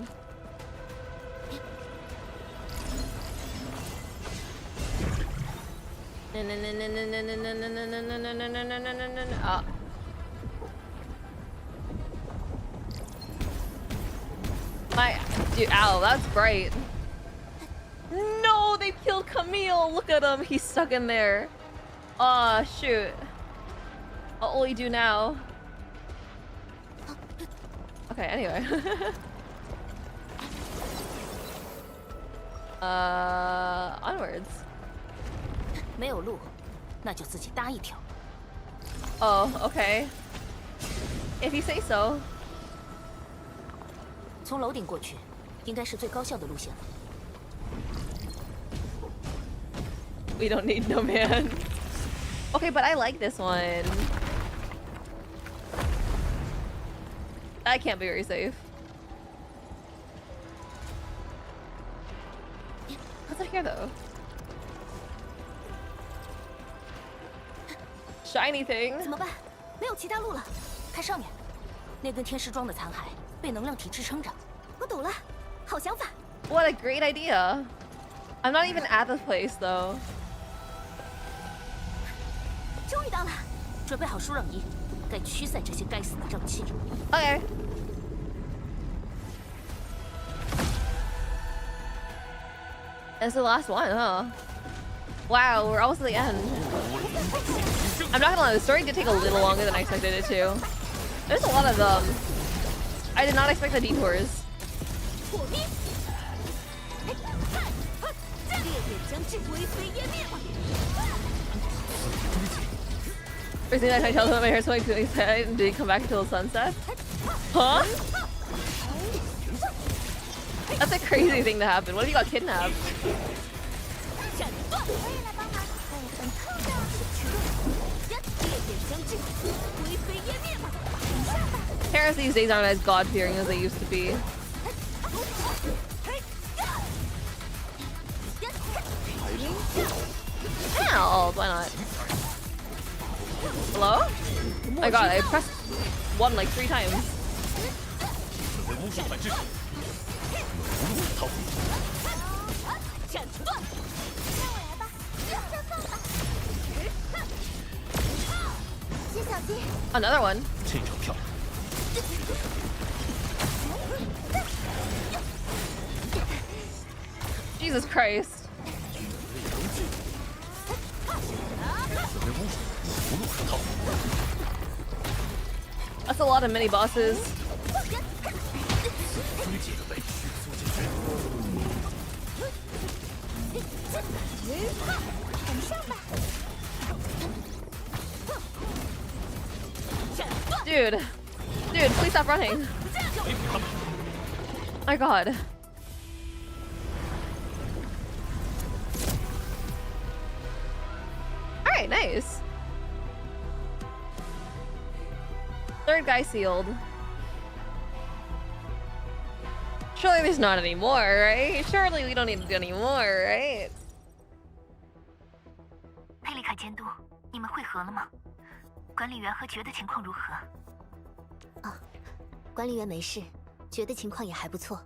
Dude, ow, that's bright. No, they killed Camille. Look at him. He's stuck in there. Aw, shoot. What will he do now? Okay, anyway. Onwards. 没有路，那就自己搭一条。 Oh, okay. If you say so. 从楼顶过去，应该是最高效的路线了。 We don't need no man. Okay, but I like this one. That can't be very safe. What's up here though? Shiny thing. 怎么办？没有其他路了。看上面，那根天师桩的残骸被能量体支撑着。我懂了，好想法。 What a great idea. I'm not even at this place though. 终于到了，准备好输让仪，该驱散这些该死的瘴气。Okay. That's the last one, huh? Wow, we're almost at the end. I'm not gonna lie, the story did take a little longer than I expected it to. There's a lot of them. I did not expect the detours. First thing I tell them my hair's going to his head and did he come back until the sunset? Huh? That's a crazy thing to happen. What if you got kidnapped? Parents these days aren't as God-fearing as they used to be. Ow, why not? Hello? Oh my god, I pressed 1 like 3 times. Another one. Jesus Christ. That's a lot of mini bosses. Dude, please stop running. My God. All right, nice. Third guy sealed. Surely there's not any more, right? Surely we don't need to do any more, right? 佩利凯监督，你们会合了吗？管理员和爵的情况如何？管理员没事，爵的情况也还不错。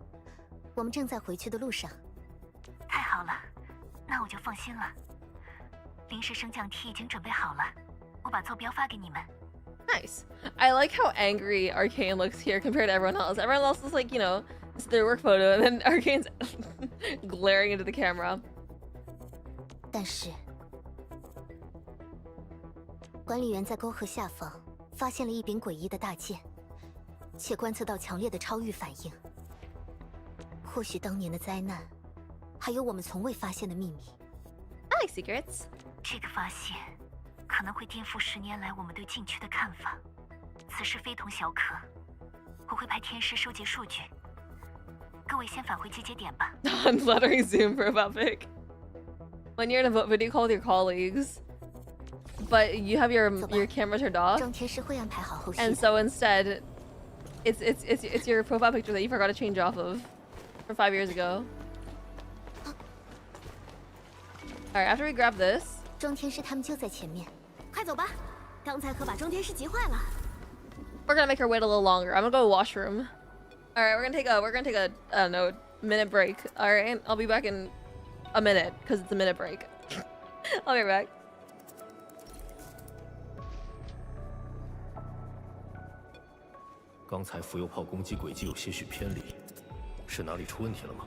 我们正在回去的路上。太好了，那我就放心了。临时升降梯已经准备好了，我把坐标发给你们。Nice. I like how angry Arcane looks here compared to everyone else. Everyone else is like, you know, it's their work photo, and then Arcane's glaring into the camera. 但是，管理员在沟壑下方发现了一柄诡异的大剑，且观测到强烈的超域反应。或许当年的灾难，还有我们从未发现的秘密。I like secrets. 这个发现可能会颠覆10年来我们对禁区的看法。此事非同小可，我会派天师收集数据。各位先返回集结点吧。Unflattering Zoom profile pic. When you're in a vote video call with your colleagues, but you have your camera turned off, 张天师会安排好后续。 and so instead, it's your profile picture that you forgot to change off of from 5 years ago. All right, after we grab this, 庄天师他们就在前面，快走吧！刚才可把庄天师急坏了。 we're gonna make her wait a little longer. I'm gonna go to the washroom. All right, we're gonna take a I don't know, minute break. All right, I'll be back in a minute because it's a minute break. I'll be right back. 刚才浮游炮攻击轨迹有些许偏离，是哪里出问题了吗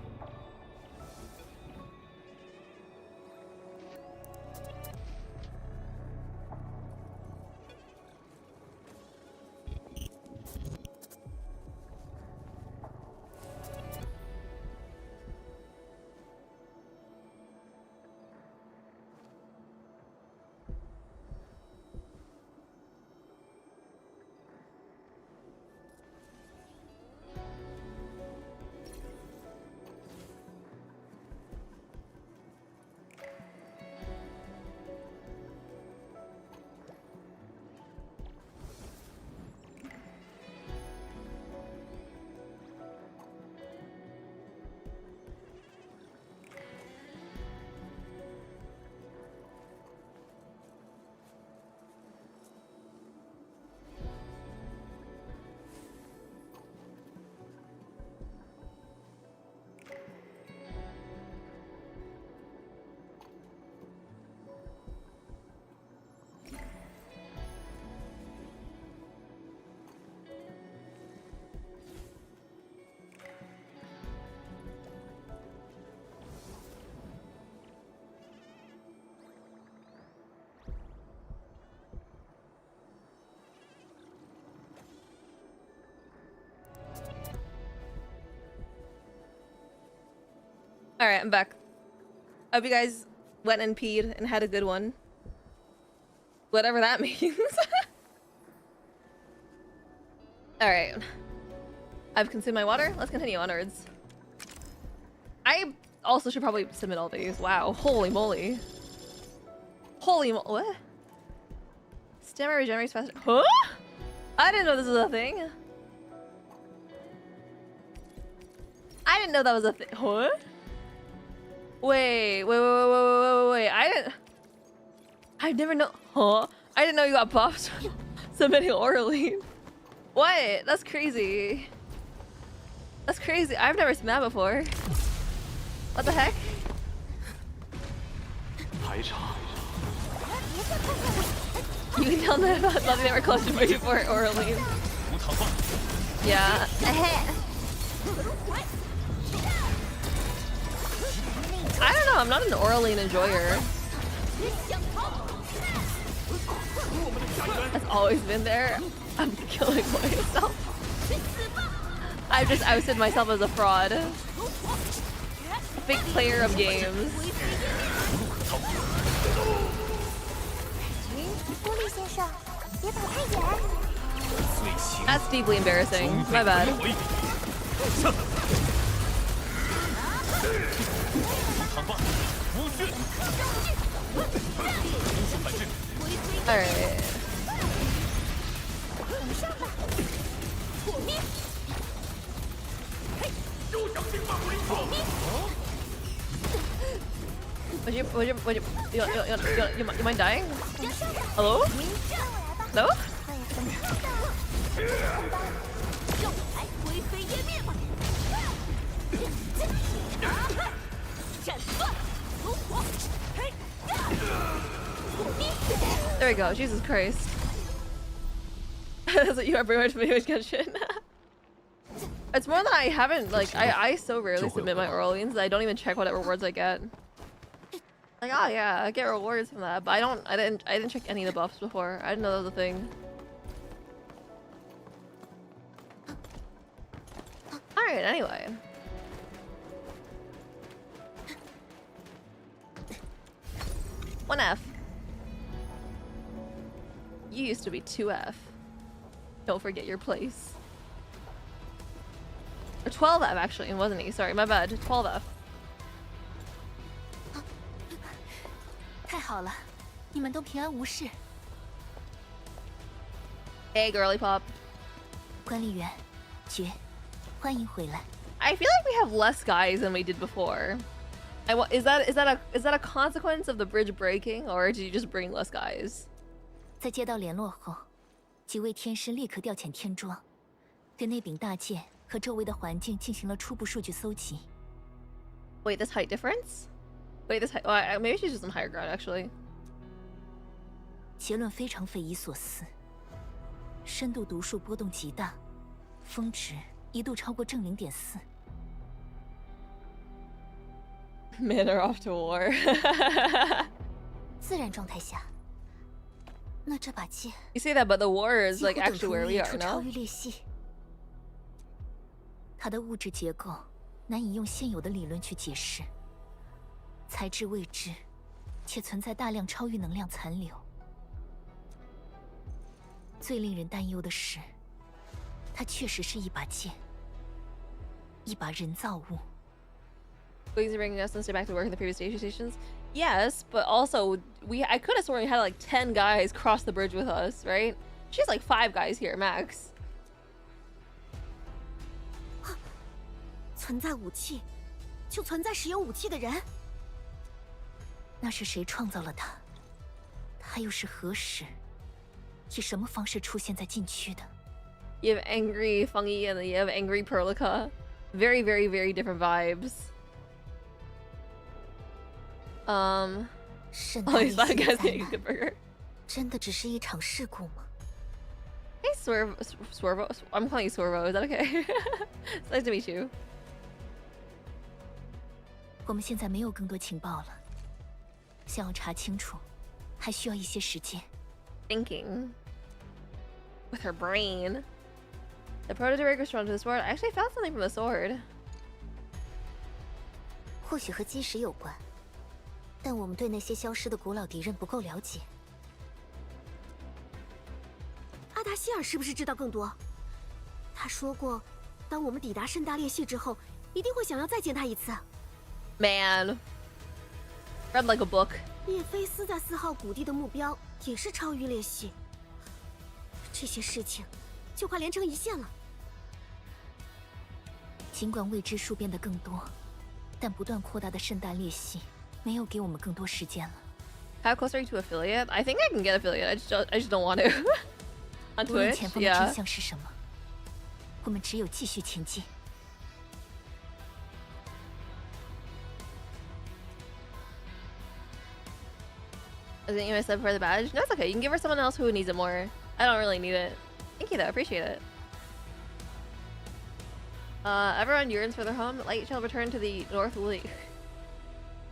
？All right, I'm back. I hope you guys went and peed and had a good one. Whatever that means. All right. I've consumed my water. Let's continue onwards. I also should probably submit all these. Wow. Holy moly. Holy mo- what? Stamina regenerates faster. Huh? I didn't know this was a thing. I didn't know that was a thing. Huh? Wait. I never know. Huh? I didn't know you got buffed submitting orally. What? That's crazy. That's crazy. I've never seen that before. What the heck? You can tell them about nothing they were close to before Orleans. Yeah. I don't know, I'm not an Orlean enjoyer. That's always been there. I'm killing myself. I've just ousted myself as a fraud. A fake player of games. That's deeply embarrassing. My bad. Alright. You mind dying? Hello? No? There we go. Jesus Christ. That's what you are pretty much with Genshin. It's more that I haven't, like, I so rarely submit my Orleans that I don't even check what rewards I get. Like, oh yeah, I get rewards from that, but I didn't check any of the buffs before. I didn't know that was a thing. Alright, anyway. One F. You used to be 2F. Don't forget your place. Or 12F actually, wasn't he? Sorry, my bad. 12F. 太好了，你们都平安无事。Hey, girly pop. 管理员，绝，欢迎回来。I feel like we have less guys than we did before. Is that a consequence of the bridge breaking, or did you just bring less guys? 在接到联络后，几位天师立刻调遣天庄，对那柄大剑和周围的环境进行了初步数据搜集。Wait, this height difference? Wait, this height. Oh, maybe she's just some higher ground, actually. 结论非常匪夷所思，深度读数波动极大，峰值一度超过正0.4。Men are off to war. 自然状态下，那这把剑 You say that, but the war is like 几乎等 actually 同 where 于 we 一 are 处超 now. 域裂隙。它的物质结构难以用现有的理论去解释，材质未知，且存在大量超域能量残留。最令人担忧的是，它确实是一把剑，一把人造物。Please bringing us and stay back to work in the previous station stations. Yes, but also I could have sworn we had like 10 guys cross the bridge with us, right? She's like 5 guys here, max. 存在武器，就存在使用武器的人。那是谁创造了它？它又是何时，以什么方式出现在禁区的？ You have angry Fungi and then you have angry Perlica. Very, very, very different vibes. 圣 Oh, 诞 he's not 节 gonna 灾 take a 难 good burger. 真的只是一场事故吗？ Hey, Swervo. I'm calling you Swervo. Is that okay? It's nice to meet you. 我们现在没有更多情报了，想要查清楚，还需要一些时间。Thinking. With her brain. The prototype was drawn to the sword. I actually found something from the sword. 或许和基石有关，但我们对那些消失的古老敌人不够了解。阿达希尔是不是知道更多？他说过，当我们抵达圣大裂隙之后，一定会想要再见他一次。Man. Read like a book. 叶菲斯在4号谷地的目标也是超域裂隙，这些事情就快连成一线了。尽管未知数变得更多，但不断扩大的圣大裂隙没有给我们更多时间了。How close are you to affiliate? I think I can get affiliate. I just don't want to. On 无论 Twitch? 前方的 Yeah. 真相是什么，我们只有继续前进。Isn't you sub for the badge? No, it's okay. You can give her someone else who needs it more. I don't really need it. Thank you though, appreciate it. Everyone yearns for their home. Light shall return to the North Wuling.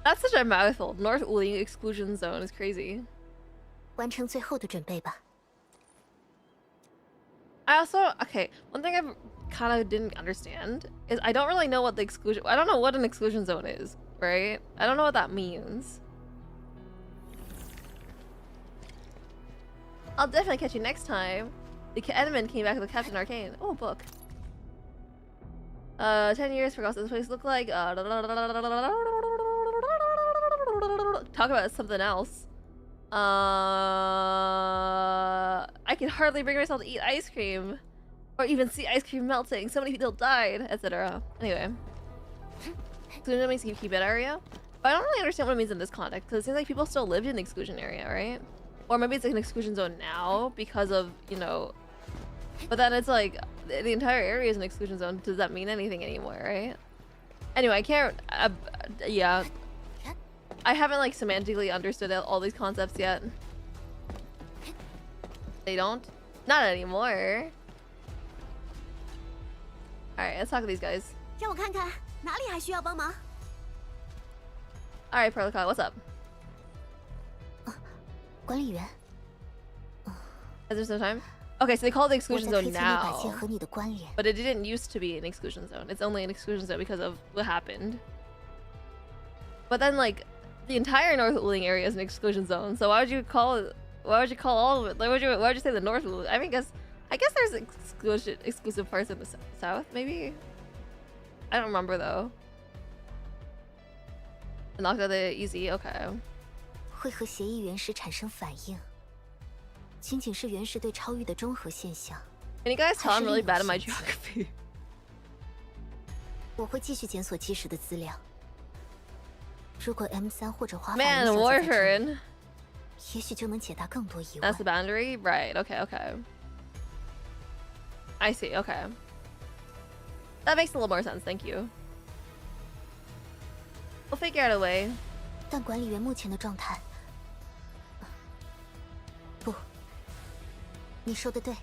That's such a mouthful. North Wuling exclusion zone is crazy. 完成最后的准备吧。 I also, okay, one thing I kind of didn't understand is I don't really know what the exclusion, I don't know what an exclusion zone is, right? I don't know what that means. I'll definitely catch you next time. The Edmund came back with the Captain Arcane. Oh, book. 10 years forgot what this place looked like. Talk about something else. I can hardly bring myself to eat ice cream. Or even see ice cream melting. So many people died, etc. Anyway. Exclusion means keep it area. But I don't really understand what it means in this context, because it seems like people still lived in the exclusion area, right? Or maybe it's like an exclusion zone now because of, you know... But then it's like, the entire area is an exclusion zone. Does that mean anything anymore, right? Anyway, I can't... yeah. I haven't like semantically understood all these concepts yet. They don't? Not anymore. Alright, let's talk to these guys. 让我看看哪里还需要帮忙。 Alright, Perlicott, what's up? 管理员。 Is there some time? Okay, so they call it the exclusion zone 我在 now. 推测那把剑和你的关联。 But it didn't used to be an exclusion zone. It's only an exclusion zone because of what happened. But then like the entire North Wuling area is an exclusion zone. So why would you call it, why would you call all of it? Like, why would you say the North Wuling? I mean, I guess there's exclusive parts in the south, maybe? I don't remember though. Knocked out the easy, okay. 会和协议原石产生反应，仅仅是原石对超域的综合现象。 Can you guys tell I'm really bad at my geography? 我会继续检索基石的资料。如果 M3或者花法 Man, Warfarin. 也许就能解答更多疑问。 That's the boundary? Right, okay, okay. I see, okay. That makes a little more sense, thank you. We'll figure out a way. 但管理员目前的状态，不，你说的对。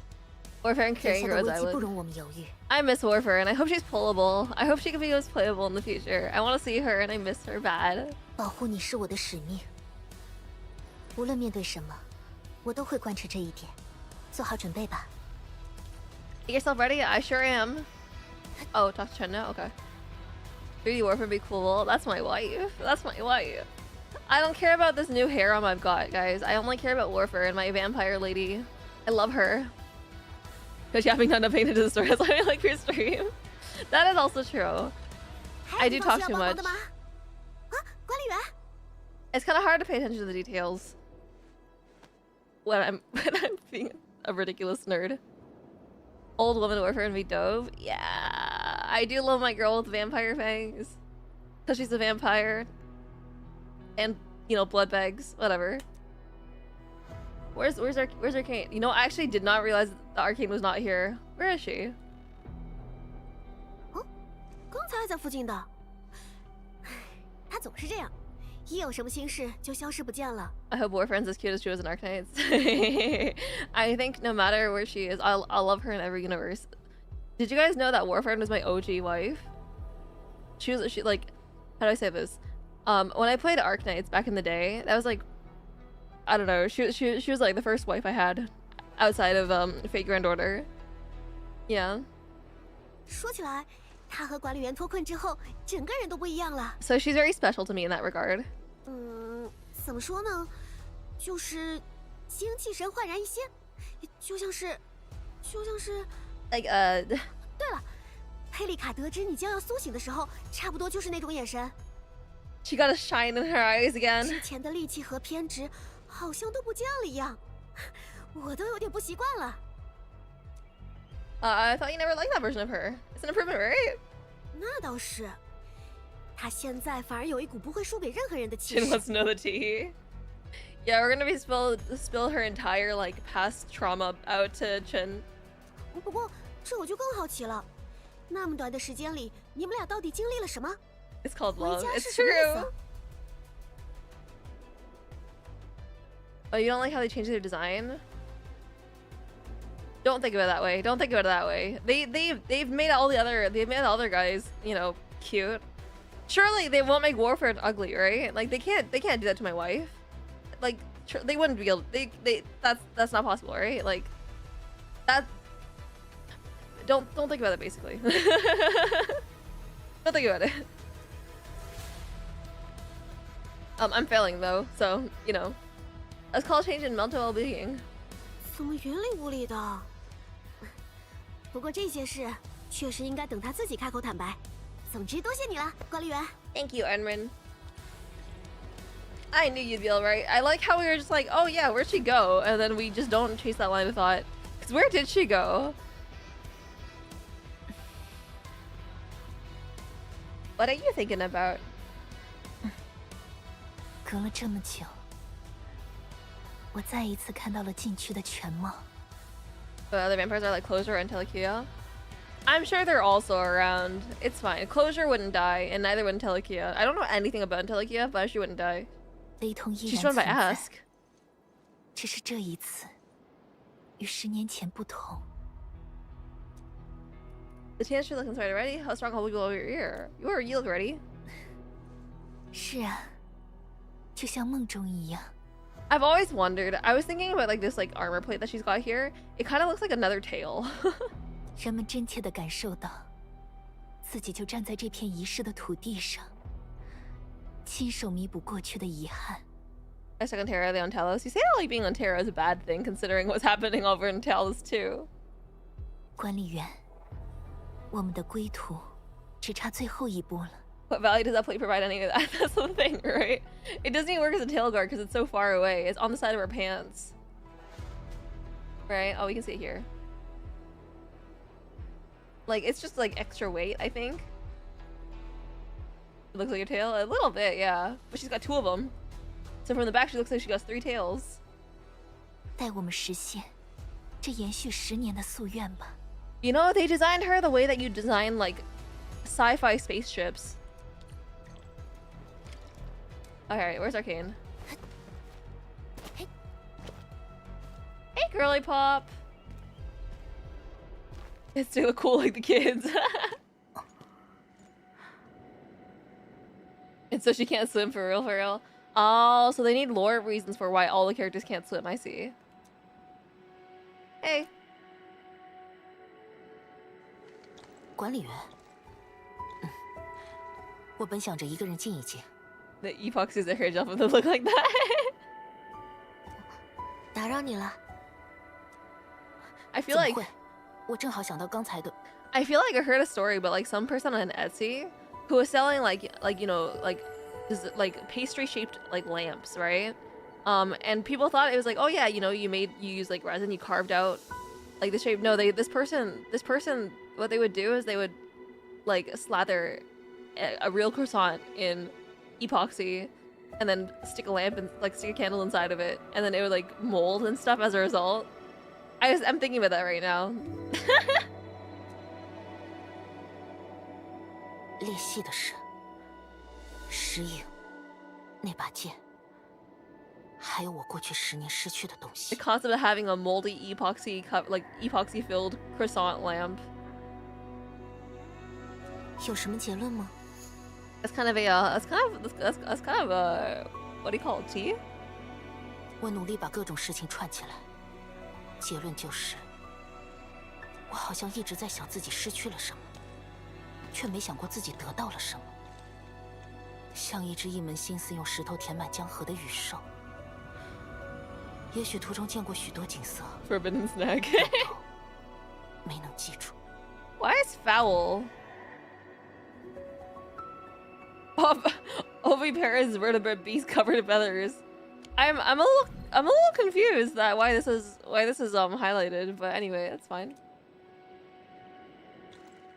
Warfarin carrying Rose 不 Island. 容我们犹豫。 I miss Warfarin. I hope she's pullable. I hope she can be most playable in the future. I want to see her and I miss her bad. 保护你是我的使命。无论面对什么，我都会贯彻这一点。做好准备吧。 Get yourself ready? I sure am. Oh, talk to Chen now? Okay. 3D Warfarin be cool. That's my wife. That's my wife. I don't care about this new harem I've got, guys. I only care about Warfarin, my vampire lady. I love her. Because you haven't done nothing to the story. That's why I like your stream. That is also true. I do talk too much. It's kind of hard to pay attention to the details when I'm being a ridiculous nerd. Old woman warfare and be dove. Yeah, I do love my girl with vampire fangs because she's a vampire, and you know, blood bags, whatever. Where's Arcane? You know, I actually did not realize the Arcane was not here. Where is she? 刚才还在附近的。他总是这样，一有什么心事就消失不见了。 I hope Warfriend's as cute as she was in Arcanites. I think no matter where she is, I'll love her in every universe. Did you guys know that Warfriend was my OG wife? She like, how do I say this? When I played Arcanites back in the day, that was like, I don't know. She was like the first wife I had outside of Fate Grand Order. Yeah. 说起来，他和管理员脱困之后，整个人都不一样了。 So she's very special to me in that regard. 怎么说呢？就是精气神焕然一新，就像是 like 对了，佩丽卡得知你将要苏醒的时候，差不多就是那种眼神。 She got a shine in her eyes again. 之前的戾气和偏执，好像都不见了一样，我都有点不习惯了。 I thought you never liked that version of her. It's an improvement, right? 那倒是，她现在反而有一股不会输给任何人的气 Chin 势。 wants to know the tea. Yeah, we're gonna be spill her entire like past trauma out to Chin. 不过这我就更好奇了，那么短的时间里，你们俩到底经历了什么？ It's called love. 回家是 It's 什么意 true. 思？ Oh, you don't like how they changed their design? Don't think of it that way. Don't think of it that way. They've made all the other guys, you know, cute. Surely they won't make Warfare ugly, right? Like they can't do that to my wife. Like they wouldn't be able. That's not possible, right? Like that. Don't think about it. Basically, don't think about it. I'm failing though, so you know. Let's call a change in mental well-being. 怎么云里雾里的？不过这些事确实应该等他自己开口坦白。总之，多谢你了，管理员。Thank you, Enrin. I knew you'd be alright. I like how we were just like, oh yeah, where'd she go? And then we just don't chase that line of thought. Because where did she go? What are you thinking about? 隔了这么久，我再一次看到了禁区的全貌。The other vampires are like Closure and Telekia. I'm sure they're also around. It's fine. Closure wouldn't die, and neither would Telekia. I don't know anything about Telekia, but she wouldn't die. 雷同依 She's 然 run by 存在， Ask. 只是这一次与10年前不同。The chance you're looking started ready? How strong will you over your ear? You look ready. 是啊，就像梦中一样。 I've always wondered. I was thinking about like this like armor plate that she's got here. It kind of looks like another tail. 人们真切地感受到，自己就站在这片遗失的土地上，亲手弥补过去的遗憾。I stuck on Terra, they on Talos. You say that like being on Terra is a bad thing, considering what's happening over in Talos too. 管理员，我们的归途只差最后一步了。 What value does that plate provide any of that? That's the thing, right? It doesn't even work as a tail guard because it's so far away. It's on the side of our pants. Right? Oh, we can see it here. Like, it's just like extra weight, I think. It looks like a tail? A little bit, yeah. But she's got 2 of them. So from the back, she looks like she got 3 tails. 待我们实现这延续10年的夙愿吧。 You know, they designed her the way that you design, like, sci-fi spaceships. Alright, where's Arcane? Hey, girly pop! It's to look cool like the kids. And so she can't swim for real? Oh, so they need lore reasons for why all the characters can't swim, I see. Hey. 管理员，我本想着一个人静一静。 The epoxies at her job when they look like that. 打扰你了。I feel like 我正好想到刚才的。I feel like I heard a story about like some person on Etsy who was selling like you know like pastry shaped like lamps, right? And people thought it was like, oh yeah, you know, you use like resin, you carved out like the shape. No, this person what they would do is they would like slather a real croissant in epoxy and then stick a lamp and like stick a candle inside of it, and then it would like mold and stuff as a result. I'm thinking about that right now. 裂隙的是石影，那把剑，还有我过去10年失去的东西。 The concept of having a moldy epoxy filled croissant lamp. 有什么结论吗？ That's kind of a what do you call it? Tea? 我努力把各种事情串起来，结论就是，我好像一直在想自己失去了什么，却没想过自己得到了什么。像一只一门心思用石头填满江河的羽兽，也许途中见过许多景色， Forbidden snack. 没能记住。 Why is foul? Oviparous vertebrate beast covered in feathers. I'm a little confused that why this is highlighted, but anyway, that's fine.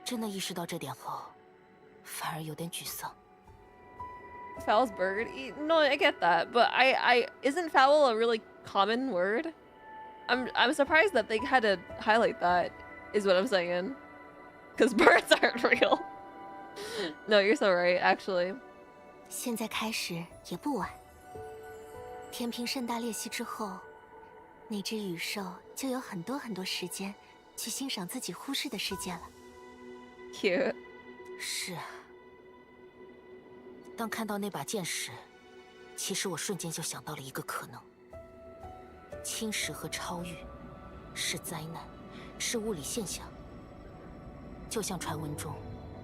真的意识到这点后，反而有点沮丧。 Foul's bird? No, I get that, but I isn't foul a really common word? I'm surprised that they had to highlight that, is what I'm saying. Because birds aren't real. No, you're so right, actually. 现在开始也不晚。填平盛大裂隙之后，那只羽兽就有很多时间去欣赏自己忽视的世界了。Cute。是啊。当看到那把剑时，其实我瞬间就想到了一个可能：侵蚀和超越是灾难，是物理现象。就像传闻中，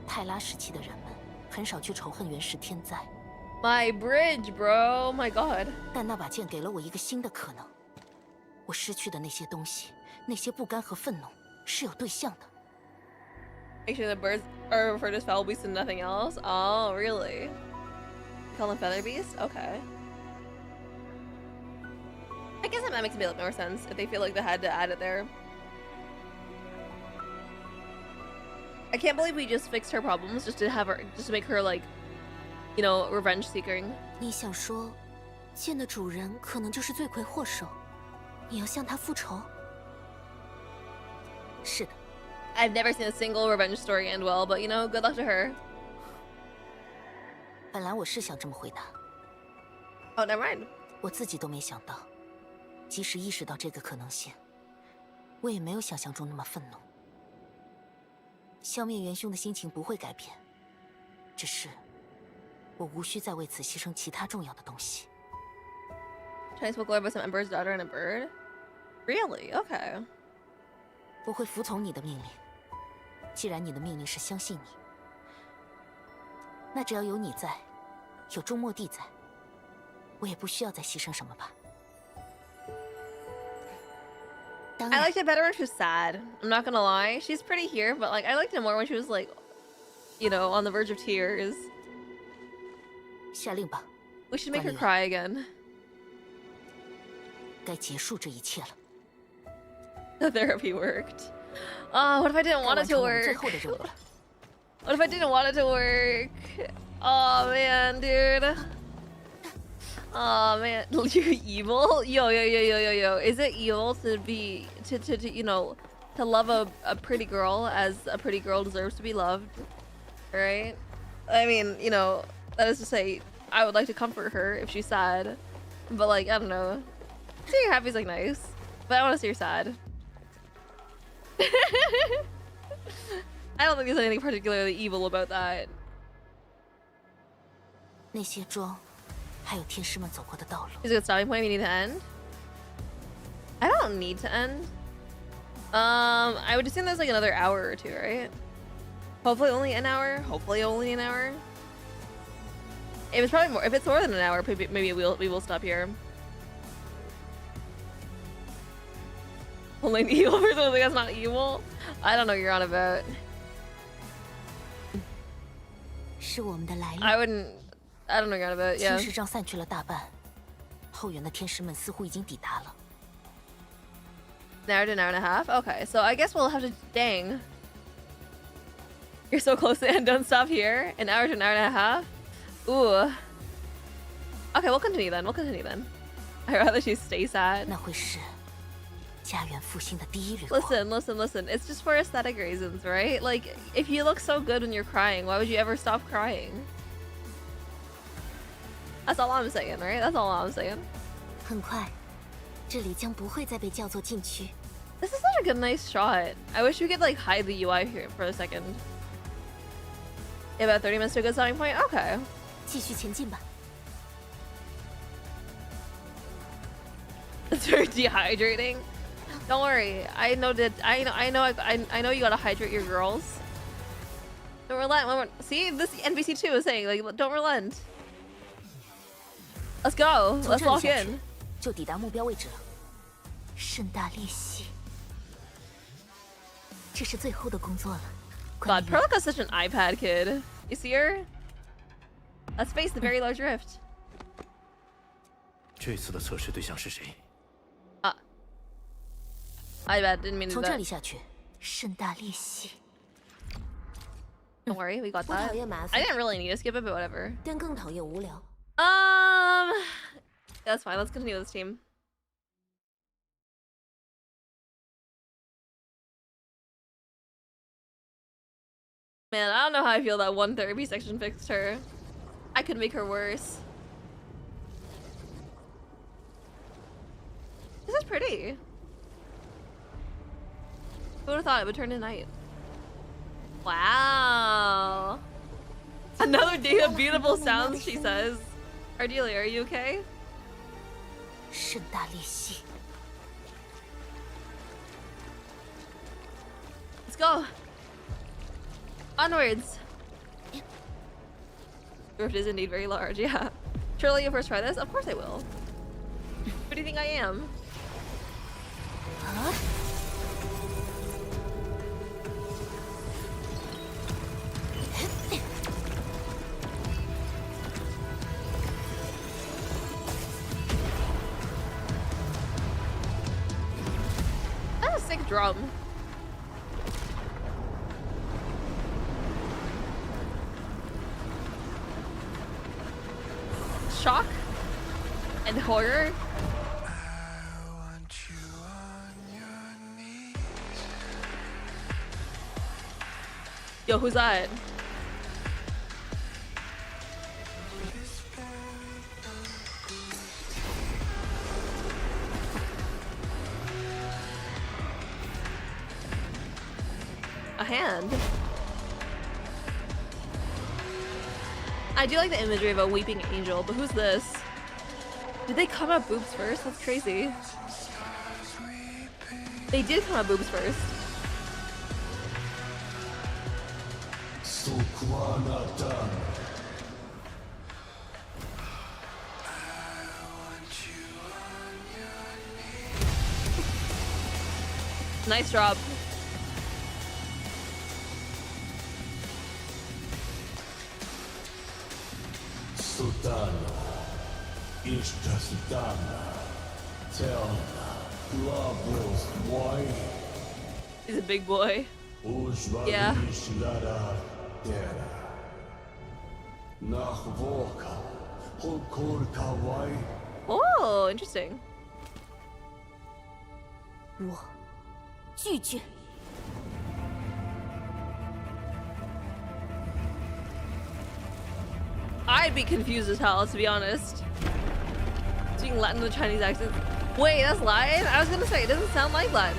泰拉时期的人们很少去仇恨原始天灾。My bridge, bro. Oh my god. 但那把剑给了我一个新的可能。我失去的那些东西，那些不甘和愤怒，是有对象的。Make sure the birds are referred as foul beasts and nothing else. Oh, really? Call them feather beasts? Okay. I guess that makes a bit more sense if they feel like they had to add it there. I can't believe we just fixed her problems just to have her, just to make her like, you know, revenge seeking. 你想说，剑的主人可能就是罪魁祸首，你要向他复仇？是的。I've never seen a single revenge story end well, but you know, good luck to her. 本来我是想这么回答。Oh, never mind. 我自己都没想到，即使意识到这个可能性，我也没有想象中那么愤怒。消灭元凶的心情不会改变，只是我无需再为此牺牲其他重要的东西。Chinese folklore about some emperor's daughter and a bird? Really? Okay. 我会服从你的命令。既然你的命令是相信你，那只要有你在，有周末地在，我也不需要再牺牲什么吧。I liked it better when she was sad. I'm not gonna lie. She's pretty here, but like I liked it more when she was like, you know, on the verge of tears. 下令吧。We should make her cry again. 该结束这一切了。The therapy worked. What if I didn't want it to work? What if I didn't want it to work? Oh man, dude. Oh man, you're evil? Yo. Is it evil to be to you know, to love a pretty girl as a pretty girl deserves to be loved? Right? I mean, you know, that is to say, I would like to comfort her if she's sad. But like, I don't know. Seeing her happy is like nice. But I want to see her sad. I don't think there's anything particularly evil about that. 那些庄，还有天师们走过的道路。 Is it a good stopping point we need to end? I don't need to end. I would assume there's like another hour or two, right? Hopefully only an hour. Hopefully only an hour. If it's probably more, if it's more than an hour, maybe we will stop here. Only an evil person think that's not evil. I don't know what you're on about. 是我们的来历。 I wouldn't. I don't know what you're on about. Yeah. 青石杖散去了大半，后援的天师们似乎已经抵达了。An hour to an hour and a half? Okay, so I guess we'll have to... Dang. You're so close to the end, don't stop here. An hour to an hour and a half? Ooh. Okay, we'll continue then. I'd rather she stay sad. 那会是家园复兴的第一缕 Listen. It's just for aesthetic reasons, right? Like, if you look so good when you're crying, why would you ever stop crying? That's all I'm saying, right? That's all I'm saying. 很快，这里将不会再被叫做禁区。 This is such a good, nice shot. I wish we could like hide the UI here for a second. About 30 minutes to a good starting point? Okay. 继续前进吧。 It's very dehydrating. Don't worry. I know you gotta hydrate your girls. Don't relent. See, this NPC2 is saying like, don't relent. Let's go. Let's lock in. 就抵达目标位置了。盛大裂隙，这是最后的工作了。 God, Perlica's such an iPad kid. You see her? Let's face the very large rift. 这次的测试对象是谁？ iPad didn't mean to do 从这 that. 里下去，盛大裂隙。 Don't worry, we got 不 that. 讨厌麻 I 烦， didn't really need to skip it, but whatever. 但更讨厌无聊。 That's fine. Let's continue this team. Man, I don't know how I feel that one therapy section fixed her. I could make her worse. Okay. Who would have thought it would turn to night? Wow. Another day of beautiful sounds, she says. Ardelia, are you okay? 盛大裂隙。 Let's go. Onwards. Rift is indeed very large, yeah. Surely you'll first try this? Of course I will. Who do you think I am? Huh? That's a sick drum. Shock and horror. Yo, who's that? A hand. I do like the imagery of a weeping angel, but who's this? Did they come out boobs first? That's crazy. They did come out boobs first. Nice drop. He's a big boy. Yeah. Oh, interesting. 我拒绝。 I'd be confused as hell, to be honest. Speaking Latin with Chinese accent. Wait, that's Latin? I was gonna say, it doesn't sound like Latin.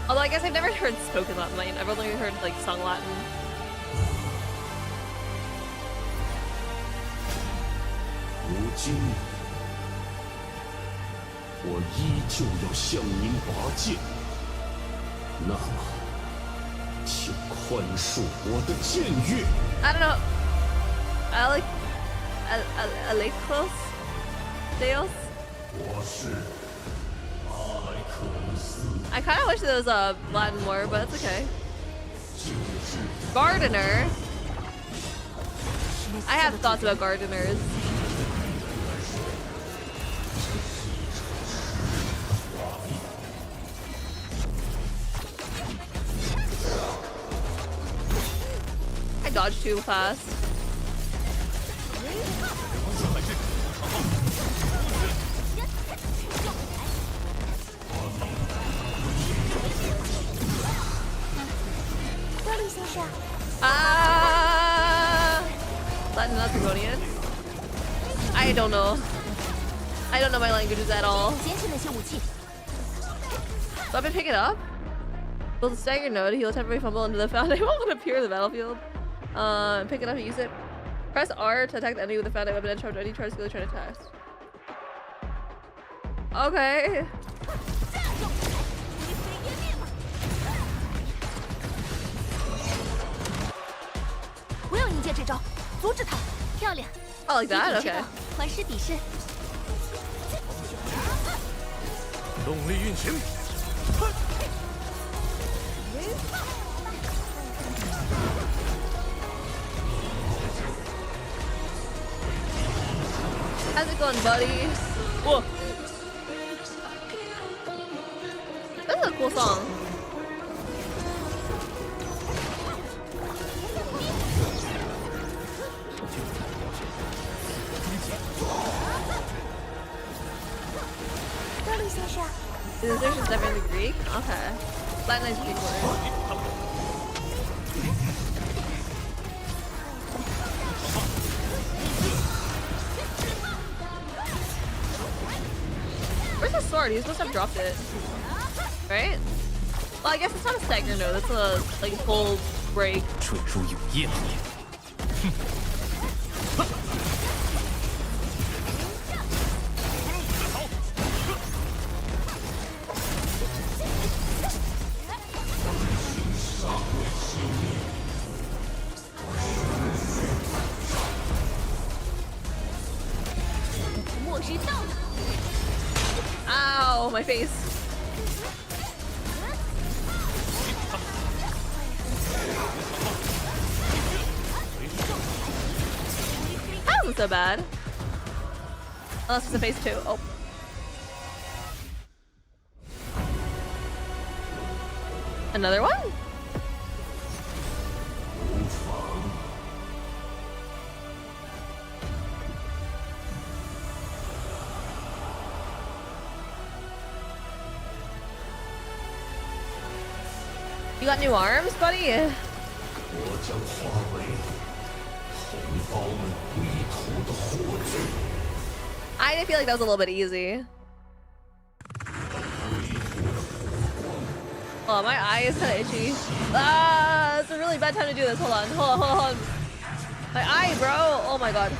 Although I guess I've never heard spoken Latin. I've only heard, like, sung Latin. I don't know. Alekos? Deos? I kind of wish there was a Latin word, but it's okay. Gardener? I have thoughts about gardeners. I dodged too fast. Latin, not Draconian. I don't know. I don't know my languages at all. Let me pick it up. Build a stagger node. He'll temporarily fumble into the fountain. It won't appear in the battlefield. Pick it up and use it. Press R to attack the enemy with the fountain weapon and charge any charge skill to try to test. Okay. I like that. Okay. 动力运行。 How's it going, buddy? Whoa. This is a cool song. Is this just definitely Greek? Okay. Latin is Greek word. sword. He's supposed to have dropped it. Right? Well, I guess it's not a stagger node. That's a like full break. 坠入永夜里。哼！末日到了。Ow, my face. That wasn't so bad. Unless it's a phase 2. Oh. Another one? You got new arms, buddy? I didn't feel like that was a little bit easy. Oh, my eye is kind of itchy. Ah, it's a really bad time to do this. Hold on. My eye, bro. Oh my god.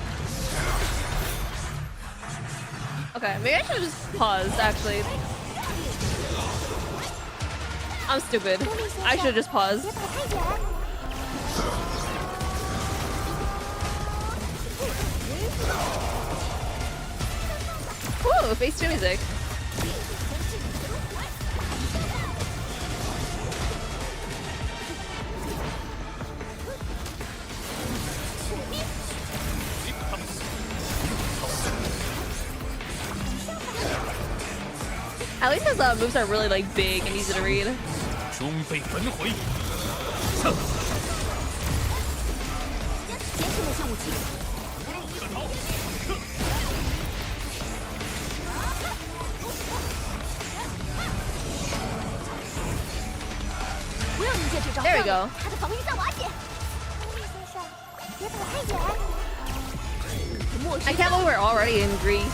Okay, maybe I should have just paused, actually. I'm stupid. I should have just paused. Ooh, phase 2 music. At least his moves are really like big and easy to read. 终被焚毁。捡起那些武器。不要迎接这招。There we go. 他的防御在瓦解。先生，别跑太远。 I can't believe we're already in Greece.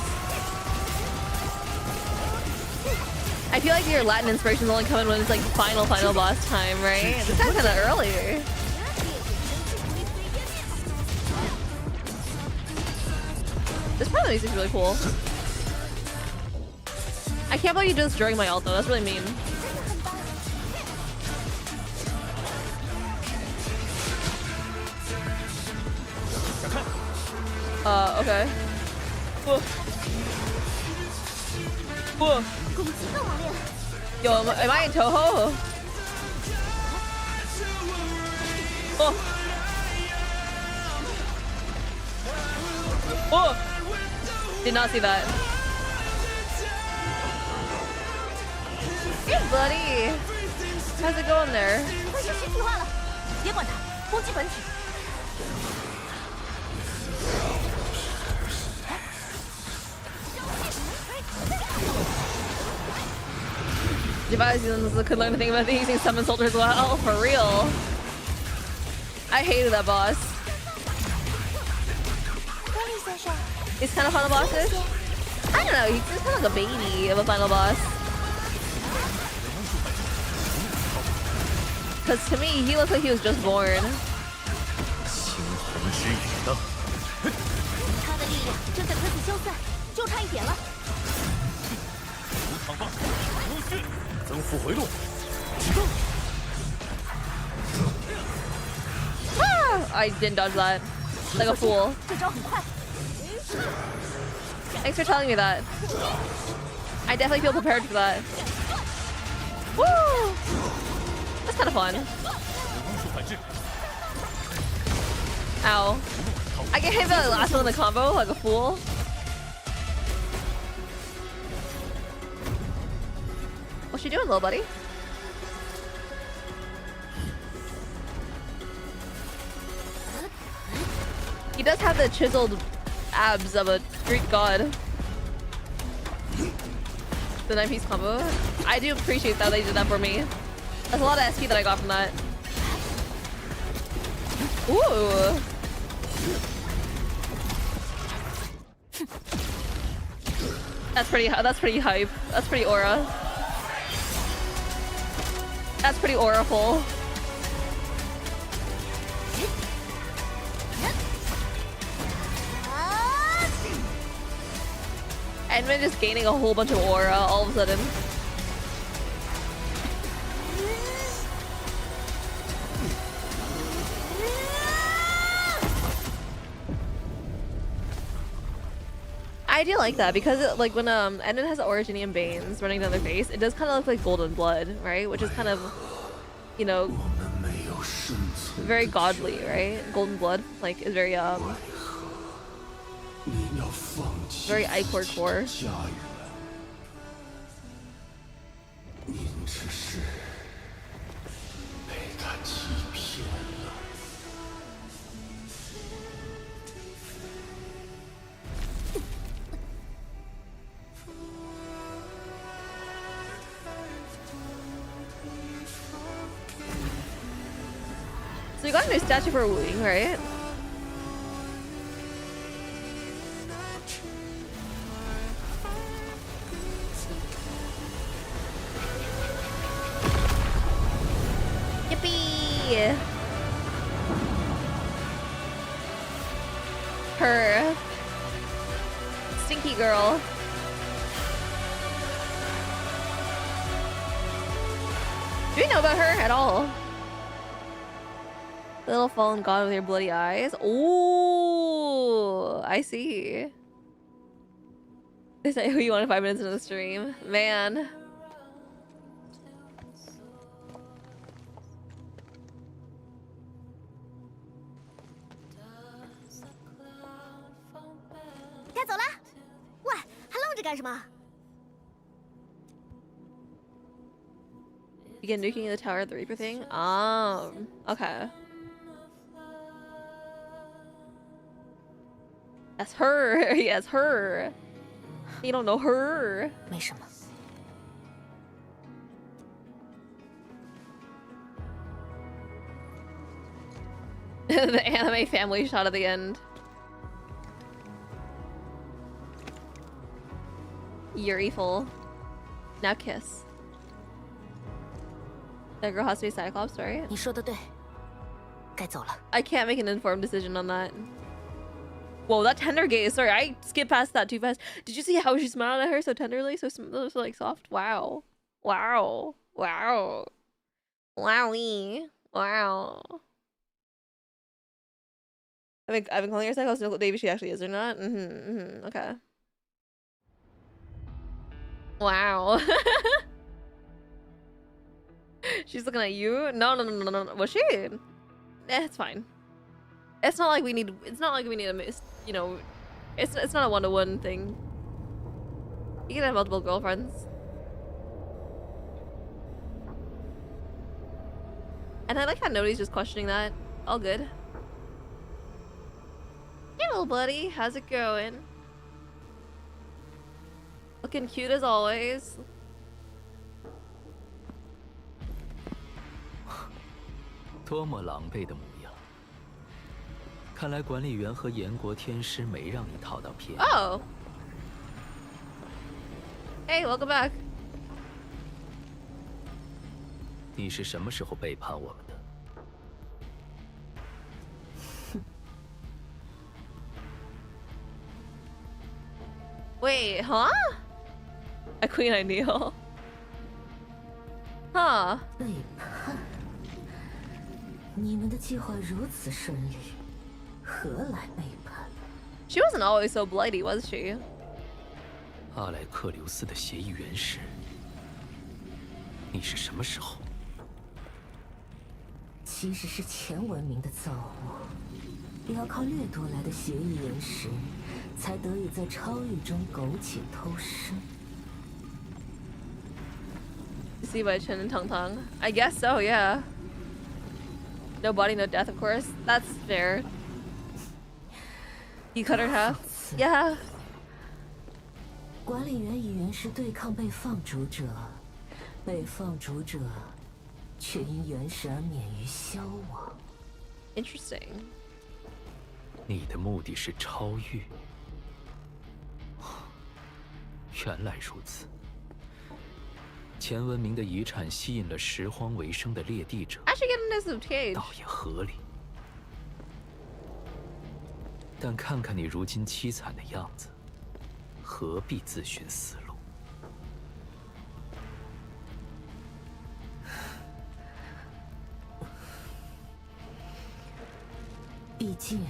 I feel like your Latin inspirations only come in when it's like final boss time, right? This guy's kind of earlier. This part of the music's really cool. I can't believe you do this during my ult though. That's really mean. Okay. Whoa. Whoa. Yo, am I in Toho? Oh. Oh. Did not see that. Hey, buddy. How's it going there? 快是实体化了，别管它，攻击本体。 Device could learn a thing about using summon soldiers as well. For real. I hated that boss. He's kind of final bosses. I don't know, he's just kind of like a baby of a final boss. Because to me, he looks like he was just born. 猩红之羽呢？他的力量正在可以消散，就差一点了。无常棒，无血，增幅回路，启动。 I didn't dodge that. Like a fool. 这招很快。 Thanks for telling me that. I definitely feel prepared for that. Woo! That's kind of fun. Ow. I get hit by the last one in the combo like a fool. What's she doing, little buddy? He does have the chiseled abs of a Greek god. The 9-piece combo. I do appreciate that they did that for me. That's a lot of SP that I got from that. Ooh. That's pretty hype. That's pretty aura. That's pretty auraful. And then just gaining a whole bunch of aura all of a sudden. I do like that because it, like when Edmund has Originium veins running down their face, it does kind of look like golden blood, right? Which is kind of, you know, very godly, right? Golden blood, like, is very very Icor core. So you got a new statue for wooing, right? Yippee! Her stinky girl. Do we know about her at all? Little fallen god with your bloody eyes. Ooh, I see. Is that who you wanted 5 minutes into the stream? Man. Begin nuking the tower of the Reaper thing? Okay. That's her. Yes, her. You don't know her. 没什么。The anime family shot at the end. Yuriful. Now kiss. That girl has to be Cyclops, right? 你说的对，该走了。 I can't make an informed decision on that. Whoa, that tender gaze. Sorry, I skipped past that too fast. Did you see how she smiled at her so tenderly, so like soft? Wow, wow, wow, wowie, wow. I've been calling her Cyclops. Maybe she actually is or not. Okay. Wow. She's looking at you. No. Was she? It's fine. It's not like we need. It's not like we need a miss. You know, it's not a one-to-one thing. You can have multiple girlfriends. And I like how nobody's just questioning that. All good. Hey, little buddy, how's it going? Looking cute as always. 多么狼狈的模样！看来管理员和炎国天师没让你讨到便宜。Oh. Hey, welcome back. 你是什么时候背叛我们的？ Wait, huh? A queen ideal. Huh. 背叛？你们的计划如此顺利，何来背叛？ She wasn't always so blighty, was she? 阿莱克留斯的协议原始，你是什么时候？其实是前文明的造物，要靠掠夺来的协议原石，才得以在超域中苟且偷生。 See by Chen and Tong Tong. I guess so, yeah. No body, no death, of course. That's fair. You cut her in half? Yeah. 管理员以原石对抗被放逐者，被放逐者却因原石而免于消亡。 Interesting. 你的目的是超越，全来如此。前文明的遗产吸引了拾荒为生的猎地者， I should get in this cage. 倒也合理。但看看你如今凄惨的样子，何必自寻死路？毕竟，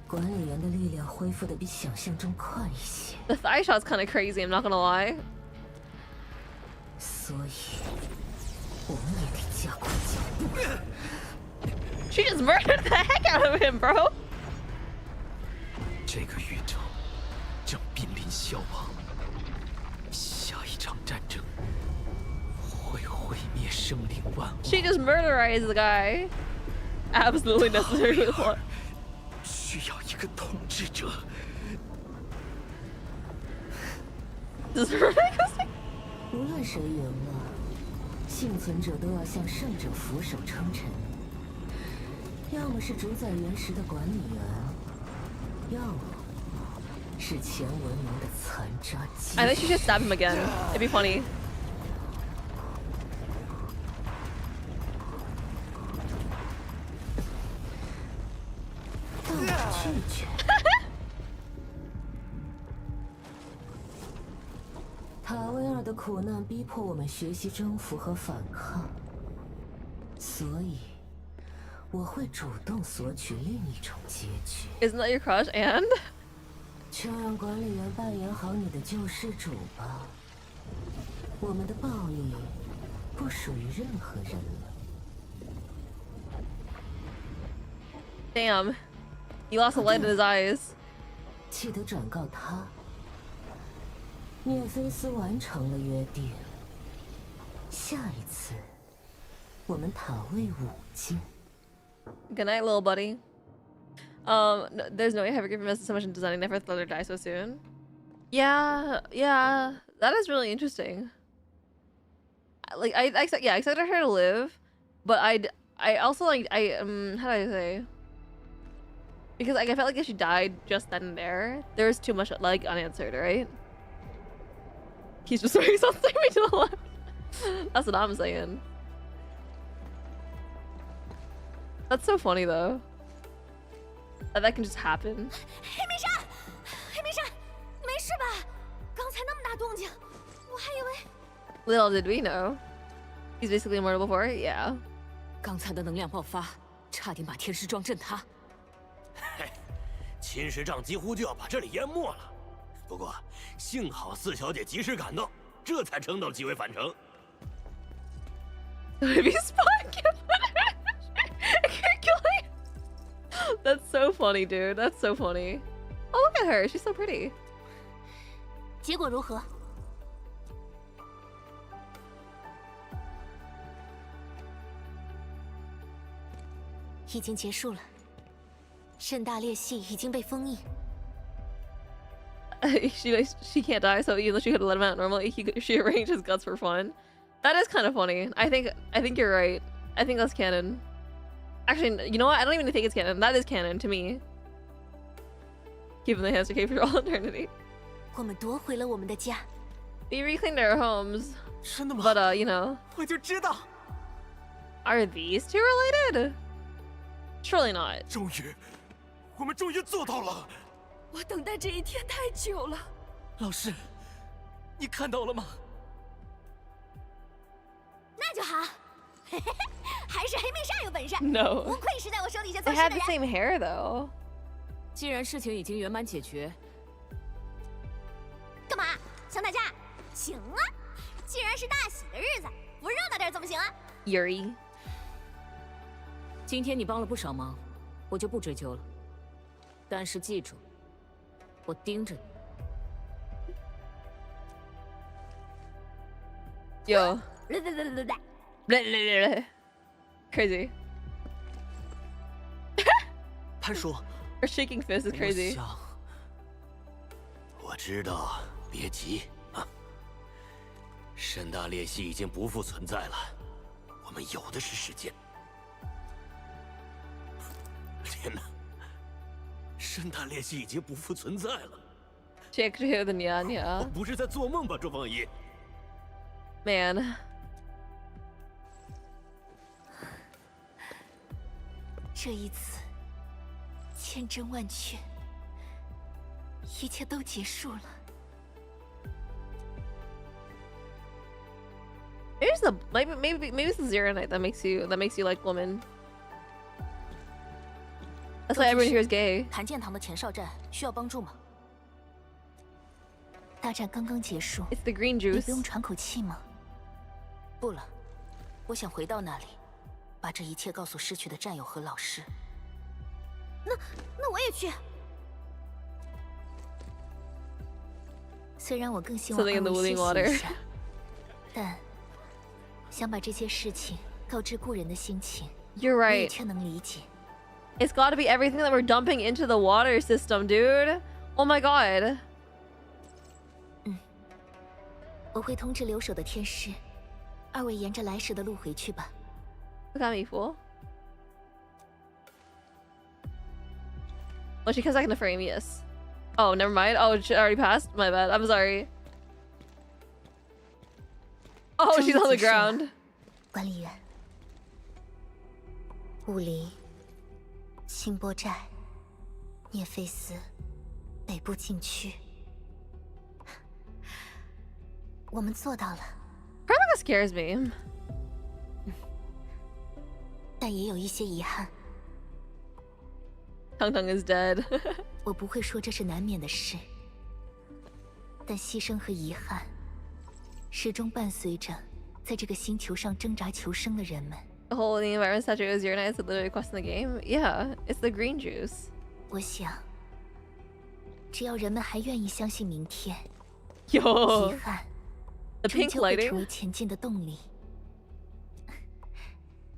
管理员的力量恢复的比想象中快一些。The thigh shot's kind of crazy. I'm not gonna lie. 所以，我们也得加快脚步。She just murdered the heck out of him, bro. 这个宇宙正濒临消亡，下一场战争会毁灭生灵万物。She just murderized the guy. Absolutely necessary to plot. 需要一个统治者。无论谁赢了，幸存者都要向胜者俯首称臣。要么是主宰原石的管理员，要么是前文明的残渣机。I think she should stab him again. It'd be funny. 拒绝。塔维尔的苦难逼迫我们学习征服和反抗，所以我会主动索取另一种结局。 Isn't that your crush? And 就让管理员扮演好你的救世主吧。我们的暴力不属于任何人了。 damn, you lost the light in his eyes. 记得转告他，涅菲斯完成了约定。下一次，我们塔卫武境。 Good night, little buddy. There's no way I have given us so much in designing. Never thought they'd die so soon. Yeah, that is really interesting. Like I expected her to live, but I also like how do I say? Because like, I felt like if she died just then and there was too much like unanswered, right? He's just saying something to the left. That's what I'm saying. That's so funny though. That can just happen. 黑梅莎，黑梅莎，没事吧？刚才那么大动静，我还以为。Little did we know, he's basically immortal before. Yeah. 刚才的能量爆发，差点把天师庄震塌。嘿，侵蚀杖几乎就要把这里淹没了。不过幸好四小姐及时赶到，这才撑到几位返程。Maybe Spawn can't kill him. That's so funny, dude. That's so funny. Oh, look at her. She's so pretty. 结果如何？已经结束了，盛大裂隙已经被封印。she can't die, so even though she could have let him out normally, she arranged his guts for fun. That is kind of funny. I think you're right. I think that's canon. Actually, you know what? I don't even think it's canon. That is canon to me. Keeping the hamster cage for all eternity. 我们夺回了我们的家。 They reclaimed their homes. 真的吗？ But you know. 我就知道。 Are these two related? Surely not. 我们终于做到了。我等待这一天太久了。老师，你看到了吗？那就好。还是黑面煞有本事。 No. 不愧是在我手底下做 They 事 had 的 the 人。 same hair though. 既然事情已经圆满解决，干嘛？想打架？行啊！既然是大喜的日子，不热闹点怎么行啊？ Yuri. 今天你帮了不少忙，我就不追究了。但是记住，我盯着你。Yo. Crazy. 潘叔， Her shaking fist is crazy. 我知道，别急啊。盛大裂隙已经不复存在了，我们有的是时间。天哪！盛大裂隙已经不复存在了， Check the Nyanya. 不是在做梦吧，周凤仪 Man. 这一次，千真万确，一切都结束了。 Maybe it's the Zeronite that makes you like women. That's why everyone here is gay. 谭建堂的前哨站需要帮助吗？大战刚刚结束， It's the green 你 juice. 不用喘口气吗？不了，我想回到那里，把这一切告诉失去的战友和老师。那我也去。虽然我更希望 Something in the 安慰 willing 歇 water. 息一下，但想把这些事情告知故人的心情， You're 我也 right. 却能理解。 It's got to be everything that we're dumping into the water system, dude. Oh my god. 我会通知留守的天师，二位沿着来时的路回去吧。 Look at me, fool. Oh, she comes back in the frame, yes. Oh, never mind. Oh, she already passed? My bad. I'm sorry. Oh, she's on the ground. 管理员，武林、清波寨、涅菲斯、北部禁区，我们做到了。 Karma scares me. 但也有一些遗憾。 Tung Tung is dead. 我不会说这是难免的事，但牺牲和遗憾始终伴随着在这个星球上挣扎求生的人们。 The whole environment saturated with Zeronite is literally questing the game. Yeah, it's the green juice. 我想，只要人们还愿意相信明天， Yo, 遗憾 the 终 pink 究会成 lighting. 为前进的动力。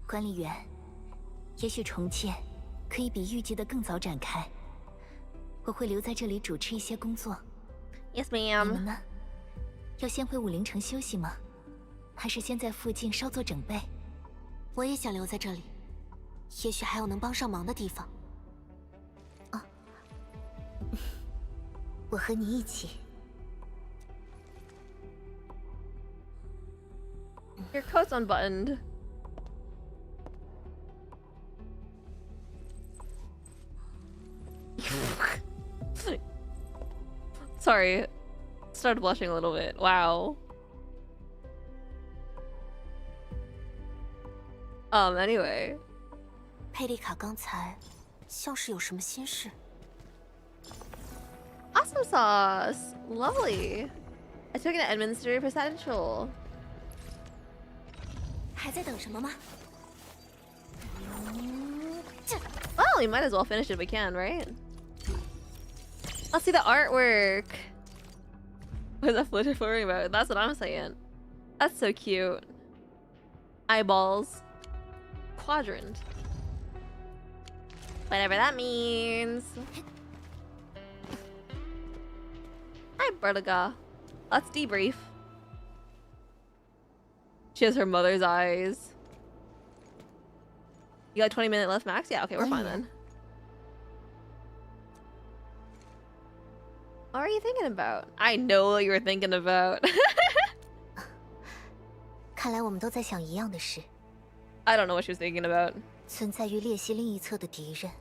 管理员，也许重建可以比预计的更早展开。我会留在这里主持一些工作。 Yes, 你 ma'am. 们呢？要先回武陵城休息吗？还是先在附近稍作整备？我也想留在这里，也许还有能帮上忙的地方。啊，我和你一起。 Your coat's unbuttoned. Sorry. Started blushing a little bit. Wow. Anyway. 佩丽卡刚才像是有什么心事。 Awesome sauce. Lovely. I took it at administrative potential. 还在等什么吗？ Well, we might as well finish it if we can, right? Let's see the artwork. What is that flitter flirting about? That's what I'm saying. That's so cute. Eyeballs. Quadrant. Whatever that means. Hi, Bertiga. Let's debrief. She has her mother's eyes. You got 20 minutes left, Max? Yeah, okay, we're fine then. What are you thinking about? I know what you were thinking about. 看来我们都在想一样的事。 I don't know what she was thinking about. 存在于裂隙另一侧的敌人，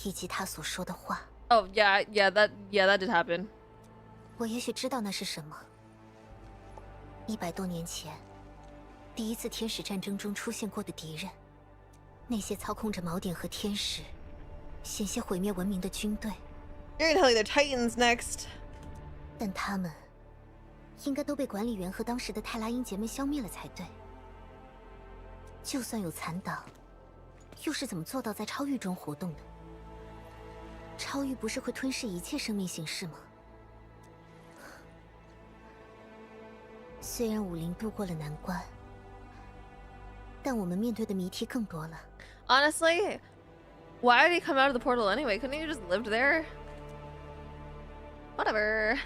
以及他所说的话。 Oh, yeah, that did happen. 我也许知道那是什么。100多年前，第一次天使战争中出现过的敌人，那些操控着锚点和天使，险些毁灭文明的军队。 You're gonna tell me they're Titans next. 但他们应该都被管理员和当时的泰拉因杰们消灭了才对。就算有残党，又是怎么做到在超域中活动的？超域不是会吞噬一切生命形式吗？虽然武林渡过了难关，但我们面对的谜题更多了。 Honestly, why did he come out of the portal anyway? Couldn't he just lived there? Whatever.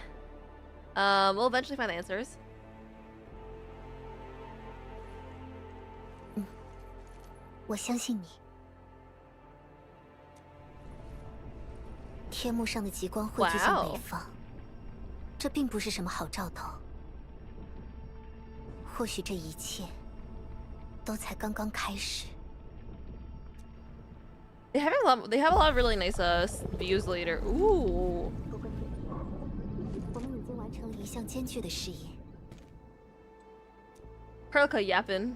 We'll eventually find the answers. 我相信你。天幕上的极光汇聚向北方，这并不是什么好兆头。或许这一切都才刚刚开始。They have a lot of really nice views later. Ooh. 我们已经完成了一项艰巨的事业。Perlka yapping.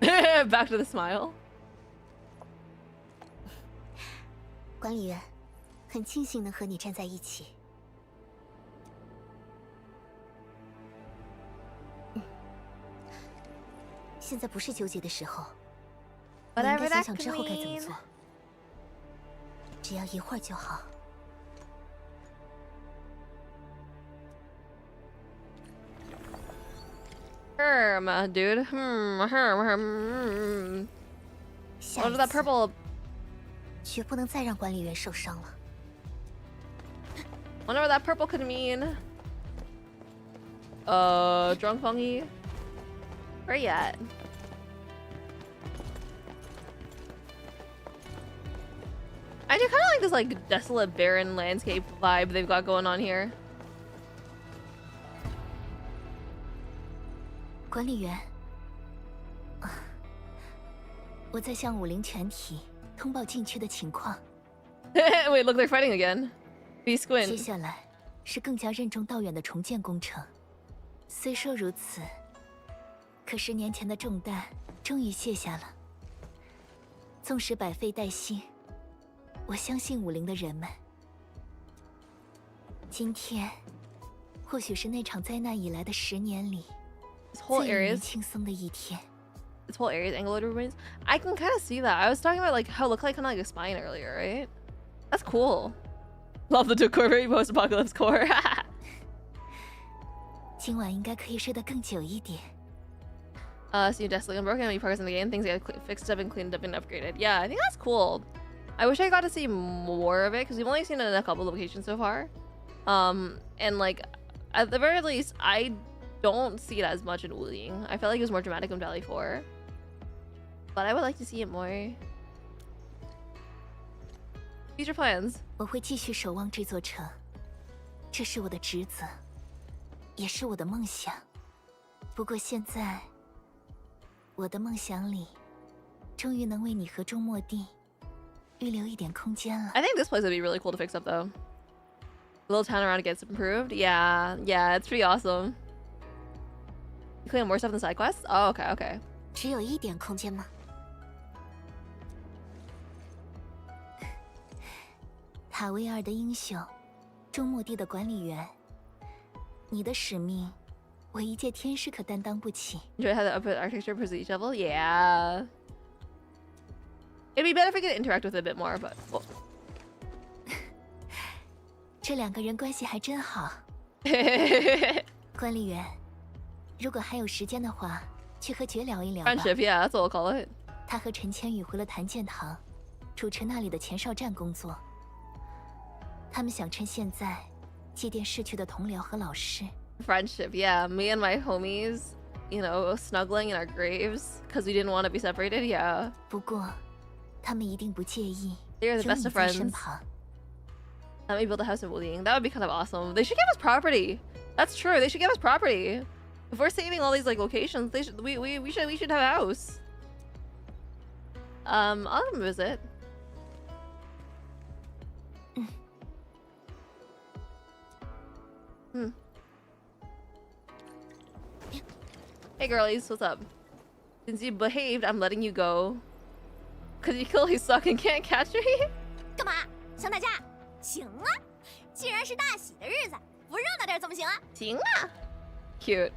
Back to the smile. 管理员，很庆幸能和你站在一起。现在不是纠结的时候，你应该想想之后该怎么做。只要一会儿就好。Dude. What is that purple? 绝不能再让管理员受伤了。Wonder what that purple could mean. Drunk fungi? Where you at? I do kind of like this like desolate, barren landscape vibe they've got going on here. 管理员，我在向武林全体通报禁区的情况。Wait, look, they're fighting again. Be squint. 接下来是更加任重道远的重建工程。虽说如此，可10年前的重担终于卸下了。纵使百废待兴，我相信武林的人们。今天，或许是那场灾难以来的10年里。 This whole area is This whole area is angulated ruins. I can kind of see that. I was talking about like how it looked like kind of like a spine earlier, right? That's cool. Love the decor, very post-apocalypse core. 今晚应该可以睡得更久一点。See desolate and broken when you progress in the game. Things get fixed up and cleaned up and upgraded. Yeah, I think that's cool. I wish I got to see more of it because we've only seen it in a couple locations so far. And like at the very least, I don't see it as much in Wuling. I felt like it was more dramatic in Valley 4. But I would like to see it more. Future plans. 我会继续守望这座城，这是我的职责，也是我的梦想。不过现在，我的梦想里，终于能为你和周末地预留一点空间了。 I think this place would be really cool to fix up though. The little town around it gets improved. Yeah, it's pretty awesome. You clean more stuff than side quests? Oh, okay, okay. 只有一点空间吗？塔维尔的英雄，周末地的管理员，你的使命，我一介天师可担当不起。 Enjoy how the upper architecture improves each level? Yeah. It'd be better if we could interact with it a bit more, but... Well. 这2个人关系还真好。管理员，如果还有时间的话，去和爵聊一聊吧。Friendship, yeah, that's what we'll call it. 他和陈千羽回了谭剑堂，主持那里的前哨站工作。他们想趁现在祭奠逝去的同僚和老师。Friendship, yeah. Me and my homies, you know, snuggling in our graves because we didn't want to be separated, yeah. 不过，他们一定不介意 They're the best of friends. 身旁。 Let me build a house in Wuling. That would be kind of awesome. They should give us property. That's true. They should give us property. If we're saving all these like locations, they should we should have a house. I'll come visit. Hey girlies, what's up? Since you behaved, I'm letting you go. Cause you clearly suck and can't catch me? 干嘛？想打架？行啊！既然是大喜的日子，不热闹点怎么行啊？行啊 Cute.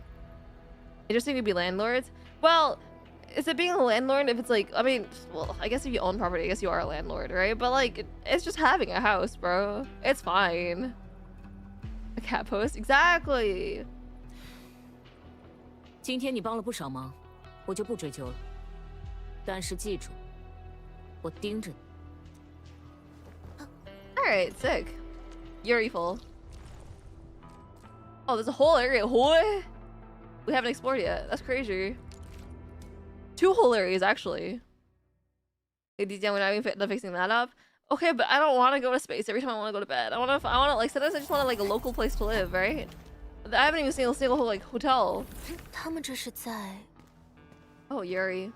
Interesting to be landlords. Well, is it being a landlord if it's like, I mean, well, I guess if you own property, I guess you are a landlord, right? But like, it's just having a house, bro. It's fine. A cat post? Exactly. 今天你帮了不少忙，我就不追究了。但是记住，我盯着你。Alright, sick. Yuriful. Oh, there's a whole area. What? We haven't explored yet. That's crazy. 2 whole areas, actually. We're not even fixing that up. Okay, but I don't want to go to space every time I want to go to bed. I want to like sometimes I just want like a local place to live, right? I haven't even seen a single like hotel. 他们这是在 Oh, Yuri.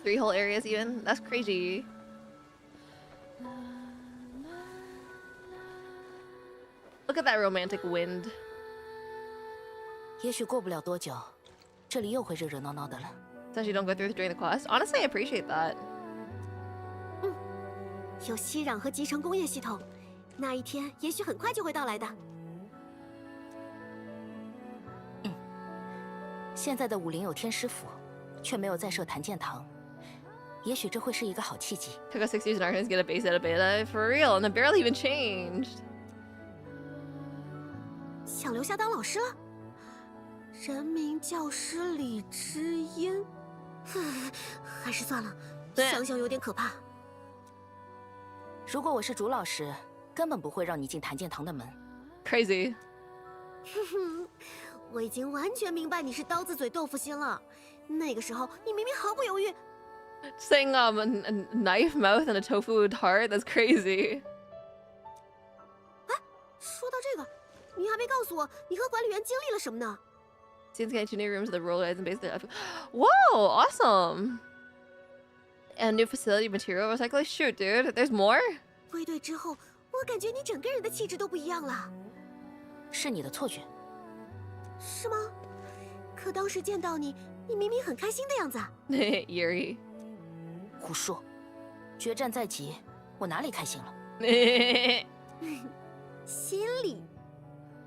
Three whole areas even? That's crazy. Look at that romantic wind. 也许过不了多久，这里又会热热闹闹的了。Since you don't go through during the quest. Honestly, I appreciate that. 有息壤和集成工业系统，那一天也许很快就会到来的。现在的武林有天师府，却没有再设谭剑堂，也许这会是一个好契机。Took us 6 years and Arcans get a base at a beta for real, and it barely even changed. 想留下当老师了？人民教师李知音，还是算了，想想有点可怕。如果我是主老师，根本不会让你进谭剑堂的门。Crazy. 我已经完全明白你是刀子嘴豆腐心了。那个时候你明明毫不犹豫。Saying a knife mouth and a tofu heart, that's crazy. 哎，说到这个，你还没告诉我你和管理员经历了什么呢？ Since getting 2 new rooms, the role guys and base there. Whoa, awesome! And new facility material recycling. Shoot, dude, there's more. 归队之后，我感觉你整个人的气质都不一样了。是你的错觉。是吗？可当时见到你，你明明很开心的样子。Yuri. 胡说！决战在即，我哪里开心了？心里。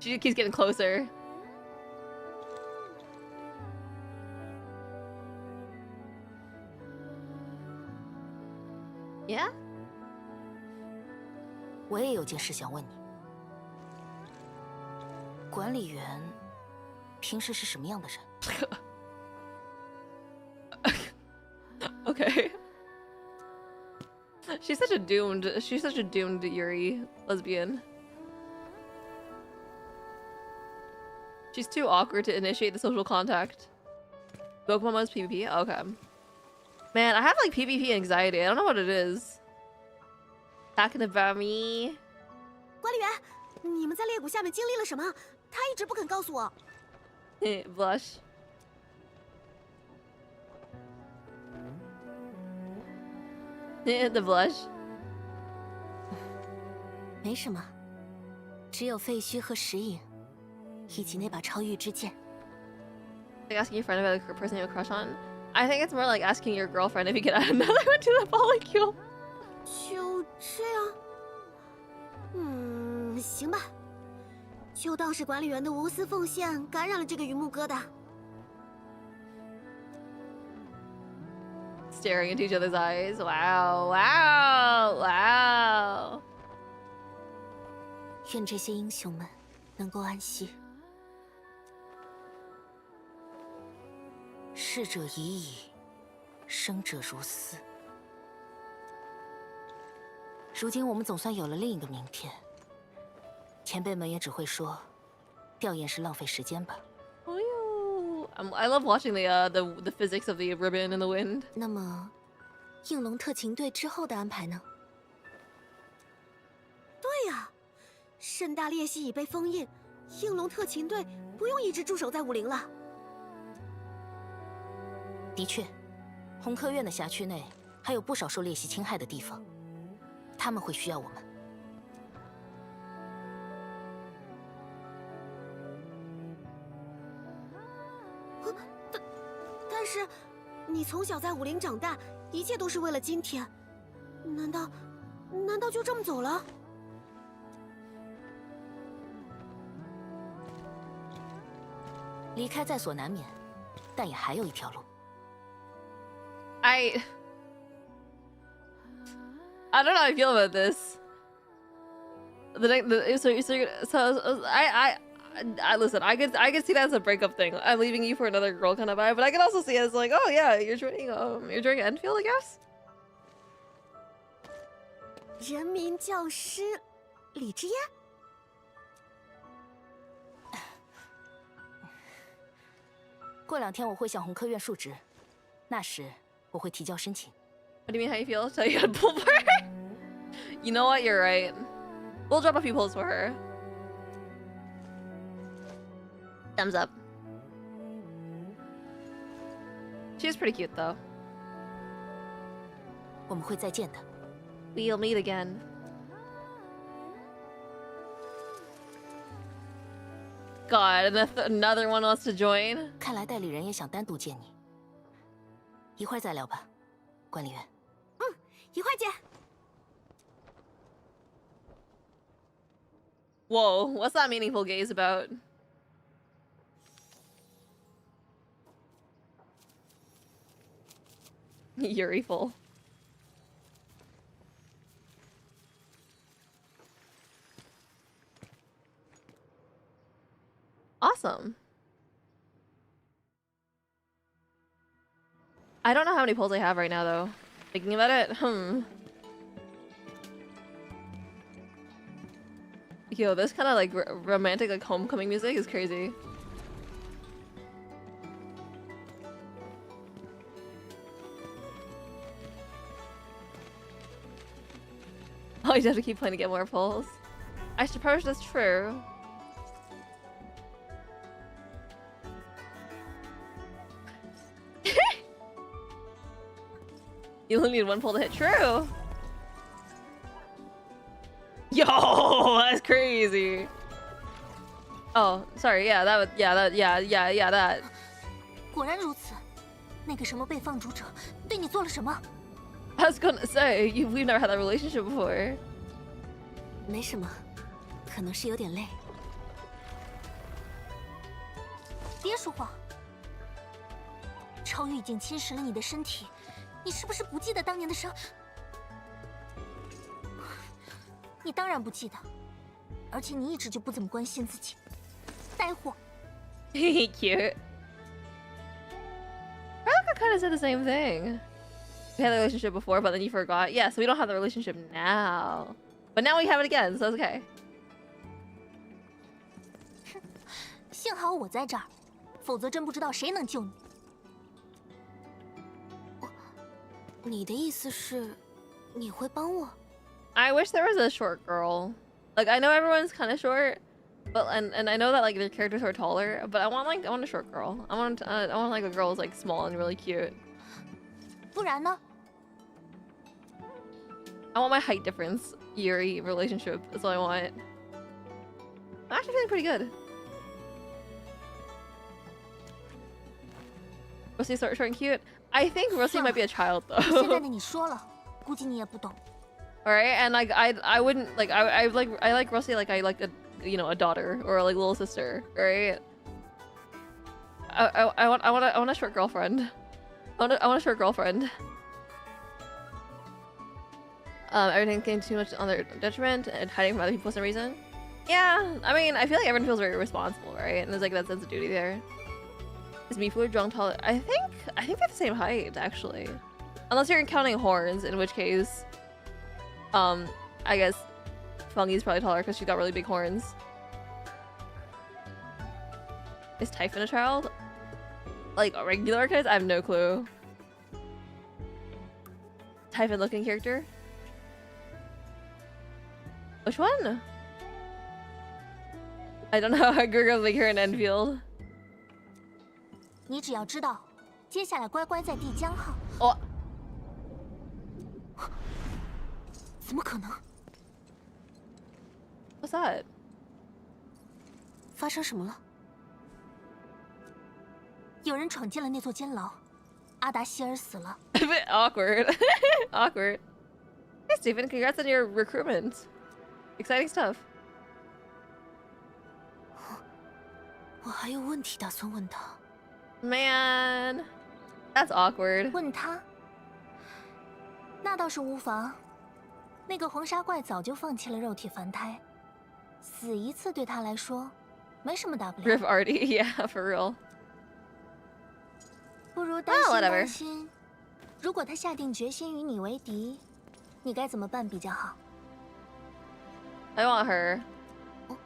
She keeps getting closer. Yeah? 我也有件事想问你。管理员平时是什么样的人？ Okay. She's such a doomed Yuri lesbian. She's too awkward to initiate the social contact. Pokemon mode's PvP? Okay. Man, I have like PvP anxiety. I don't know what it is. Talking about me. 管理员，你们在裂谷下面经历了什么？他一直不肯告诉我。Blush. The blush. 没什么，只有废墟和石影，以及那把超预之剑。Like asking your friend about a person you have a crush on? I think it's more like asking your girlfriend if you can add another one to the polycule. 就这样。行吧。就当是管理员的无私奉献感染了这个榆木疙瘩。Staring into each other's eyes. Wow, wow, wow. 愿这些英雄们能够安息。逝者已矣，生者如斯。如今我们总算有了另一个明天。前辈们也只会说，吊唁是浪费时间吧。Oh, I love watching the physics of the ribbon in the wind. 那么，应龙特勤队之后的安排呢？对呀，盛大裂隙已被封印，应龙特勤队不用一直驻守在武陵了。的确，红科院的辖区内还有不少受裂隙侵害的地方，他们会需要我们。但是，你从小在武陵长大，一切都是为了今天，难道就这么走了？离开在所难免，但也还有一条路。I don't know how I feel about this. I listen. I could see that as a breakup thing. I'm leaving you for another girl kind of vibe, but I could also see it as like, oh yeah, you're joining Enfield, I guess. 人民教师李知嫣。过2天我会向红科院述职，那时我会提交申请。What do you mean how you feel? Tell you how to pull for her? You know what? You're right. We'll drop a few pulls for her. Thumbs up. She's pretty cute though. 我们会再见的。We'll meet again. God, another one wants to join. 看来代理人也想单独见你。一会儿再聊吧，管理员。一会儿见。Whoa, what's that meaningful gaze about? Yuri-ful. Awesome. I don't know how many pulls I have right now, though. Thinking about it, Yo, this kind of like romantic, like homecoming music is crazy. Oh, you have to keep playing to get more pulls. I suppose that's true. You only need 1 pull to hit true. Yo, that's crazy. Oh, sorry. Yeah, that would. Yeah, that. 果然如此，那个什么被放逐者对你做了什么？ I was gonna say, we've never had that relationship before. 没什么，可能是有点累。别说话，超越已经侵蚀了你的身体，你是不是不记得当年的伤？你当然不记得，而且你一直就不怎么关心自己，呆货。Cute. I kind of said the same thing. We had a relationship before, but then you forgot. Yeah, so we don't have the relationship now. But now we have it again, so it's okay. 幸好我在这儿，否则真不知道谁能救你。你的意思是，你会帮我？ I wish there was a short girl. Like, I know everyone's kind of short, but and I know that like their characters are taller, but I want a short girl. I want like a girl who's like small and really cute. 不然呢？ I want my height difference Yuri relationship. That's what I want. I'm actually feeling pretty good. Rosie short and cute. I think Rosie might be a child though. 现在的你说了，估计你也不懂。 Alright, and like I wouldn't like I like Rosie like I like a a daughter or like little sister, right? I want a short girlfriend. I want a short girlfriend. Everything came too much on their detriment and hiding from other people for some reason. Yeah, I mean I feel like everyone feels very responsible, right? And there's like that sense of duty there. Is Mifu or Zhuang taller? I think they're the same height actually, unless you're counting horns, in which case. I guess Fungi's probably taller because she's got really big horns. Is Typhon a child? Like a regular kid? I have no clue. Typhon looking character? Which one? I don't know. I grew up like here in Enfield. 你只要知道，接下来乖乖在帝江号。哦。 怎么可能 ？What's that？ 发生什么了？有人闯进了那座监牢，阿达希尔死了。A bit awkward. Awkward. Hey Stephen, congrats on your recruitment. Exciting stuff. 我还有问题打算问他。Man, that's awkward. 问他？那倒是无妨。 那个黄沙怪早就放弃了肉体凡胎，死一次对他来说没什么大不了。Riff Artie, yeah, for real. 不如担心担心，如果他下定决心与你为敌，你该怎么办比较好 I want her. 哦，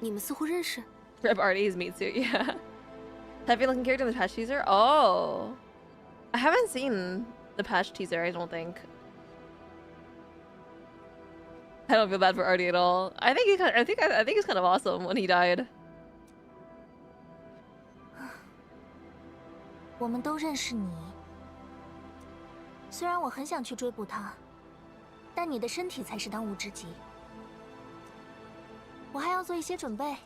你们似乎认识。Riff Artie's meat suit, yeah. Heavy looking character in the patch teaser? Oh. I haven't seen the patch teaser, I don't think. I don't feel bad for Artie at all. I think he's kind of awesome when he died. 我们都认识你，虽然我很想去追捕他，但你的身体才是当务之急。我还要做一些准备，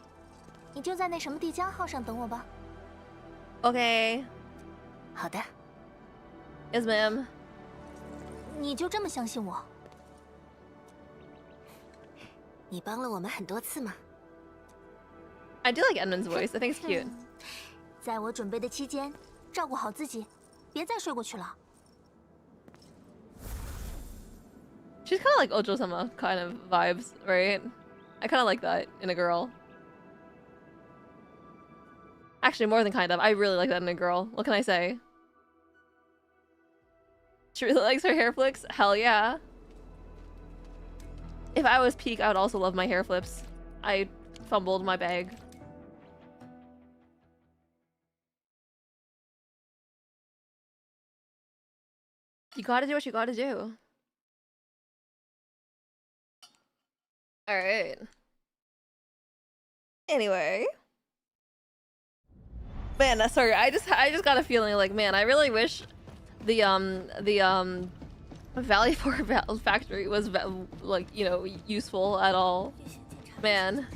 你就在那什么帝江号上等我吧。Okay. 好的。Yes, ma'am. 你就这么相信我？你帮了我们很多次嘛。I do like Edmund's voice. I think it's cute. 在我准备的期间，照顾好自己，别再睡过去了。She's kind of like Ojo-sama kind of vibes, right? I kind of like that in a girl. Actually, more than kind of. I really like that in a girl. What can I say? She really likes her hair flicks? Hell yeah. If I was Peak, I would also love my hair flips. I fumbled my bag. You gotta do what you gotta do. Alright. Anyway. Man, sorry, I just got a feeling like, man, I really wish the Valley 4 factory was like, you know, useful at all. Man.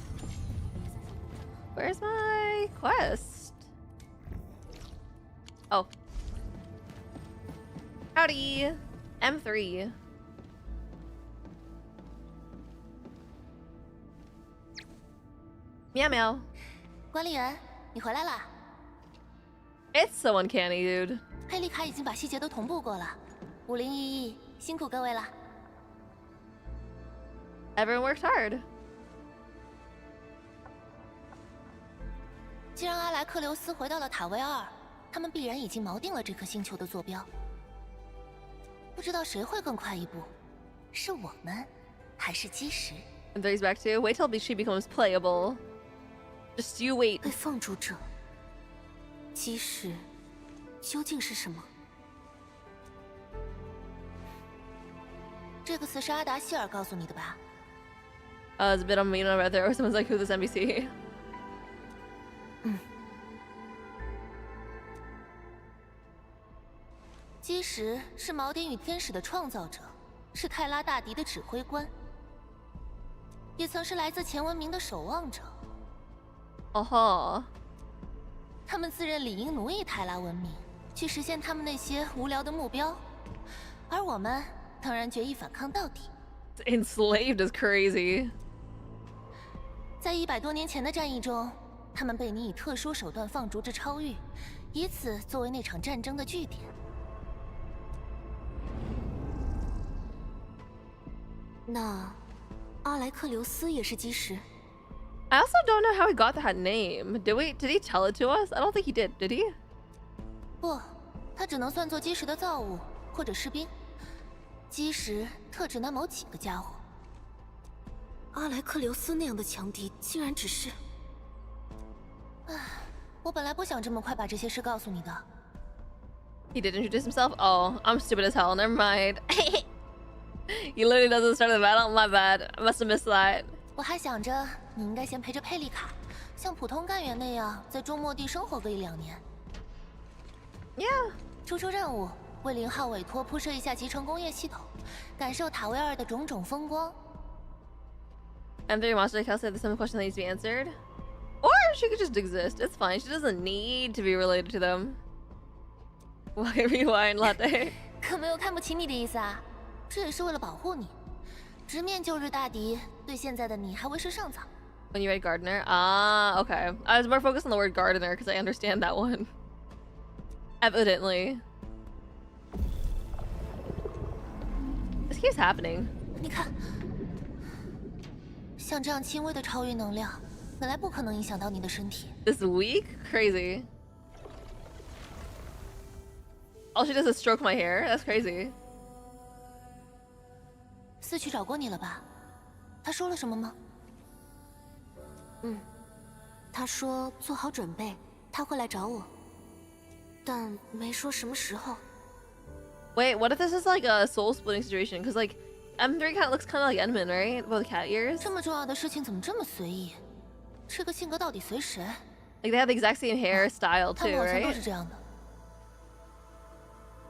Where's my quest? Oh. Howdy. M3. Meow meow. 管理员，你回来啦。 It's so uncanny, dude. 佩丽卡已经把细节都同步过了，5011，辛苦各位了。Everyone worked hard. 既然阿莱克留斯回到了塔维2，他们必然已经锚定了这颗星球的坐标。不知道谁会更快一步，是我们，还是基石 And there's back to wait till she becomes playable. Just you wait. 被放逐者，基石，究竟是什么？这个词是阿达希尔告诉你的吧？ It's a bit on me, right there. Or someone's like, who's this NPC? 基石是锚点与天使的创造者，是泰拉大敌的指挥官，也曾是来自前文明的守望者。哦吼！他们自认理应奴役泰拉文明，去实现他们那些无聊的目标，而我们当然决意反抗到底。Enslaved is crazy. 在100多年前的战役中，他们被你以特殊手段放逐至超域，以此作为那场战争的据点。 那阿莱克留斯也是基石。 I also don't know how he got that name. Did he tell it to us? I don't think he did. Did he? 不，他只能算作基石的造物或者士兵。基石特指那某几个家伙。阿莱克留斯那样的强敌，竟然只是……唉，我本来不想这么快把这些事告诉你的。He did introduce himself? Oh, I'm stupid as hell. Never mind. He literally doesn't start the battle. My bad. I must have missed that. 我还想着你应该先陪着佩丽卡，像普通干员那样在周末地生活个1-2年。Yeah. 出任务，为0号委托铺设一下集成工业系统，感受塔维2的种种风光。M3 Monster Cal said there's some question that needs to be answered. Or she could just exist. It's fine. She doesn't need to be related to them. Why rewind latte? 可没有看不起你的意思啊，这也是为了保护你。直面旧日大敌，对现在的你还为时尚早。When you read gardener? Ah, okay. I was more focused on the word gardener because I understand that one. Evidently. This keeps happening. 你看，像这样轻微的超域能量，本来不可能影响到你的身体。This weak? Crazy. All she does is stroke my hair? That's crazy. 四去找过你了吧？他说了什么吗？他说做好准备，他会来找我。但没说什么时候。 Wait, what if this is like a soul splitting situation? Because like M3 kind of looks kind of like Edmund, right? With the cat ears. 这么重要的事情怎么这么随意？这个性格到底随谁？ Like they have the exact same hairstyle 他 too, 们好像都 right? 是这样的。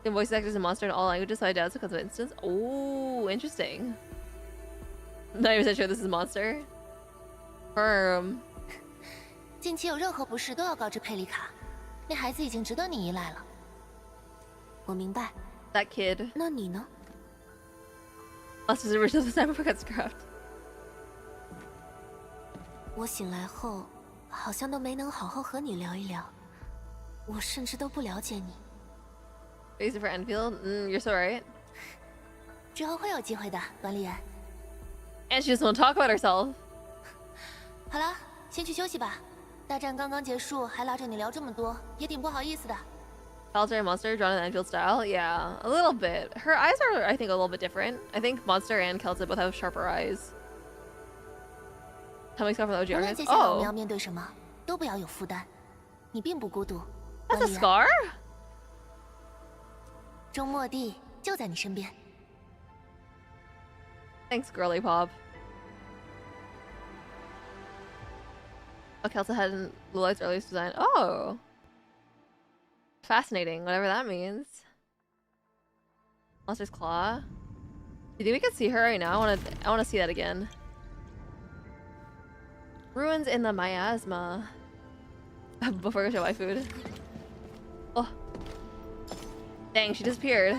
The voice actors and monster in all languages, so I doubt it's because of instance. Oh, interesting. Not even sure this is monster. Firm. 近期有任何不适都要告知佩里卡，那孩子已经值得你依赖了。我明白。 That kid. 那你呢？ Monsters original design before got scrapped. 我醒来后，好像都没能好好和你聊一聊。我甚至都不了解你。 Basic for Enfield? You're so right. 之后会有机会的，管理员。 And she just won't talk about herself. 好了，先去休息吧。大战刚刚结束，还拉着你聊这么多，也挺不好意思的。 Solitary monster drawn in Enfield style? Yeah, a little bit. Her eyes are, I think, a little bit different. I think Monster and Kelsa both have sharper eyes. Tell me stuff from the OG 无论 artists. 接下来我们 Oh, 要面对什么，都不要有负担。你并不孤独。 that's a scar? 周末地就在你身边。 Thanks, girly pop. Oh, Kelsa had Lulight's earliest design. Oh. Fascinating, whatever that means. Monster's Claw. Do you think we could see her right now? I wanna see that again. Ruins in the miasma. Before I show my food. Oh. Dang, she disappeared.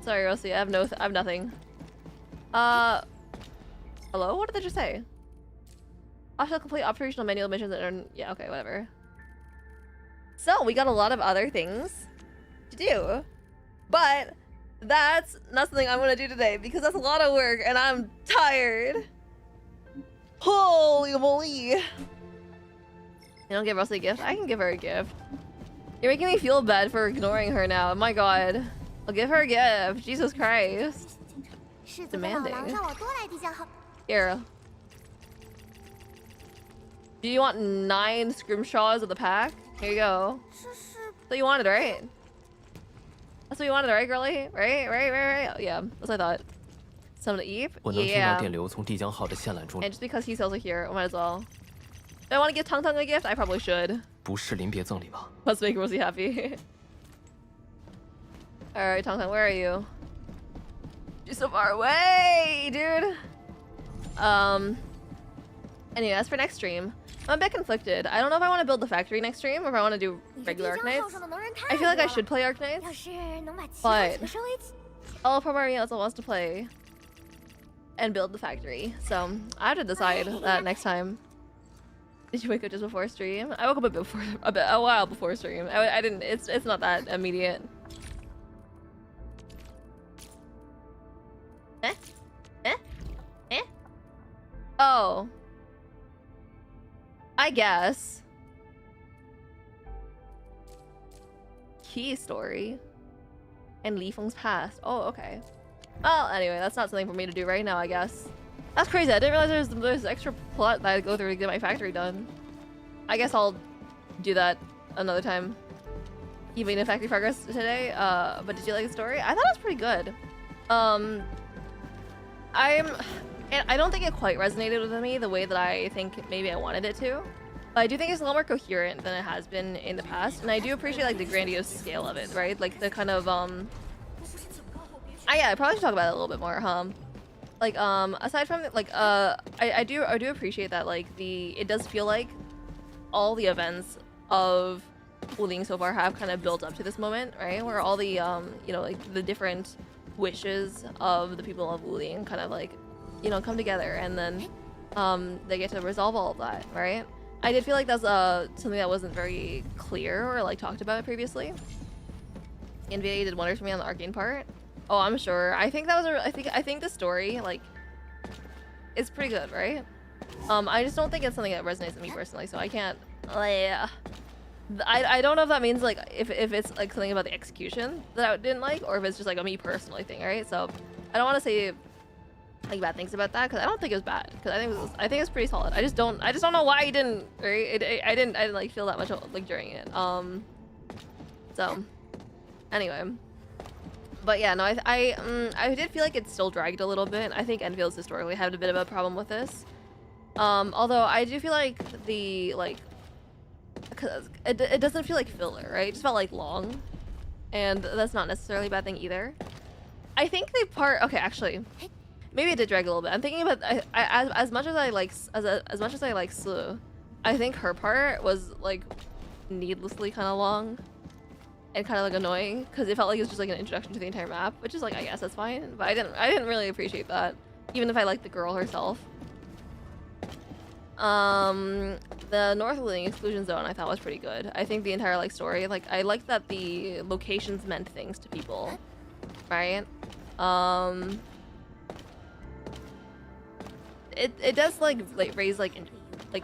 Sorry, Rosie, I have nothing. Hello? What did they just say? I shall complete operational manual missions and earn... Yeah, okay, whatever. So, we got a lot of other things to do. But that's not something I'm gonna do today because that's a lot of work and I'm tired. Holy moly. You don't give Rosie a gift? I can give her a gift. You're making me feel bad for ignoring her now. My god. I'll give her a gift. Jesus Christ. Demanding. Here. Do you want 9 scrimshaws of the pack? Here you go. That's what you wanted, right? That's what you wanted, right, girly? Right? Yeah, that's what I thought. Someone to eat? Yeah. And just because he's also here, I might as well. Do I want to give Tang Tang a gift? I probably should. Let's make Rosie happy. Alright, Tang Tang, where are you? You're so far away, dude. Anyway, as for next stream, I'm a bit conflicted. I don't know if I want to build the factory next stream or if I want to do regular Arknights. I feel like I should play Arknights, but Marine also wants to play and build the factory, so I have to decide that next time. Did you wake up just before stream? I woke up a while before stream. I didn't. It's not that immediate. Oh. I guess. Key story. And Li Feng's past. Oh, okay. Well, anyway, that's not something for me to do right now, I guess. That's crazy. I didn't realize there's extra plot that I go through to get my factory done. I guess I'll do that another time. Even in factory progress today. But did you like the story? I thought it was pretty good. I don't think it quite resonated with me the way that I think maybe I wanted it to. But I do think it's a lot more coherent than it has been in the past, and I do appreciate like the grandiose scale of it, right? Like the kind of yeah, I probably should talk about it a little bit more, huh? Like aside from like I do appreciate that like it does feel like all the events of Wuling so far have kind of built up to this moment, right? Where all the you know, like the different wishes of the people of Wuling kind of like, you know, come together, and then they get to resolve all of that, right? I did feel like that's something that wasn't very clear or like talked about previously. NVA did wonders for me on the arcane part. Oh, I'm sure. I think that was I think the story like is pretty good, right? I just don't think it's something that resonates with me personally, so I can't like I don't know if that means like if it's like something about the execution that I didn't like, or if it's just like a me personally thing, right? So I don't want to say like bad things about that, because I don't think it was bad, because I think it's pretty solid. I just don't know why I didn't, right? I didn't like feel that much like during it. So anyway, but yeah, no, I did feel like it still dragged a little bit. I think ENDFIELD's historically had a bit of a problem with this. Although I do feel like because it doesn't feel like filler, right? It just felt like long, and that's not necessarily a bad thing either. I think okay, actually, maybe it did drag a little bit. I'm thinking about as much as I like Slu, I think her part was like needlessly kind of long and kind of like annoying, because it felt like it was just like an introduction to the entire map, which is like, I guess that's fine, but I didn't really appreciate that, even if I liked the girl herself. The Northling exclusion zone I thought was pretty good. I think the entire like story, like I liked that the locations meant things to people, right? It does like raise like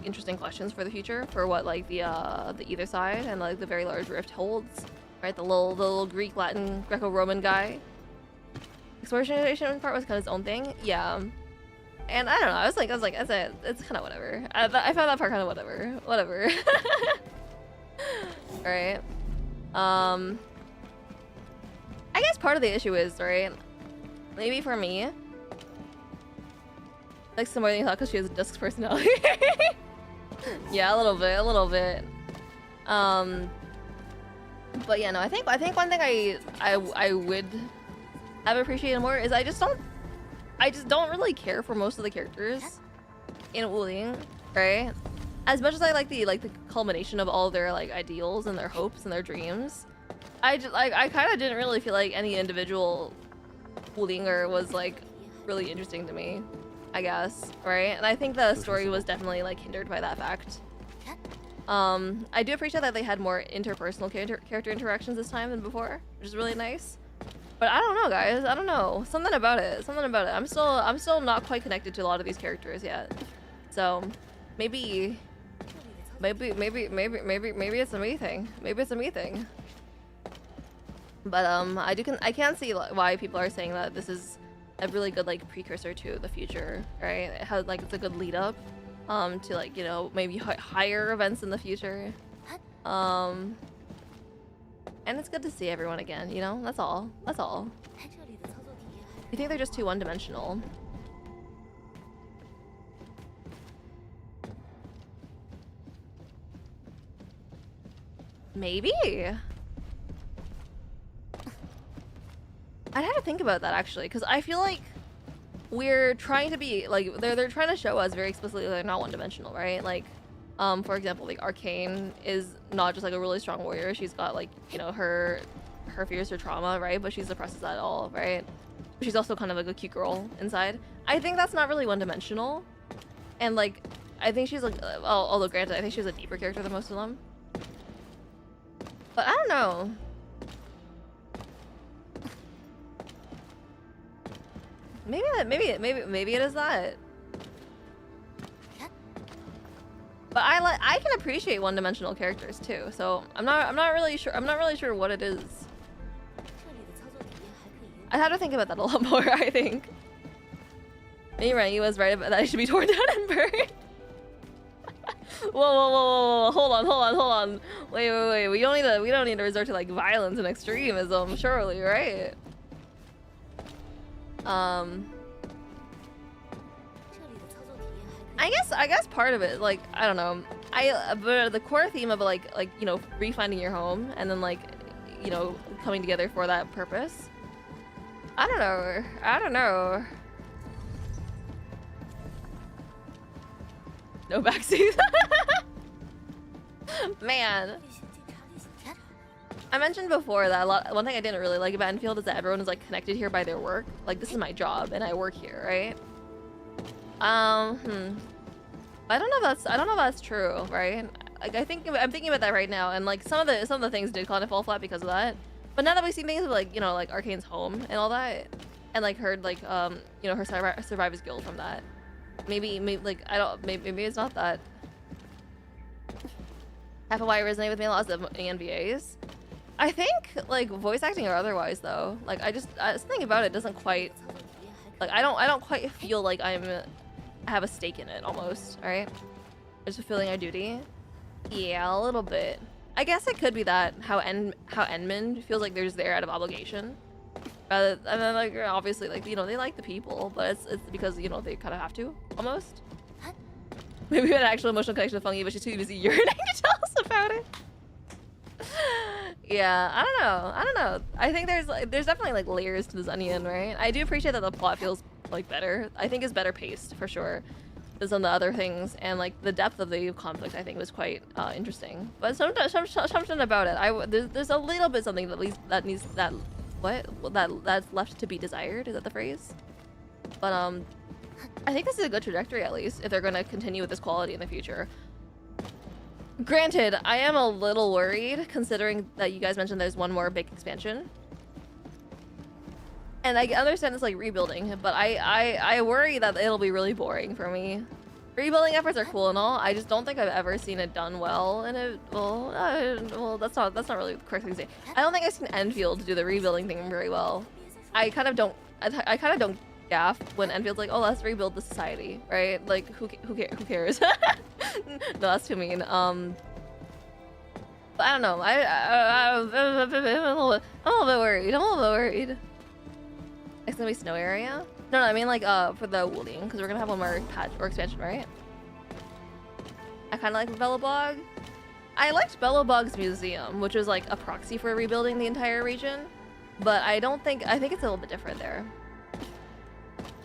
interesting questions for the future for what like the either side and like the very large rift holds, right? The little Greek, Latin, Greco-Roman guy. Exploration part was kind of its own thing, yeah. And I don't know, I was like, it's kind of whatever. I found that part kind of whatever. Right. I guess part of the issue is, right, maybe for me, like some more than you thought, because she has a Dusk's personality. Yeah, a little bit. But yeah, no, I think one thing I would have appreciated more is I just don't really care for most of the characters in Wuling, right? As much as I like the culmination of all their like ideals and their hopes and their dreams, I kind of didn't really feel like any individual Wulinger was like really interesting to me, I guess, right? And I think the story was definitely like hindered by that fact. I do appreciate that they had more interpersonal character interactions this time than before, which is really nice. But I don't know, guys. I don't know. Something about it. I'm still not quite connected to a lot of these characters yet. So maybe it's a me thing. Maybe it's a me thing. But I can see why people are saying that this is a really good like precursor to the future, right? It has like it's a good lead up to like, you know, maybe higher events in the future. And it's good to see everyone again, you know? That's all. You think they're just too one-dimensional? Maybe. I'd have to think about that actually, because I feel like we're trying to be like they're trying to show us very explicitly they're not one-dimensional, right? Like, for example, like Arcane is not just like a really strong warrior. She's got like, you know, her fears, her trauma, right? But she suppresses that all, right? She's also kind of like a cute girl inside. I think that's not really one-dimensional, and like I think she's like, although granted, I think she's a deeper character than most of them. But I don't know. Maybe it is that. But I can appreciate one-dimensional characters too. So I'm not really sure what it is. I'd have to think about that a lot more, I think. Maybe Rennie was right about that I should be torn down and burned. Whoa, hold on. Wait. We don't need to resort to like violence and extremism, surely, right? I guess part of it, like, I don't know. But the core theme of like, you know, refinding your home and then like, you know, coming together for that purpose. I don't know. No backseat. Man. I mentioned before that one thing I didn't really like about ENDFIELD is that everyone is like connected here by their work. Like, this is my job and I work here, right? I don't know if that's true, right? Like, I'm thinking about that right now, and like some of the things did kind of fall flat because of that. But now that we've seen things like, you know, like Arcane's home and all that, and like heard like you know, her survivor's guild from that, maybe maybe it's not that. Half of why it resonated with me a lot is the ENVAs. I think like voice acting or otherwise though, like I just something about it doesn't quite Like I don't quite feel like I have a stake in it almost. All right, just fulfilling our duty. Yeah, a little bit. I guess it could be that how Endman feels like they're just there out of obligation. And then like obviously like you know they like the people, but it's because you know they kind of have to almost. Maybe we had an actual emotional connection with Fungi, but she's too busy urinating to tell us about it. Yeah, I don't know. I think there's definitely like layers to this onion, right? I do appreciate that the plot feels like better. I think it's better paced for sure than some of the other things, and like the depth of the conflict I think was quite interesting. But something about it, there's a little bit something that's left to be desired. Is that the phrase? But I think this is a good trajectory at least if they're gonna continue with this quality in the future. Granted, I am a little worried considering that you guys mentioned there's one more big expansion. And I understand it's like rebuilding, but I worry that it'll be really boring for me. Rebuilding efforts are cool and all. I just don't think I've ever seen it done well. And well, that's not really the correct thing to say. I don't think I've seen Enfield do the rebuilding thing very well. I kind of don't gaff when Enfield's like, oh, let's rebuild the society, right? Like, who cares? No, that's too mean. But I don't know. I'm a little bit worried. It's gonna be snow area? No, I mean like for the Wuling, because we're gonna have one more patch or expansion, right? I kind of like Belobog. I liked Belobog's museum, which was like a proxy for rebuilding the entire region, but I think it's a little bit different there.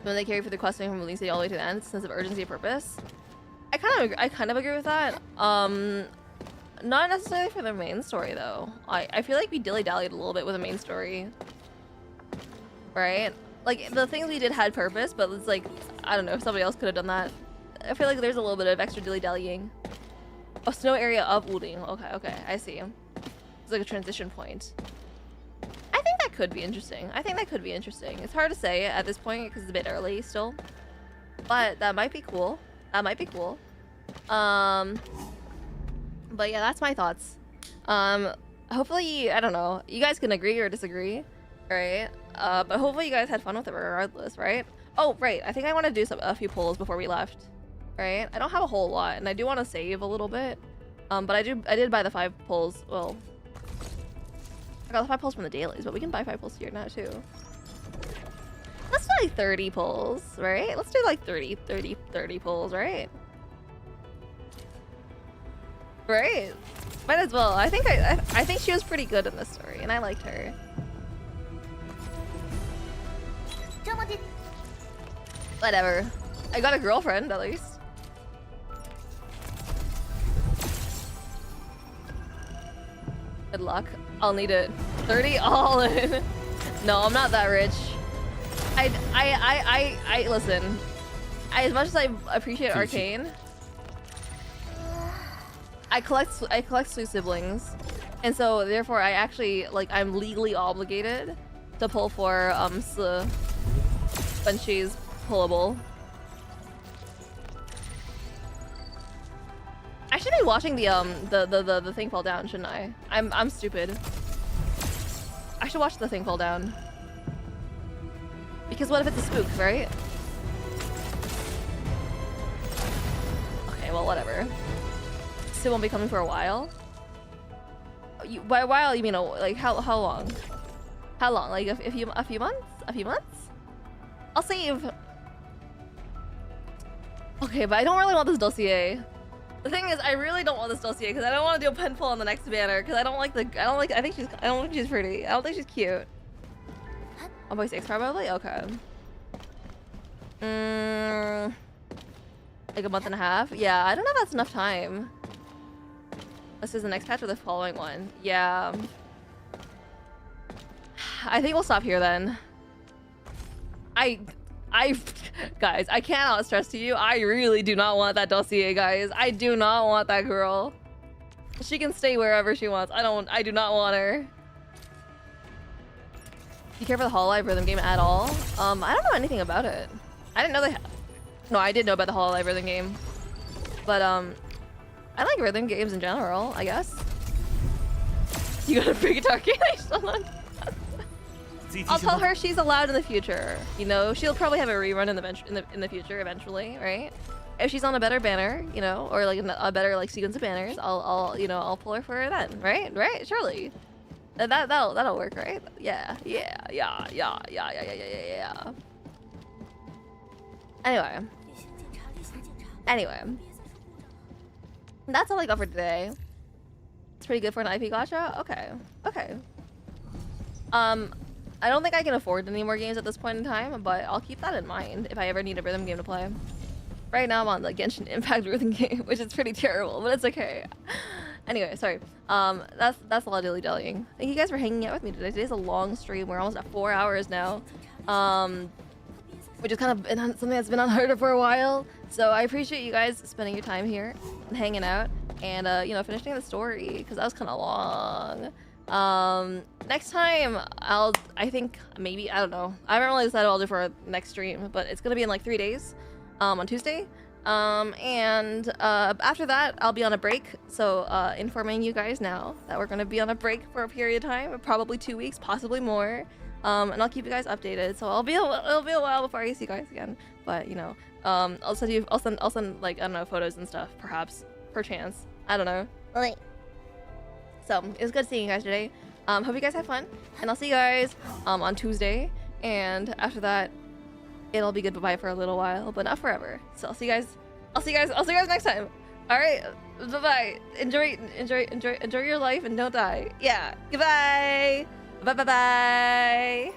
When they carry for the questing from Wuling City all the way to the end, sense of urgency and purpose. I kind of agree with that. Not necessarily for the main story though. I feel like we dilly-dallied a little bit with the main story. Right? Like, the things we did had purpose, but it's like, I don't know, if somebody else could have done that. I feel like there's a little bit of extra dilly-dallying. Oh, snow area of Wuling. Okay, I see. It's like a transition point. I think that could be interesting. It's hard to say at this point because it's a bit early still. But that might be cool. But yeah, that's my thoughts. Hopefully, I don't know, you guys can agree or disagree, right? But hopefully you guys had fun with it regardless, right? Oh, right, I think I want to do a few polls before we left, right? I don't have a whole lot, and I do want to save a little bit. But I did buy the 5 polls. Well, I got the 5 polls from the dailies, but we can buy 5 polls here now too. Let's do like 30 polls, right? Let's do like 30 polls, right? Right. Might as well. I think she was pretty good in this story, and I liked her. Whatever. I got a girlfriend, at least. Good luck. I'll need it. 30 all in. No, I'm not that rich. I listen. As much as I appreciate Arcane, I collect sweet siblings, and so therefore I actually I'm legally obligated to pull for when she's pullable. I should be watching the thing fall down, shouldn't I? I'm stupid. I should watch the thing fall down. Because what if it's a spook, right? Okay, well, whatever. Still won't be coming for a while? By a while, you mean like how long? How long? Like a few months? A few months? I'll save. Okay, but I don't really want this dossier. The thing is, I really don't want this dossier because I don't want to do a pen pull on the next banner because I don't think she's pretty. I don't think she's cute. 1.6 probably? Okay. Like a month and a half? Yeah, I don't know if that's enough time. This is the next patch or the following one. Yeah. I think we'll stop here then. Guys, I cannot stress to you, I really do not want that dossier, guys. I do not want that girl. She can stay wherever she wants. I do not want her. Do you care for the Hololive rhythm game at all? I don't know anything about it. I didn't know they No, I did know about the Hololive rhythm game. But, I like rhythm games in general, I guess. You got a free guitar, can I? I'll tell her she's allowed in the future. You know, she'll probably have a rerun in the future eventually, right? If she's on a better banner, you know, or like a better like sequence of banners, I'll pull her for her then, right? Right? Surely. That'll work, right? Yeah. Anyway. That's all I got for today. It's pretty good for an IP gacha? Okay. I don't think I can afford any more games at this point in time, but I'll keep that in mind if I ever need a rhythm game to play. Right now I'm on the Genshin Impact rhythm game, which is pretty terrible, but it's okay. Anyway, sorry. That's a lot of dilly-dallying. Thank you guys for hanging out with me today. Today's a long stream. We're almost at 4 hours now. Which is kind of been something that's been unheard of for a while. So I appreciate you guys spending your time here and hanging out and you know, finishing the story because that was kind of long. Next time I think maybe, I don't know. I haven't really decided what I'll do for our next stream, but it's gonna be in like 3 days, on Tuesday. And after that I'll be on a break. So informing you guys now that we're gonna be on a break for a period of time, probably 2 weeks, possibly more. And I'll keep you guys updated. So it'll be a while before I see you guys again. But you know, I'll send like, I don't know, photos and stuff, perchance. I don't know. So it was good seeing you guys today. Hope you guys have fun, and I'll see you guys on Tuesday. And after that, it'll be goodbye for a little while, but not forever. So I'll see you guys next time. All right, bye bye. Enjoy your life and don't die. Yeah. Goodbye. Bye.